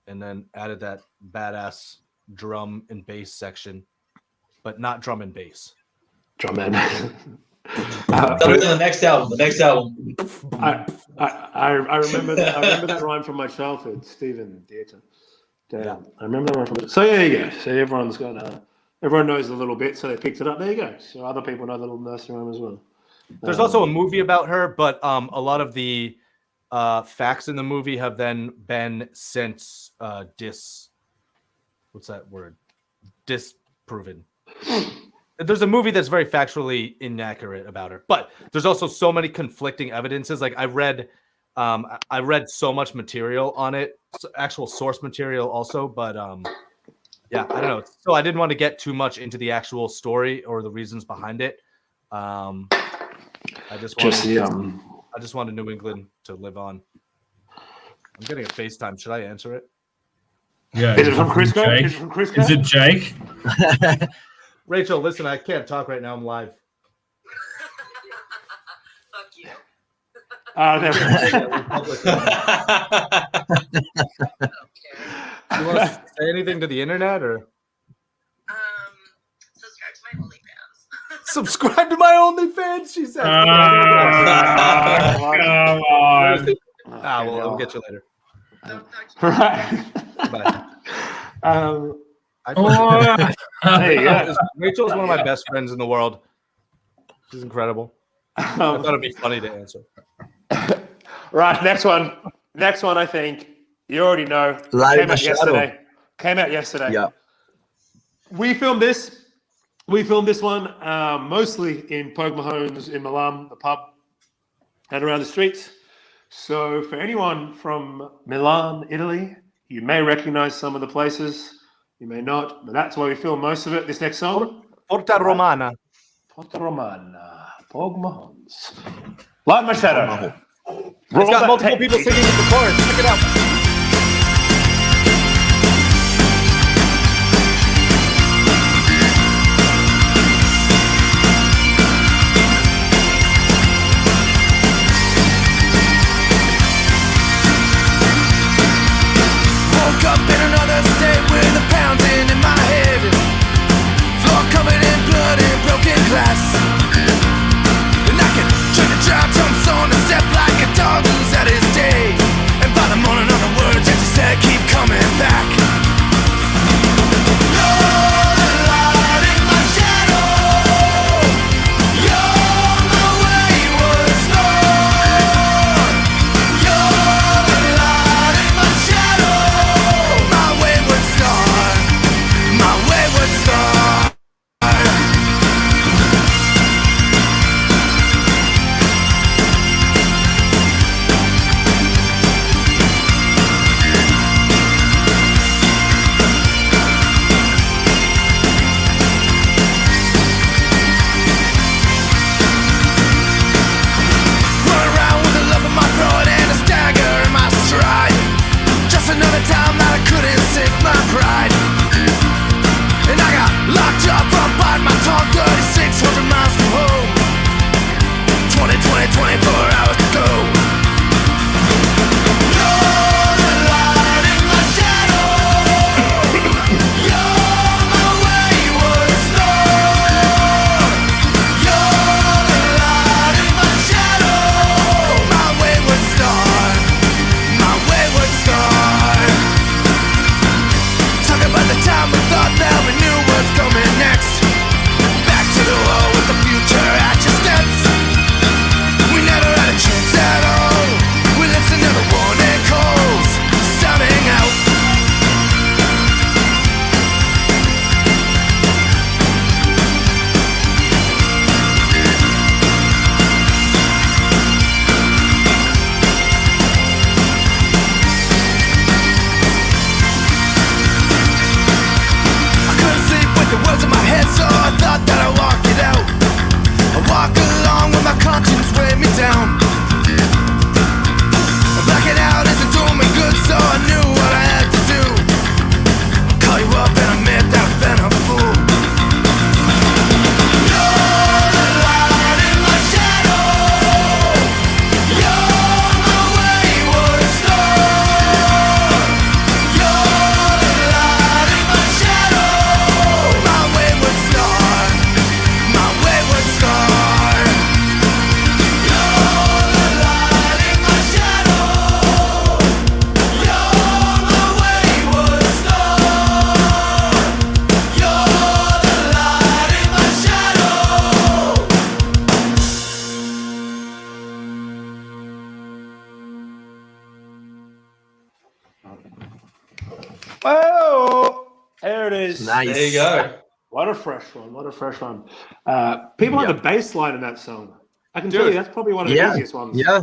and then added that badass drum and bass section, but not drum and bass. Drum and the next album. I remember that. I remember that rhyme from my childhood, Stephen Dieter. Damn, I remember that one from. So there you go. So everyone knows a little bit, so they picked it up. There you go. So other people know the little nursery rhyme as well. There's also a movie about her, but a lot of the facts in the movie have then been since disproven. There's a movie that's very factually inaccurate about her, but there's also so many conflicting evidences. Like I read so much material on it, actual source material also, but yeah, I don't know. So I didn't want to get too much into the actual story or the reasons behind it. I just wanted New England to live on. I'm getting a FaceTime. Should I answer it? Yeah. Is it from Crisco? Is it Jake? Rachel, listen, I can't talk right now. I'm live. Fuck you. You want to say anything to the internet or? Subscribe to my OnlyFans. Subscribe to my OnlyFans, she said. Come on. We'll get you later. Right. Bye. There you go. Rachel's one of my best friends in the world. She's incredible. I thought it'd be funny to answer. Right, next one. I think you already know. Came out yesterday. Yeah. We filmed this one mostly in Pogue Mahone's in Milan, the pub, and around the streets. So for anyone from Milan, Italy, you may recognize some of the places. You may not, but that's where we filmed most of it. This next song. Porta Romana. Porta Romana. Pogue Mahone's. Light My Shadow. It's got multiple people singing with the chorus. Check it out. Woke up in another state with a pounding in my head. Floor covered in blood and broken glass. And I can turn the job tombstone and step like a dog who's at his day. And by the morning of the Oh, there it is. Nice. There you go. What a fresh one. What a fresh one. People have the bass line in that song. I can tell you that's probably one of the easiest ones. Yeah,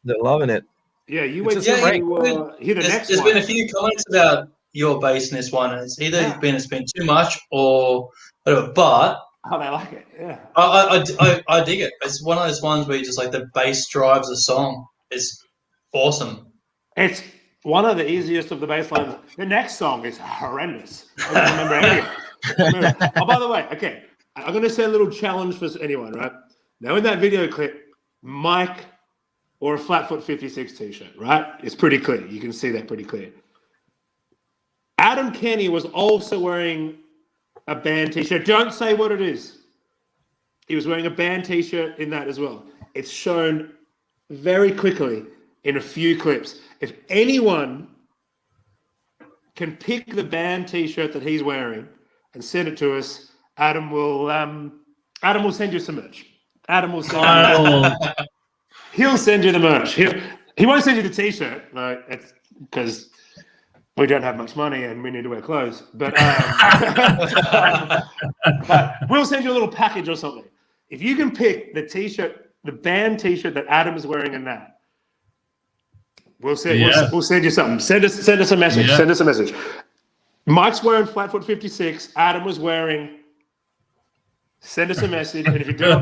they're loving it. Yeah, you wait just till great. you hear the next There's one. been a few comments about your bass in this one. It's either it's been too much or whatever. But Oh, they like it. Yeah. I dig it. It's one of those ones where you just like the bass drives the song. It's awesome. It's one of the easiest of the bass lines. The next song is horrendous. I don't remember any of it. Oh, by the way, okay. I'm going to say a little challenge for anyone, right? Now, in that video clip, Mike or a Flatfoot 56 t-shirt, right? It's pretty clear. You can see that pretty clear. Adam Kenny was also wearing a band t-shirt. Don't say what it is. He was wearing a band t-shirt in that as well. It's shown very quickly in a few clips. If anyone can pick the band t-shirt that he's wearing and send it to us, Adam will send you some merch. Adam will send he'll send you the merch. He won't send you the t-shirt, like, because we don't have much money and we need to wear clothes. But we'll send you a little package or something. If you can pick the t-shirt, the band t-shirt that Adam is wearing in that, we'll send you something. Send us a message. Yeah. Send us a message. Mike's wearing Flatfoot 56. Adam was wearing. Send us a message, and if you do,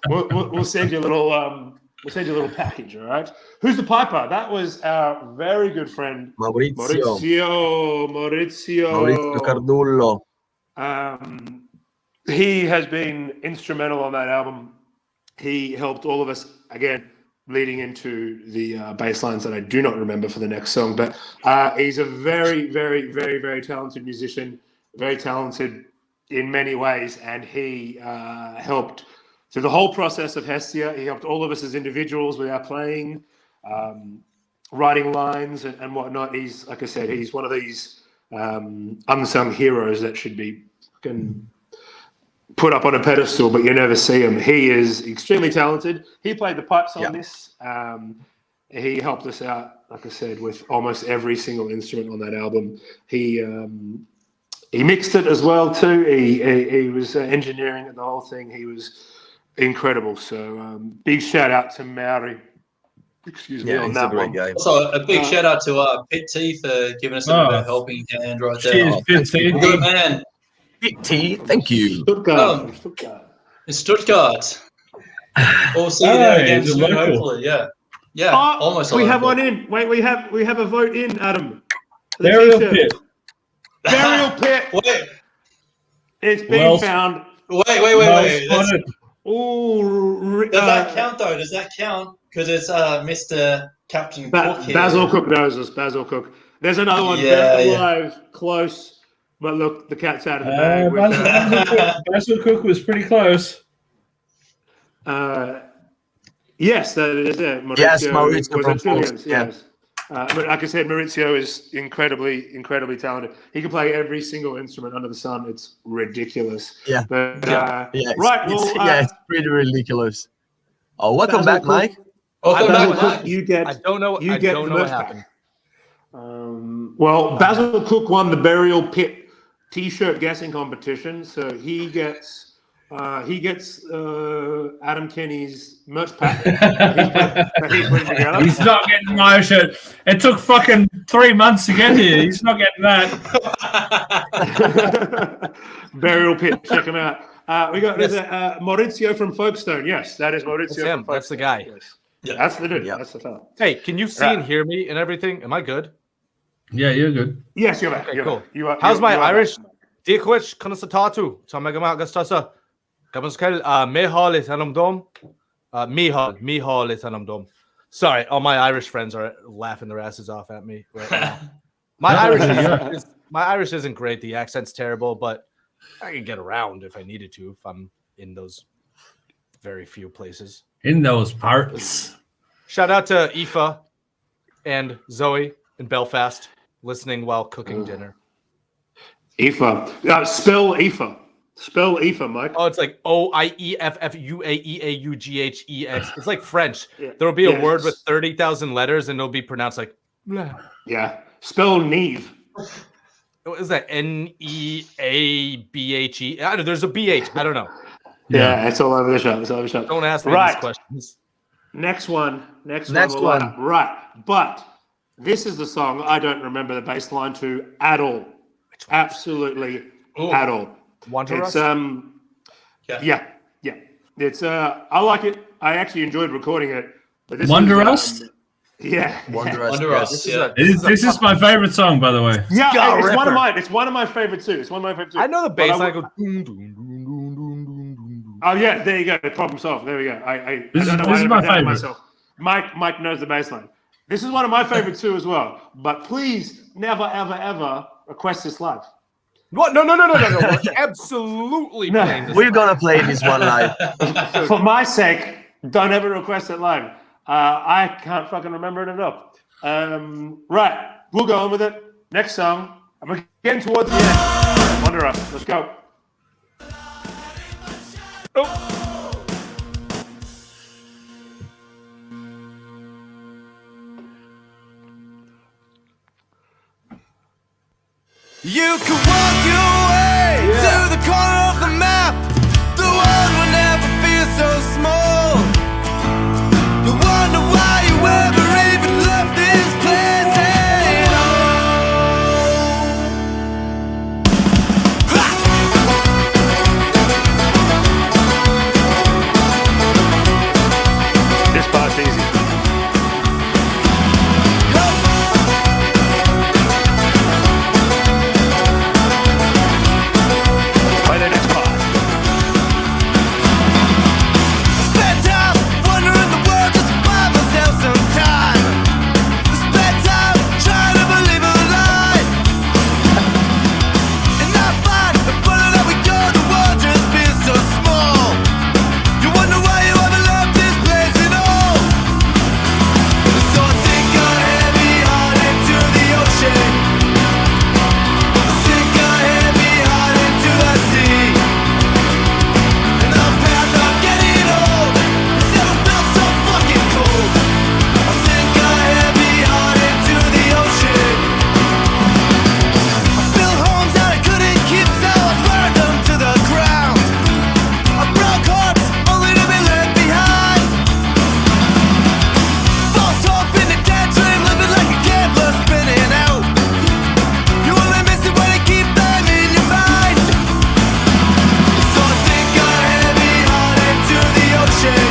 we'll send you a little. We'll send you a little package. All right. Who's the piper? That was our very good friend Maurizio Maurizio Cardullo. He has been instrumental on that album. He helped all of us again, leading into the bass lines that I do not remember for the next song. But he's a very, very, very, very talented musician. Very talented in many ways, and he helped through the whole process of Hestia. He helped all of us as individuals with our playing, writing lines and whatnot. He's, like I said, he's one of these unsung heroes that should be put up on a pedestal, but you never see him. He is extremely talented. He played the pipes on this. He helped us out, like I said, with almost every single instrument on that album. He mixed it as well too. He was engineering the whole thing. He was incredible. So big shout out to Maori. Excuse me on he's that a great one. guy. Also, a big shout out to Pit T for giving us a bit of a helping hand right there. Cheers, Pit T. Good man. T, thank you. Stuttgart. In Stuttgart. We'll see you there again he's a soon, local. hopefully. Yeah. Yeah. Oh, almost. we have local. one in. Wait, we have a vote in, Adam. The Burial t-shirt. Pit. Burial Pit. Wait. It's been found. Wait. Ooh, Does that count though? Does that count? Because it's Mr. Captain Cook here. Basil Cook knows us. Basil Cook. There's another one. Live, close, but look, the cat's out of the bag. Basil Cook was pretty close. Yes, that is it. Maurizio was from a Trillions, Post, yeah. yes. But like I said, Maurizio is incredibly talented. He can play every single instrument under the sun. It's ridiculous. Yeah. But, Right. It's pretty ridiculous. Oh, welcome back, Mike. Welcome back, Mike. I don't know what happened. Well, Basil Cook won the Burial Pit T-shirt guessing competition, so he gets Adam Kenny's merch pack that he's putting together. He's not getting my shirt. It took fucking 3 months to get here. He's not getting that. Burial Pit, check him out. We got Maurizio from Folkestone. Yes, that is Maurizio. That's him. That's the guy. Yes. Yeah, that's the dude. Yeah. That's the fellow. Hey, can you see and hear me and everything? Am I good? Yeah, you're good. Yes, you're back. Okay, you're cool. back. You are, How's my you are Irish? back. Diakwich, Kanasatatu, Tamagama Gastasa, Kamaskel, Mehal is Hanumdom, Mihal is Hanumdom. Sorry, all my Irish friends are laughing their asses off at me right now. My Irish isn't great. The accent's terrible, but I can get around if I needed to if I'm in those very few places. In those parts. Shout out to Aoife and Zoe in Belfast listening while cooking dinner. Aoife. Spell Aoife. Spell Aoife, Mike. Oh, it's like OIEFFUAEAUGHEX. It's like French. There will be a word with 30,000 letters and it'll be pronounced like blah. Yeah. Spell Neve. What is that? Neabhe? I don't know. There's a BH. I don't know. Yeah, it's all over the shop. It's all over the shop. Don't ask me Right. these questions. Next one. Next we'll line one. up. Right. But this is the song I don't remember the bass line to at all. Absolutely at all. Wanderlust? It's yeah. It's I like it. I actually enjoyed recording it. But this Wanderlust? Yeah. Wanderlust. This is my favorite song, by the way. Yeah, Ska it's one of rapper. mine. It's one of my favorites too. I know the But bass I line. I would- go. Doom, doom, doom, doom, doom, doom, doom, doom. Oh yeah, there you go. Problem solved. There we go. I This don't know is why I my never doubted favorite. myself. Mike knows the bass line. This is one of my favorites too as well. But please never ever request this live. What? No. We're absolutely No. playing this. We're gonna play this one live. For my sake, don't ever request it live. I can't fucking remember it at all. Right, we'll go on with it. Next song. I'm getting towards the end. Wanderer, let's go. Oh. You could walk your way to the corner of the map. The world will never feel so small. You wonder why you ever even left this place at all. This part's easy. Play the next part. Spend time wandering the world just to buy myself some time. Spend time trying to believe a lie. And I find the further that we go, the world just feels so small. You wonder why you ever left this place at all. So I sink a heavy heart into the ocean. Sink a heavy heart into the sea. And the path of getting old has never felt so fucking cold. I sink a heavy heart into the ocean. I built homes that I couldn't keep, so I burned them to the ground. I broke hearts only to be left behind. False hope in a dead dream, living like a gambler spinning out. You only miss it when you keep them in your mind. So I sink a heavy heart into the ocean.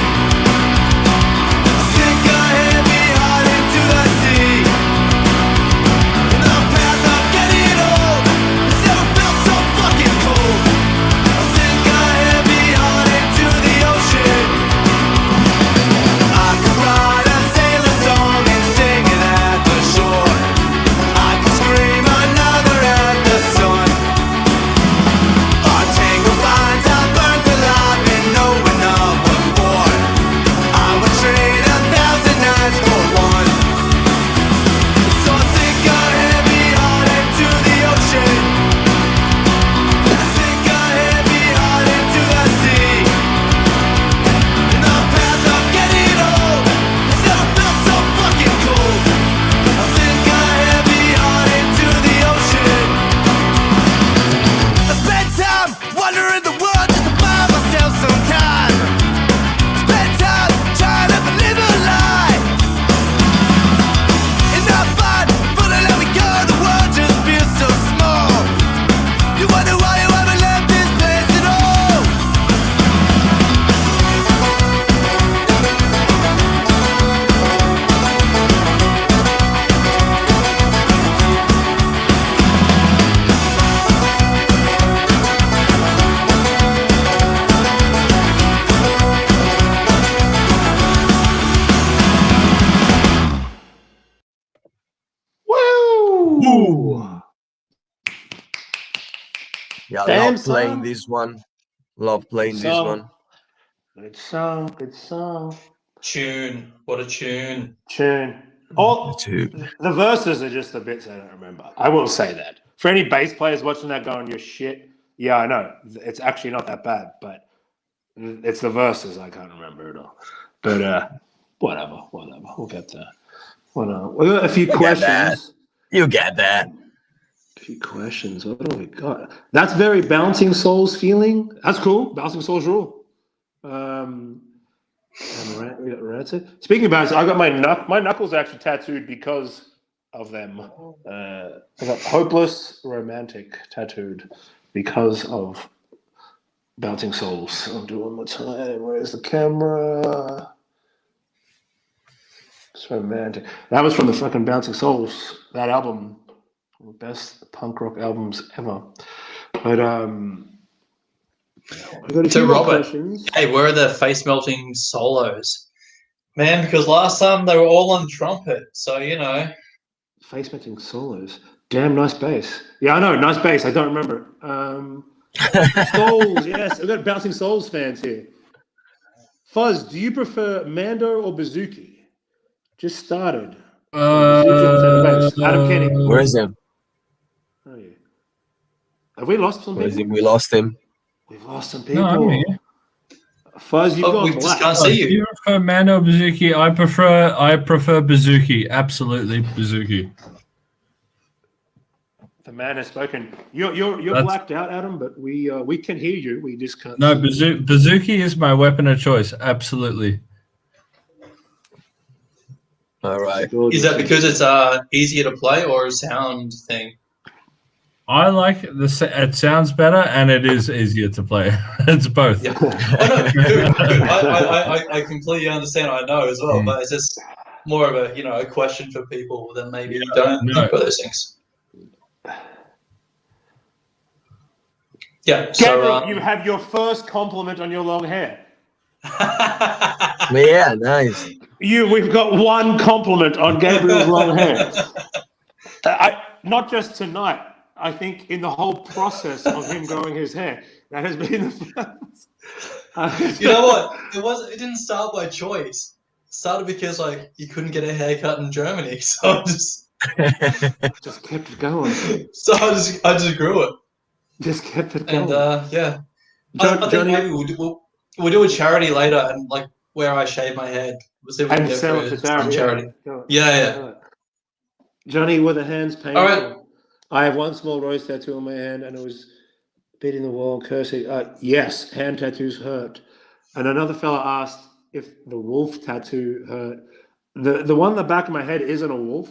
I sink a heavy heart into the sea. And the path of getting old has never felt so fucking cold. I sink a heavy heart into the ocean. I could write a sailor song and sing it at the shore. I could scream another at the sun. Our tangled lines are burnt alive and no one of them born. I would trade 1,000 nights for one. So I sink a heavy heart into the ocean. I sink a heavy heart into the sea. And the path of getting old has never felt so fucking cold. I sink a heavy heart into the ocean. I spent time wandering the world just to buy myself some time. Spent time trying to believe a lie. And I find, further that we go, the world just feels so small. You wonder why you ever left this place at all. Woo! Yeah, Damn, love playing son. this one. Love playing this So- one. Good song, good song. Tune. What a tune. Tune. All Too. the verses are just the bits I don't remember. I will say that. For any bass players watching that going, you're shit. Yeah, I know. It's actually not that bad, but it's the verses I can't remember at all. But whatever. We'll get there. We got a few get that. questions. You get that. few questions. What do we got? That's very Bouncing Souls feeling. That's cool. Bouncing Souls rule. And we got Rancid. Speaking about it, I got my knuckles actually tattooed because of them. I got Hopeless Romantic tattooed because of Bouncing Souls. I'll do one more time. Where's the camera? It's romantic. That was from the fucking Bouncing Souls. That album, one of the best punk rock albums ever. But I got a few more Robert, questions. hey, where are the face melting solos, man? Because last time they were all on trumpet, so you know. Face melting solos. Damn nice bass. Yeah, I know, nice bass. I don't remember. Souls, yes. I've got Bouncing Souls fans here. Fuzz, do you prefer Mando or Bazooki? Just started. Adam Kenny. Where is him? Oh, yeah. Have we lost some Where is people? him? We lost him. We've lost some people. No, I'm here. Fuzz, you've gone we just black. can't Do see you. you prefer Mando or Bazooki? I prefer Bazooki. Absolutely Bazooki. The man has spoken. You're That's- blacked out, Adam, but we can hear you. We just can't. No, see. Bazooki is my weapon of choice. Absolutely. All right. Is that because it's easier to play or a sound thing? I like it sounds better and it is easier to play. It's both. Yeah. Oh, no, dude, I completely understand. I know as well, but it's just more of a a question for people that maybe don't think about those things. Yeah. Gabriel, So you have your first compliment on your long hair. Yeah, nice. We've got one compliment on Gabriel's long hair. Not just tonight. I think in the whole process of him growing his hair, that has been the first. you know what? It didn't start by choice. It started because you couldn't get a haircut in Germany, so I just kept it going. So I just grew it. Just kept it going. And yeah, I think Johnny, maybe we'll do a charity later, and where I shave my head. We'll see if we can and get sell for it to some charity. charity. Yeah. Johnny, were the hands painful? All right. I have one small rose tattoo on my hand, and it was beating the wall, cursing. Yes, hand tattoos hurt. And another fella asked if the wolf tattoo hurt. The one on the back of my head isn't a wolf.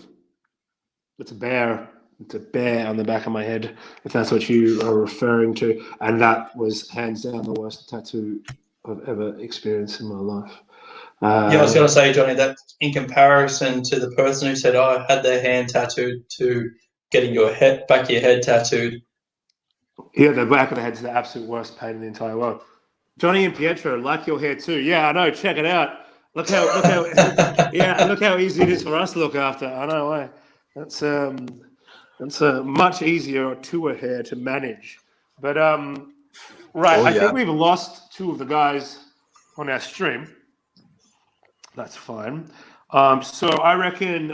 It's a bear. It's a bear on the back of my head, if that's what you are referring to. And that was hands down the worst tattoo I've ever experienced in my life. Yeah, I was going to say, Johnny, that in comparison to the person who said, I had their hand tattooed to getting your back of your head tattooed. Yeah, the back of the head's the absolute worst pain in the entire world. Johnny and Pietro like your hair too. Yeah, I know. Check it out. Look how yeah, look how easy it is for us to look after. I know. That's a much easier tour hair to manage. But right, I think we've lost two of the guys on our stream. That's fine. So I reckon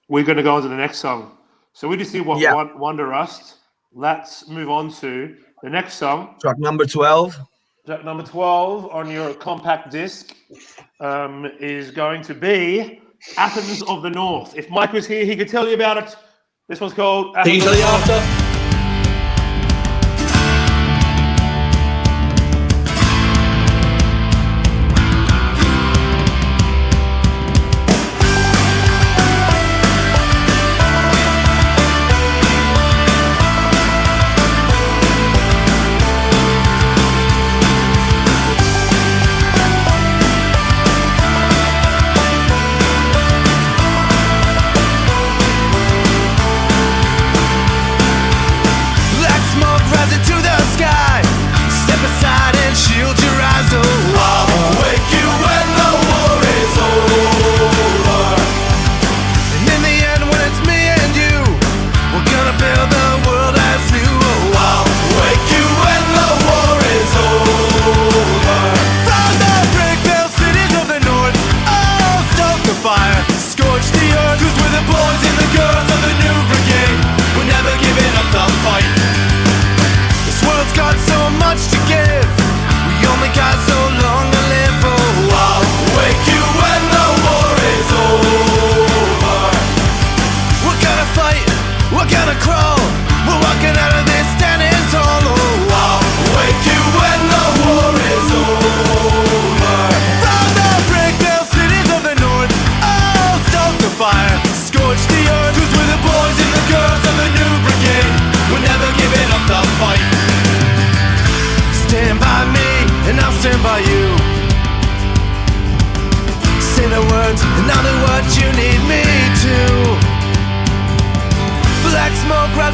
we're going to go on to the next song. So we just see what Wanderlust. Let's move on to the next song. Track number 12. Track number 12 on your compact disc is going to be Athens of the North. If Mike was here, he could tell you about it. This one's called Athens of the North. After.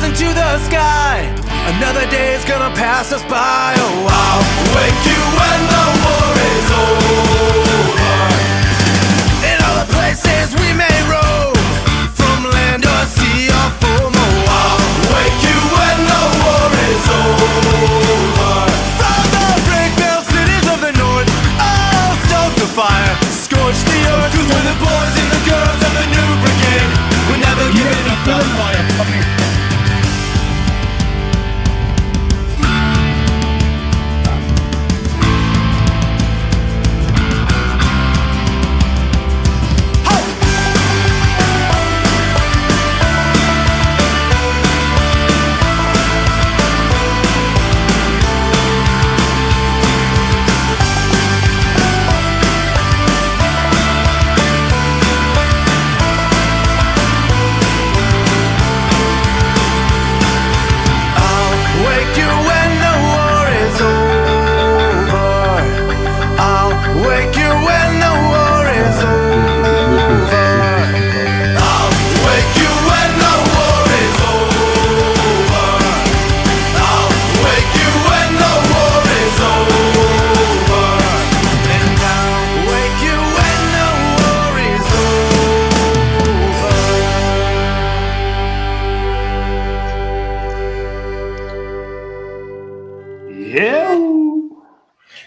stars into the sky. Another day's gonna pass us by. Oh, I'll wake you when the war is over. In all the places we may roam, from land or sea or foam. Oh, I'll wake you when the war is over. From the brick-built cities of the north, I'll stoke the fire, scorch the earth. 'Cause we're the boys and the girls of the new brigade. We're never giving up the fire.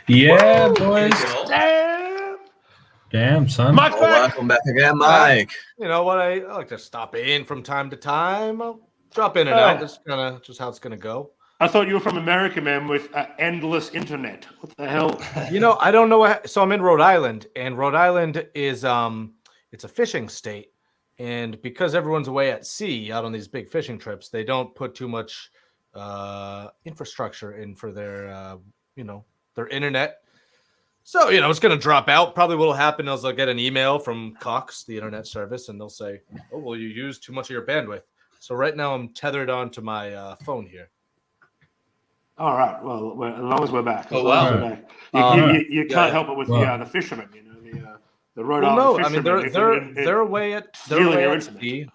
Yeah, boys. Damn. Damn, son. Mike's back. Welcome back again, Mike. You know what? I like to stop in from time to time. I'll drop in and out. That's kind of just how it's gonna go. I thought you were from America, man, with endless internet. What the hell? You know, I don't know. So I'm in Rhode Island, and Rhode Island is it's a fishing state, and because everyone's away at sea out on these big fishing trips, they don't put too much infrastructure in for their their internet. So, it's going to drop out. Probably what will happen is I'll get an email from Cox, the internet service, and they'll say, oh, well, you used too much of your bandwidth. So right now I'm tethered onto my phone here. All right. Well, as long as we're back. Oh, wow. You can't help it with the fishermen, the Rhode Island no, fishermen. I mean, they're away at sea.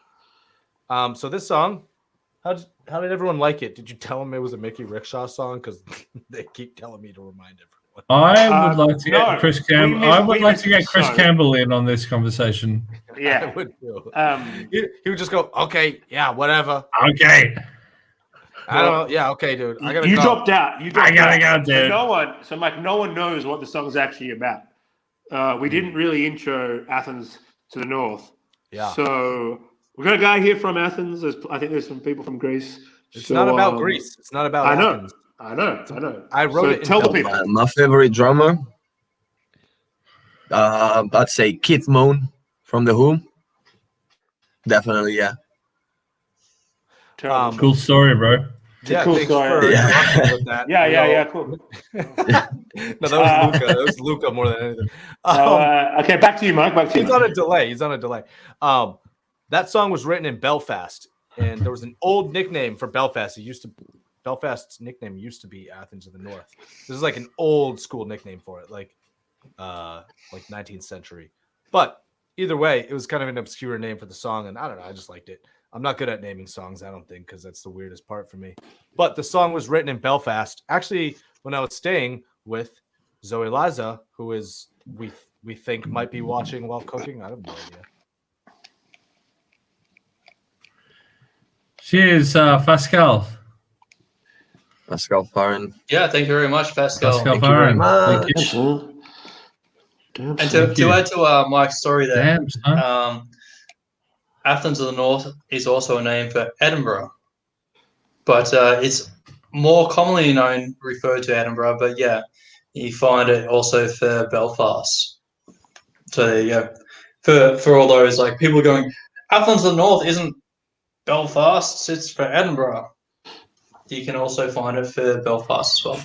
So this song, how did everyone like it? Did you tell them it was a Mickey Rickshaw song? Because they keep telling me to remind everyone. I would like to get Chris Campbell. I would like to get Chris so. Campbell in on this conversation. Yeah, I would too. He would just go, okay, yeah, whatever. Okay. I don't know. Yeah, okay, dude. I gotta you go. dropped out. I gotta go, dude. Mike, no one knows what the song's actually about. We didn't really intro Athens to the north. Yeah. So we've got a guy here from Athens. I think there's some people from Greece. It's not about Greece. It's not about Athens. I know. I wrote it. Tell the people. My favorite drummer, I'd say Keith Moon from The Who. Definitely, yeah. Cool story, bro. Yeah, cool story. With that. Yeah, cool. No, that was Luca. That was Luca more than anything. Okay, back to you, Mike. He's on a delay. That song was written in Belfast, and there was an old nickname for Belfast. Belfast's nickname used to be Athens of the North. This is like an old school nickname for it, like 19th century. But either way, it was kind of an obscure name for the song, and I don't know. I just liked it. I'm not good at naming songs, I don't think, because that's the weirdest part for me. But the song was written in Belfast. Actually, when I was staying with Zoe Liza, who is we think might be watching while cooking. I have no idea. Cheers, Pascal. Pascal Farren. Yeah, thank you very much, Pascal. Pascal Farren. Thank you. And to add to Mike's story there, Damn, son. Athens of the North is also a name for Edinburgh, but it's more commonly referred to Edinburgh. But yeah, you find it also for Belfast. So there you go. For all those like people going, Athens of the North isn't Belfast; it's for Edinburgh. You can also find it for Belfast as well.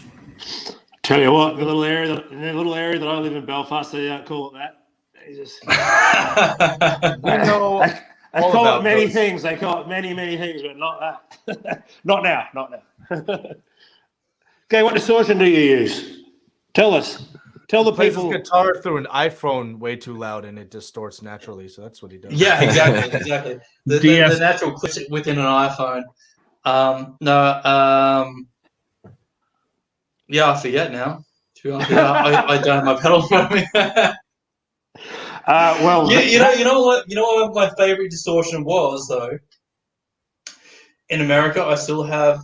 Tell you what, the little area that I live in, Belfast, they don't call it that. They just I call it many things. They call it many things, but not that. Not now. Okay, what distortion do you use? Tell us. Tell the people. Plays his guitar through an iPhone way too loud, and it distorts naturally. So that's what he does. Yeah, exactly. The natural clips within an iPhone. Yeah, I forget now. To be honest, I don't have my pedal in front of me. Well, You know what my favorite distortion was though. In America, I still have,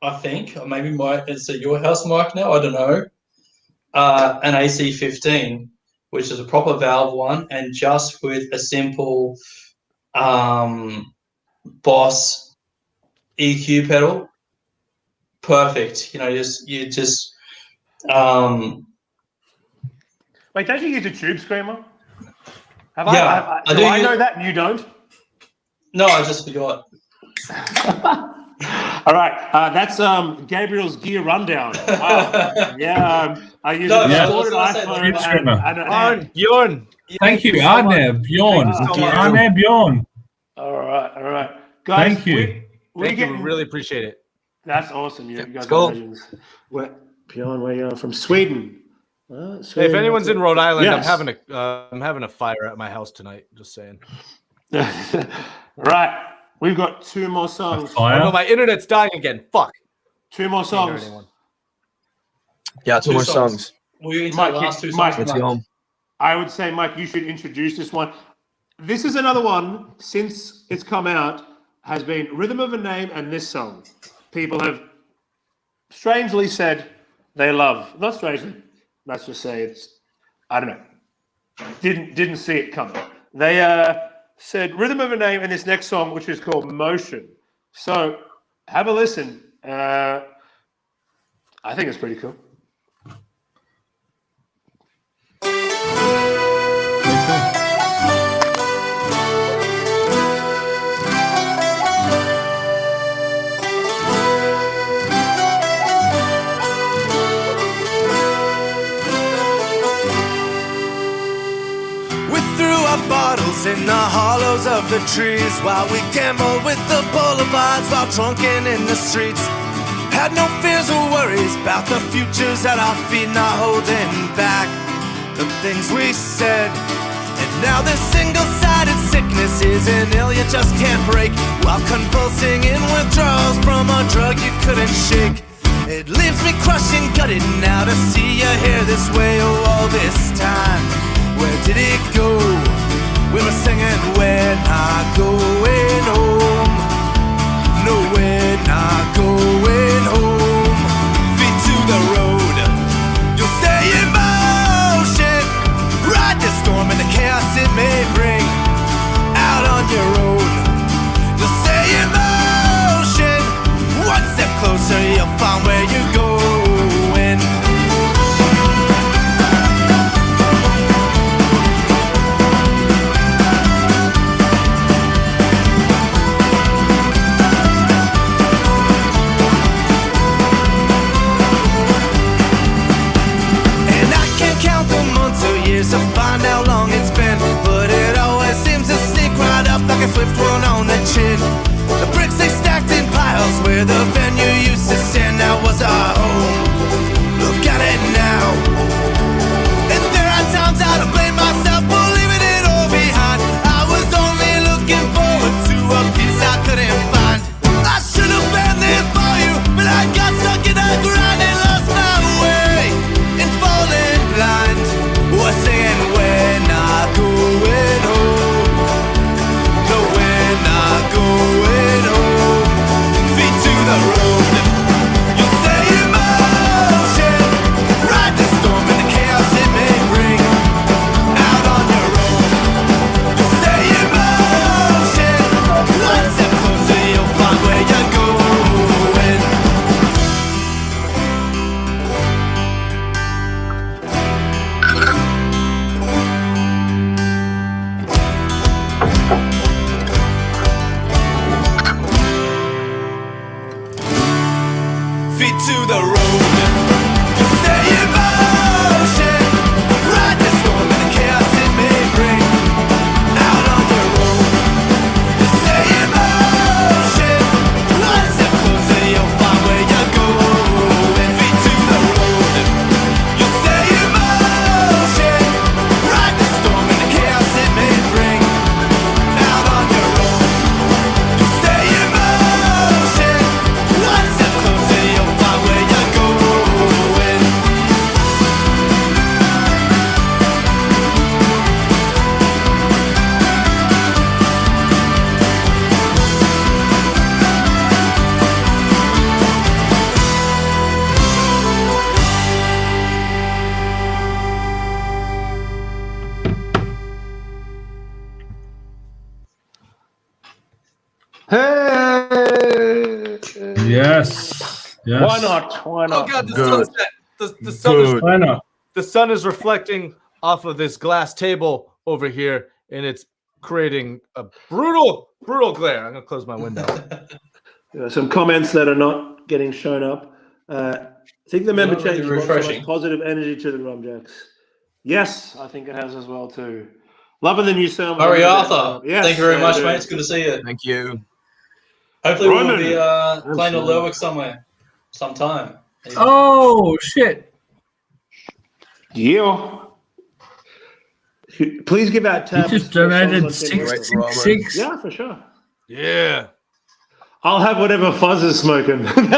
I think, or maybe it's at your house, Mike. Now I don't know. An AC-15, which is a proper valve one, and just with a simple Boss EQ pedal, perfect. You know, you just Wait, don't you use a tube screamer? Have Yeah, I know that and you don't? No, I just forgot. All right, that's Gabriel's gear rundown. Yeah, I use No, a yeah, distorted I was gonna say iPhone that. and Bjorn. Thank you, so Arne Bjorn. Thank you so much. Arne Bjorn. All right, guys. Thank you. We Really appreciate it. That's awesome. You guys go. are legends. Bjorn, where you are from Sweden. Hey, if anyone's in Rhode Island, Yes. I'm having a fire at my house tonight. Just saying. Right, we've got two more songs. Oh no, my internet's dying again. Fuck. Two more Can't hear songs. anyone. Yeah, two more songs. We'll get into Mike, the last two Mike, songs. Let's go home. I would say, Mike, you should introduce this one. This is another one, since it's come out, has been Rhythm of a Name and this song. People have strangely said they love. Not strangely. Let's just say it's, I don't know. Didn't see it coming. They said Rhythm of a Name and this next song, which is called Motion. So have a listen. I think it's pretty cool. Bottles in the hollows of the trees while we gambled with the boulevards while drunken in the streets. Had no fears or worries about the futures at our feet, not holding back the things we said. And now this single-sided sickness is an ill you just can't break, while convulsing in withdrawals from a drug you couldn't shake. It leaves me crushing, gutted now to see you here this way. Oh, all this time, where did it go? We were singing, we're not going home. No, we're not going home. Feet to the road, you'll stay in motion. Ride the storm and the chaos it may bring. Out on your own, you'll stay in motion. One step closer, you'll find where you're going. To find how long it's been, but it always seems to sneak right up like a swift one on the chin. The bricks they stacked in piles where the venue used to stand, that was our home. Look at it now. And there are times I don't blame myself for leaving it all behind. I was only looking forward to a piece I couldn't find. I should have been there for you, but I got stuck in a grind and lost my way and falling blind. We're singing, we're not going home. No, we're not going home. Feet to the road, you'll stay in motion. Ride the storm and the chaos it may bring. Out on your own, you'll stay in motion. One step closer, you'll find where you're going. Feet to the road, you'll stay in motion. Ride the storm and the chaos it may bring. Out on your own, you'll stay in motion. One step closer, you'll find where you're going. Feet to the road, you'll stay in motion. Ride the storm and the chaos it may bring. Out on your own, you'll stay in motion. Hey! Yes. Yes. Why not? Why Oh not? god, the Good. sunset. The sun is Good. Why not? the sun is reflecting off of this glass table over here, and it's creating a brutal glare. I'm gonna close my window. Some comments that are not getting shown up. I think the member Not really change brought so much refreshing. positive energy to the Rumjacks. Yes, I think it has as well too. Loving the new sound. Murray Arthur, Yes, thank you very much, dude. mate. It's good to see you. Thank you. Hopefully Roman. we'll be playing a Absolutely. Lerwick somewhere, sometime. Oh shit! Yeah. Please give out You tabs. just for songs donated on Tim Great, Wilson. Roman. 666. Yeah, for sure. Yeah. I'll have whatever Fuzz is smoking. Can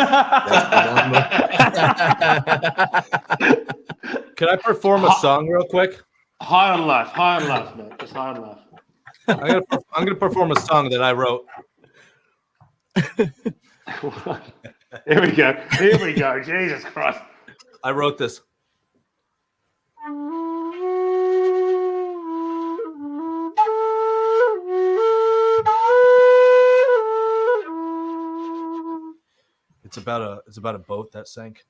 I perform a song real quick? High on life, mate. Just high on life. I'm gonna perform a song that I wrote. Here we go. Here we go. Jesus Christ. I wrote this. It's about a boat that sank.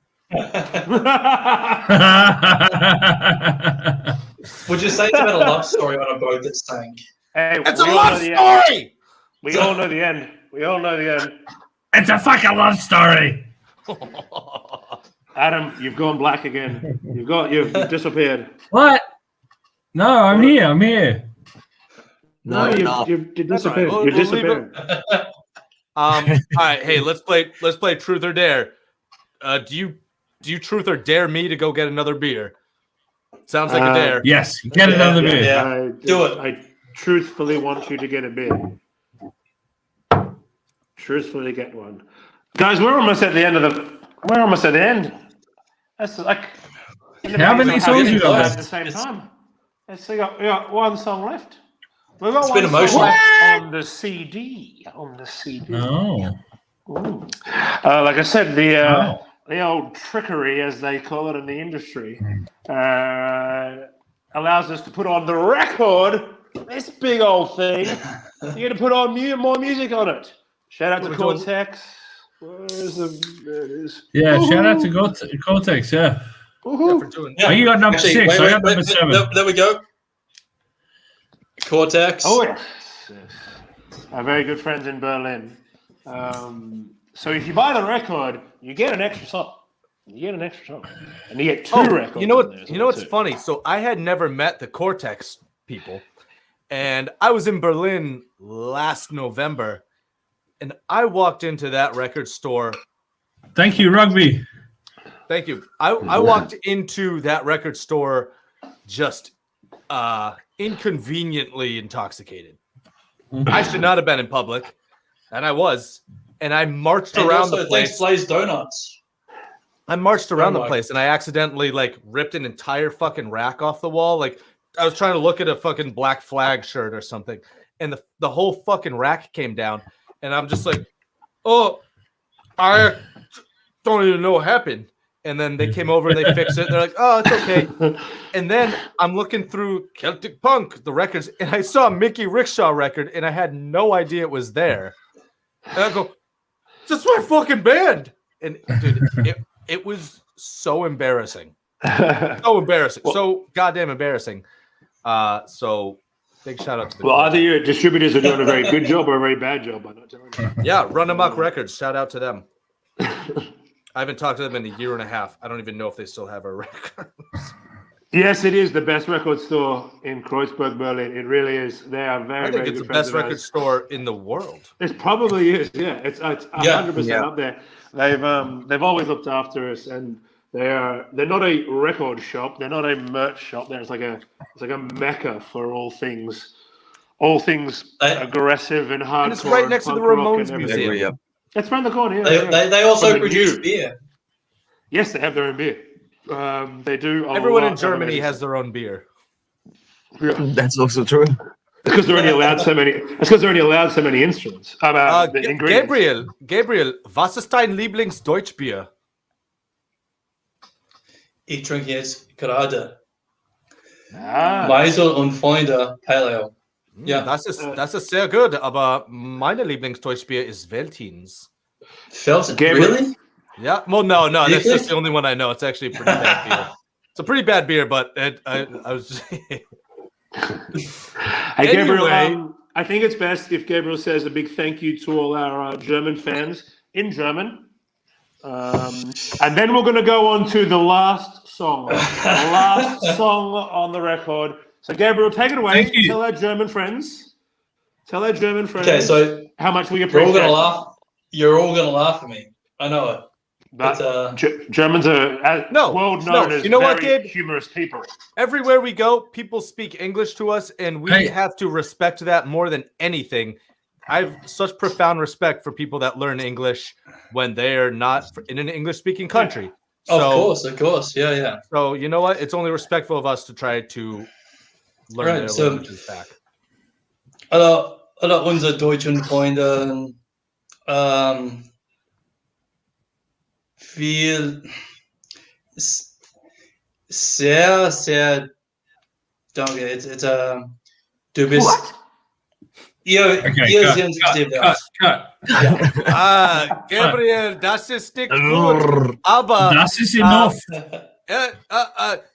Would you say it's about a love story on a boat that sank? Hey, It's a we all love know the end. story. We all know the end. We all know the end. It's a fucking love story. Adam, you've gone black again. You've disappeared. What? No, I'm here. I'm here. No, you're not. you've That's all right. disappeared. We'll You're leave disappearing. All right, hey, let's play truth or dare. Do you truth or dare me to go get another beer? Sounds like a dare. Yes. Get another beer. Yeah. Do it. I truthfully want you to get a beer. Truthfully get one. Guys, we're almost at the end. That's like How many songs you got at left? the same time. Let's see, we got one song left. We've got It's one been song emotional. left on the CD. Oh. Ooh. Like I said, the old trickery, as they call it in the industry, allows us to put on the record. This big old thing. You're going to put on more music on it. Shout out to Cortex. Where is the? There it is. Yeah, Woohoo. shout out to Cortex, yeah. Woohoo. For doing Oh, you got number Actually, 6. I got number 7. There we go. Cortex. Oh yes. Our very good friends in Berlin. So if you buy the record, you get an extra song. And you get two records. You know in there what? as You know well, what's too. funny? So I had never met the Cortex people, and I was in Berlin last November, and I walked into that record store. Thank you, Rugby. Thank you. I walked into that record store just inconveniently intoxicated. I should not have been in public, and I was. And I marched And around also, the place. thanks Blaze Donuts. I marched around the my. place, and I accidentally ripped an entire fucking rack off the wall. I was trying to look at a fucking Black Flag shirt or something, and the whole fucking rack came down, and I'm just like, oh, I don't even know what happened. And then they came over, they fixed it. They're like, oh, it's okay. And then I'm looking through Celtic Punk, the records, and I saw a Mickey Rickshaw record, and I had no idea it was there. And I go, that's my fucking band. And dude, it was so embarrassing. So embarrassing. So goddamn embarrassing. So big shout out to the Well, either your distributors are doing a very good job or a very bad job by not telling you. Yeah, Run Amok Records. Shout out to them. I haven't talked to them in a year and a half. I don't even know if they still have our records. Yes, it is the best record store in Kreuzberg, Berlin. It really is. They are very, I think very it's good the friends best of record ours. store in the world. It probably is. Yeah, it's 100% Yeah. up there. They've always looked after us, and they're not a record shop. They're not a merch shop. It's like a mecca for all things aggressive and hardcore. And it's right next to the punk rock Ramones and Museum. everything. It's around the corner. They also From the produce new- beer. Yes, they have their own beer. They do. Everyone in Germany has their own beer. That's also true. because they're only allowed so many. It's because they're only allowed so many instruments. The ingredients. Gabriel, was ist dein Lieblingsdeutschbier? Ich trinke jetzt gerade Ah, Meisel und Freunde Pale Ale. Ja. Das ist sehr gut, aber meine Lieblingsdeutschbier ist Veltins. Felton, Gabriel. really? Yeah, well, no, that's Really? just the only one I know. It's actually a pretty bad beer. It's a pretty bad beer, but I was. Hey, Gabriel, Anyway. I think it's best if Gabriel says a big thank you to all our German fans in German. And then we're going to go on to the last song. The last song on the record. So, Gabriel, take it away. Thank you. Tell our German friends. Okay, so how much we you're appreciate all gonna it. laugh. You're all gonna laugh at me. I know it. But But, Germans are world known as you know what, very Gabe? humorous people. Everywhere we go, people speak English to us, and we Hey. have to respect that more than anything. I have such profound respect for people that learn English when they are not in an English-speaking country. of course, yeah. So you know what? It's only respectful of us to try to learn Right, their so- languages back. Alle unsere deutschen Freunde, viel, sehr, sehr, danke. Du bist, What? ihr Okay, sind cut. Gabriel, das ist nicht gut, aber Das ist enough.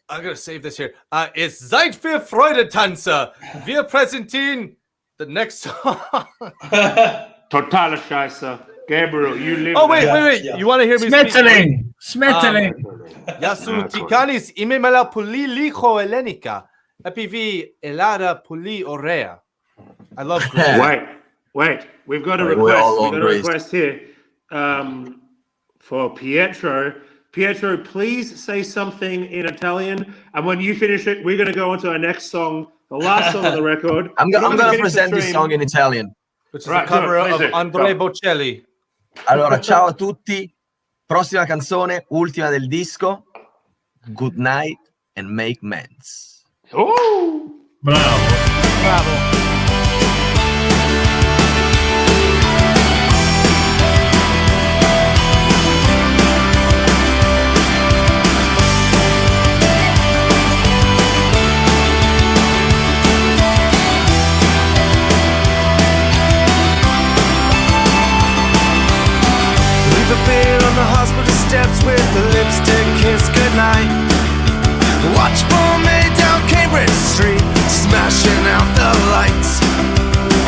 I'm gonna save this here. Es seid wir Freudetanzer. Wir präsentieren the next song. Totale Scheiße. Gabriel, you live Oh wait, there. wait. Yeah. You want to hear me speak? Smetteling. Yasu tikanis imemela puli licho elenica. Epivi elada puli orea. I love Greece. Wait. We've got a Wait, we're request. all We've on got a Greece. request here for Pietro. Pietro, please say something in Italian, and when you finish it, we're going to go on to our next song, the last song on the record. I'm We're not gonna finish the present this stream. song in Italian. Which is Right, a cover go, please of do. Andrea Go. Bocelli. Allora, ciao a tutti. Prossima canzone, ultima del disco. Good night and make mends. Oh, Bravo. Leave a beer on the hospital steps with the lipstick kiss goodnight. Watch for me down Cambridge Street, smashing out the lights.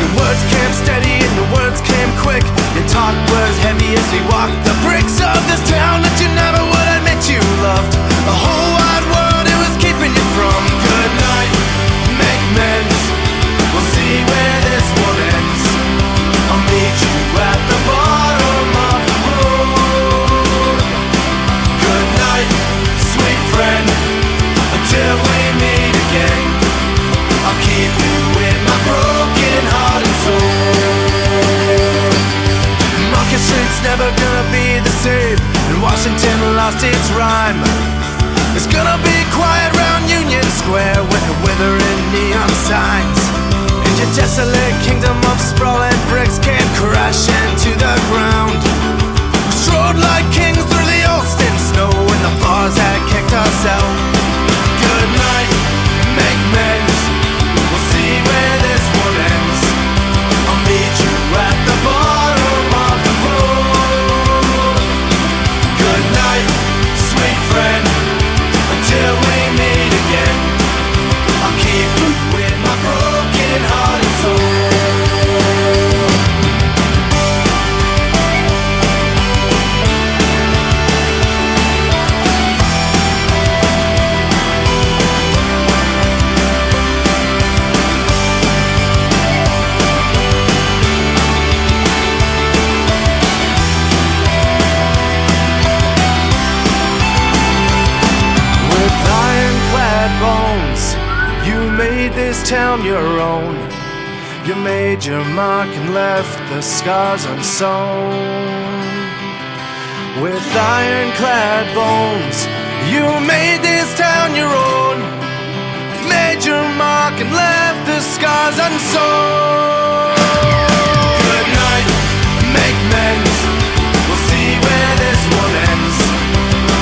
Your words came steady and your words came quick. Your talk was heavy as we walked the bricks of this town that you never would admit you loved. The whole wide world it was keeping you from. Good night, make mends. We'll see where this one ends. I'll meet you at the bottom of the road. Good night, sweet friend, until we meet again. I'll keep you in my broken heart and soul. Market Street's never gonna be the same, and Washington lost its rhyme. It's gonna be quiet round Union Square with the withering neon signs. And your desolate kingdom of sprawling bricks came crashing to the ground. We strode like kings through the Austin snow when the bars had kicked us out. Good night, make mends. We'll see where this one ends. I'll meet you at the bottom of the road. Good night, sweet friend, until we meet again. I'll keep you in my broken heart and soul. With ironclad bones, you made this town your own. You made your mark and left the scars unsown. With ironclad bones, you made this town your own. Made your mark and left the scars unsown. Good night, make mends. We'll see where this one ends.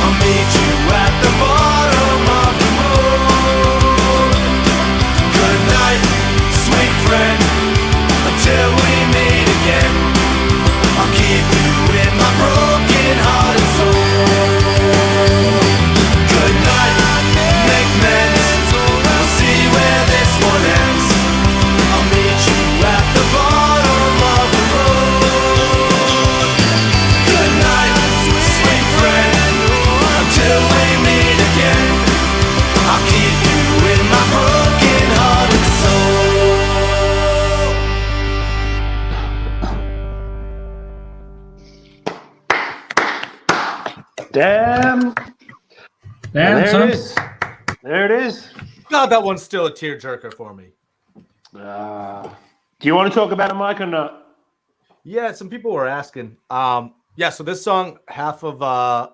I'll meet you at the bottom of the road. Good night, sweet friend, Damn. Damn, There son. it is. There it is. God, that one's still a tearjerker for me. Do you want to talk about it, Mike, or not? Yeah, some people were asking. Yeah, so this song, half of the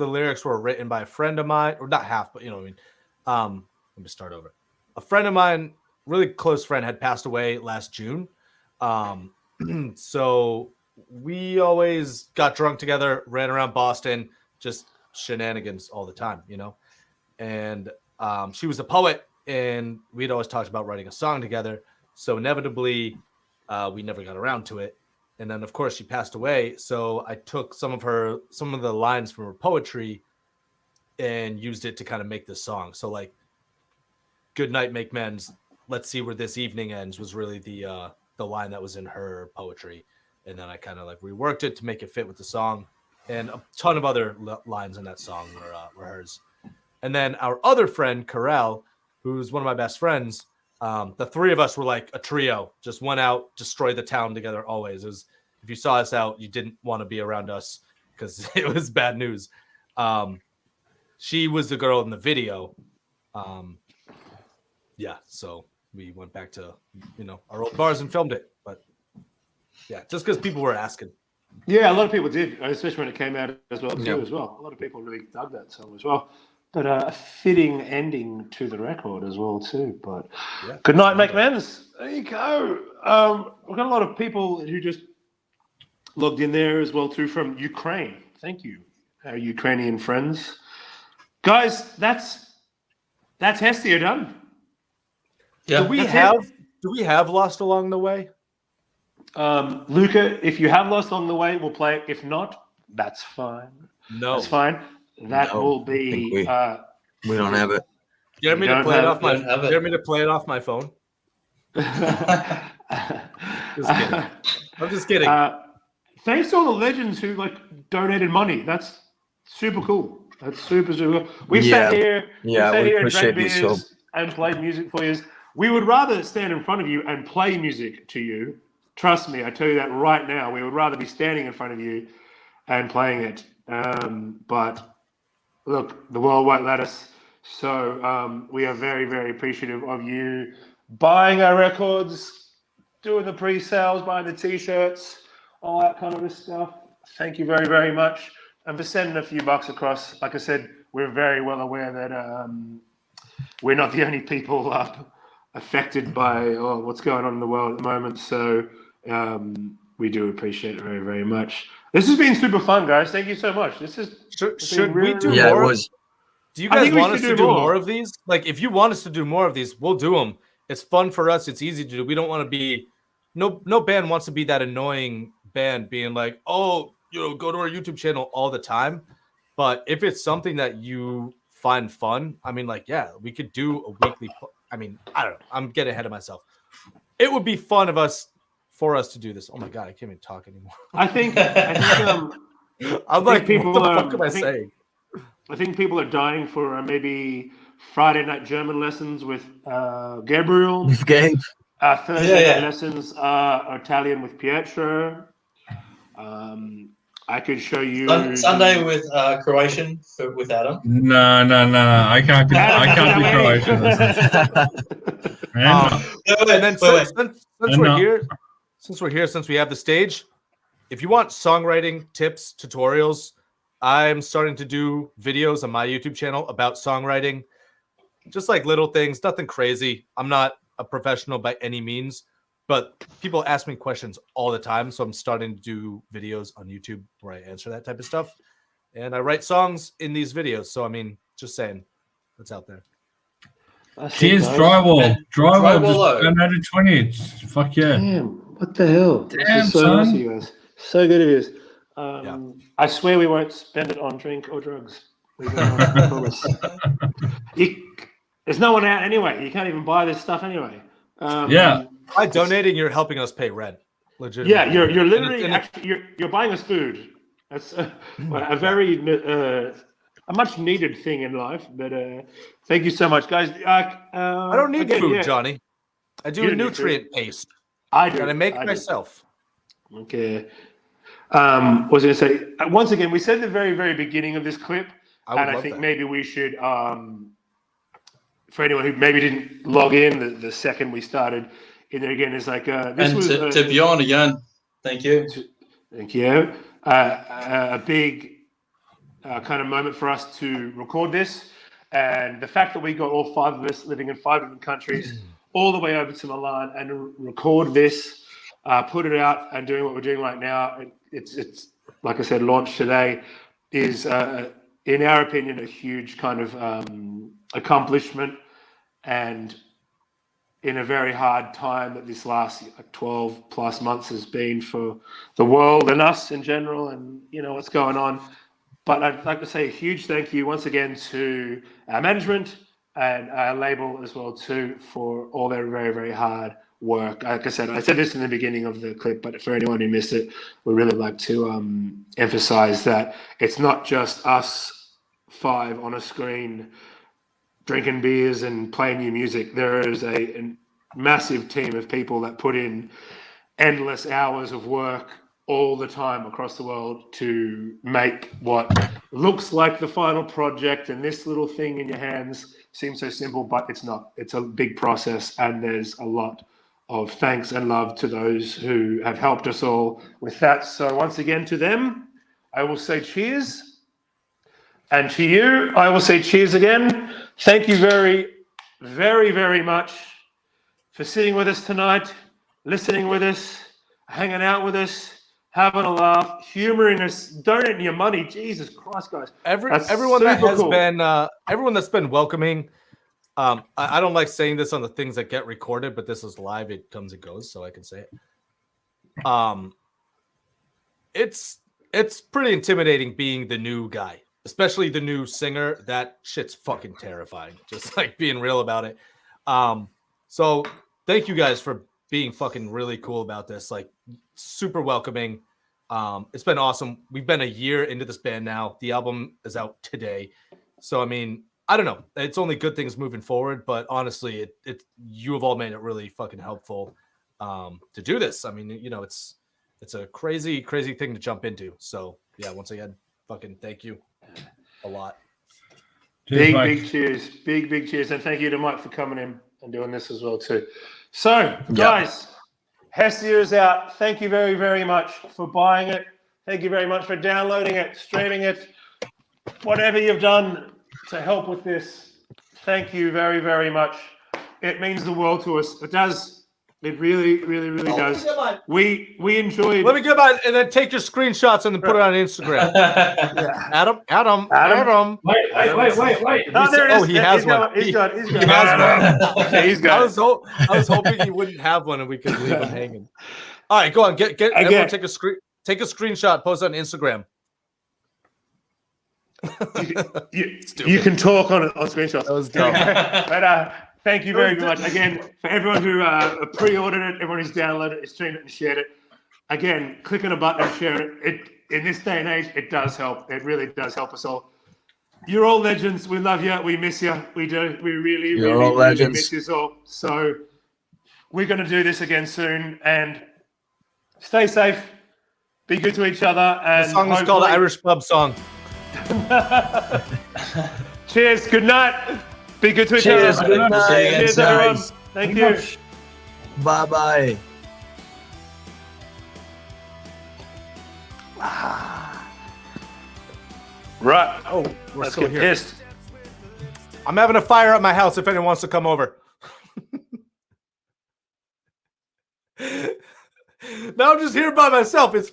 lyrics were written by a friend of mine, or not half, but you know what I mean. Let me start over. A friend of mine, really close friend, had passed away last June. So we always got drunk together, ran around Boston, just shenanigans all the time, you know. And she was a poet, and we'd always talked about writing a song together. So inevitably, we never got around to it. And then, of course, she passed away. So I took some of the lines from her poetry and used it to kind of make this song. So like, "Good night, make mends. Let's see where this evening ends" was really the line that was in her poetry. And then I kind of like reworked it to make it fit with the song. And a ton of other lines in that song were hers. And then our other friend, Carell, who's one of my best friends, the three of us were like a trio, just went out, destroyed the town together always. It was, if you saw us out, you didn't want to be around us because it was bad news. She was the girl in the video. Yeah, so we went back to, you know, our old bars and filmed it. But yeah, just because people were asking. Yeah, a lot of people did, especially when it came out as well, too, Yep. as well. A lot of people really dug that song as well. But a fitting ending to the record as well, too. But Yeah. Good night, make amends. There you go. We've got a lot of people who just logged in there as well, too, from Ukraine. Thank you, our Ukrainian friends. Guys, that's Hestia done. Yeah. Do we That's have Lost Along the Way? Luca, if you have lost on the way, we'll play it. If not, that's fine. No. That's fine. That No, will I think be. we don't have it. Do you want me We to don't play it have- off my? don't have it. Do you want me to play it off my phone? Just kidding. I'm just kidding. Thanks to all the legends who donated money. That's super cool. That's super cool. We Yeah. sat here, Yeah, sat we here and appreciate drank this, beers and played music for you. We would rather stand in front of you and play music to you. Trust me, I tell you that right now. We would rather be standing in front of you and playing it. But look, the world won't let us. So we are very, very appreciative of you buying our records, doing the pre-sales, buying the T-shirts, all that kind of stuff. Thank you very, very much. And for sending a few bucks across. Like I said, we're very well aware that we're not the only people affected by what's going on in the world at the moment. So we do appreciate it very, very much. This has been super fun, guys. Thank you so much. This is Should we do Yeah, more? it was. Do you I guys think we want should us to do do more. more of these? Like, if you want us to do more of these, we'll do them. It's fun for us. It's easy to do. We don't want to be. No band wants to be that annoying band being like, oh, you know, go to our YouTube channel all the time. But if it's something that you find fun, I mean, like, yeah, we could do a weekly. I mean, I don't know. I'm getting ahead of myself. It would be fun for us to do this. Oh my god, I can't even talk anymore. I think I'm like, people what the are- fuck am I I think- saying? I think people are dying for maybe Friday night German lessons with Gabriel. With Gabe. Thursday Yeah, night yeah. lessons Italian with Pietro. I could show you Sunday with Croatian with Adam. No. I can't be Croatian. Man, And then since we have the stage, if you want songwriting tips, tutorials, I'm starting to do videos on my YouTube channel about songwriting. Just like little things, nothing crazy. I'm not a professional by any means, but people ask me questions all the time. So I'm starting to do videos on YouTube where I answer that type of stuff. And I write songs in these videos. So, I mean, just saying, it's out there. cheers, Drywall. Drywall Drywall-o. just donated 20. Fuck yeah. Damn, what the hell? This Damn, is so nice son. of you guys. So good of you. Yeah. I swear we won't spend it on drink or drugs. We won't, I promise. There's no one out anyway. You can't even buy this stuff anyway. Yeah. By donating, you're helping us pay rent. Legitimately. Yeah, you're literally And actually you're buying us food. That's a very a much needed thing in life. But thank you so much, guys. I don't need again, food, yeah. Johnny. I do You a don't need nutrient paste I do. that I make I do. myself. Okay. what was I going to say? Once again, we said at the very, very beginning of this clip, and I think that. maybe we should, for anyone who maybe didn't log in the second we started, in there again is like this and was to Bjorn again, thank you. Thank you. A big kind of moment for us to record this, and the fact that we got all 5 of us living in 5 different countries, all the way over to Milan, and record this, put it out, and doing what we're doing right now. It's like I said, launched today, is in our opinion a huge kind of accomplishment, and in a very hard time that this last 12 plus months has been for the world and us in general, and you know what's going on. But I'd like to say a huge thank you once again to our management and our label as well too for all their very, very hard work. Like I said this in the beginning of the clip, but for anyone who missed it, we really like to emphasize that it's not just us 5 on a screen drinking beers and playing new music. There is a massive team of people that put in endless hours of work all the time across the world to make what looks like the final project, and this little thing in your hands seems so simple, but it's not. It's a big process, and there's a lot of thanks and love to those who have helped us all with that. So once again to them, I will say cheers. And to you, I will say cheers again. Thank you very, very, very much for sitting with us tonight, listening with us, hanging out with us, having a laugh, humoring us, donating your money. Jesus Christ, guys. Everyone that has been, everyone that's been welcoming. I don't like saying this on the things that get recorded, but this is live. It comes and goes, so I can say it. It's pretty intimidating being the new guy. Especially the new singer. That shit's fucking terrifying. Just like being real about it. So thank you guys for being fucking really cool about this. Like super welcoming. It's been awesome. We've been a year into this band now. The album is out today. So I mean, I don't know. It's only good things moving forward, but honestly, you have all made it really fucking helpful to do this. I mean, you know, it's a crazy, crazy thing to jump into. So yeah, once again, fucking thank you. A lot. Cheers, big cheers. Big cheers. And thank you to Mike for coming in and doing this as well too. So guys, Hestia is out. Thank you very, very much for buying it. Thank you very much for downloading it, streaming it, whatever you've done to help with this. Thank you very, very much. It means the world to us. It does. It really, really, really does. We enjoyed. Let me get mine and then take your screenshots and then put it on Instagram. Adam. Wait. Oh, there it is. He has one. He's got He has one. Okay, he's got I was hoping he wouldn't have one and we could leave him hanging. All right, go on. Get everyone take a screenshot, post it on Instagram. You can talk on screenshots. That was dumb. But thank you very much again for everyone who pre-ordered it, everyone who's downloaded it, streamed it, and shared it. Again, click on a button and share it. It in this day and age, it does help. It really does help us all. You're all legends. We love you. We miss you. We do. We really, really miss you all. So we're going to do this again soon. And stay safe. Be good to each other. And the song is called Irish Pub Song. Cheers. Good night. Be good to each Cheers. other. Good night. Cheers, everyone. Thank you. Bye-bye. Right. Oh, we're Let's still get here. pissed. I'm having a fire at my house if anyone wants to come over. Now I'm just here by myself. It's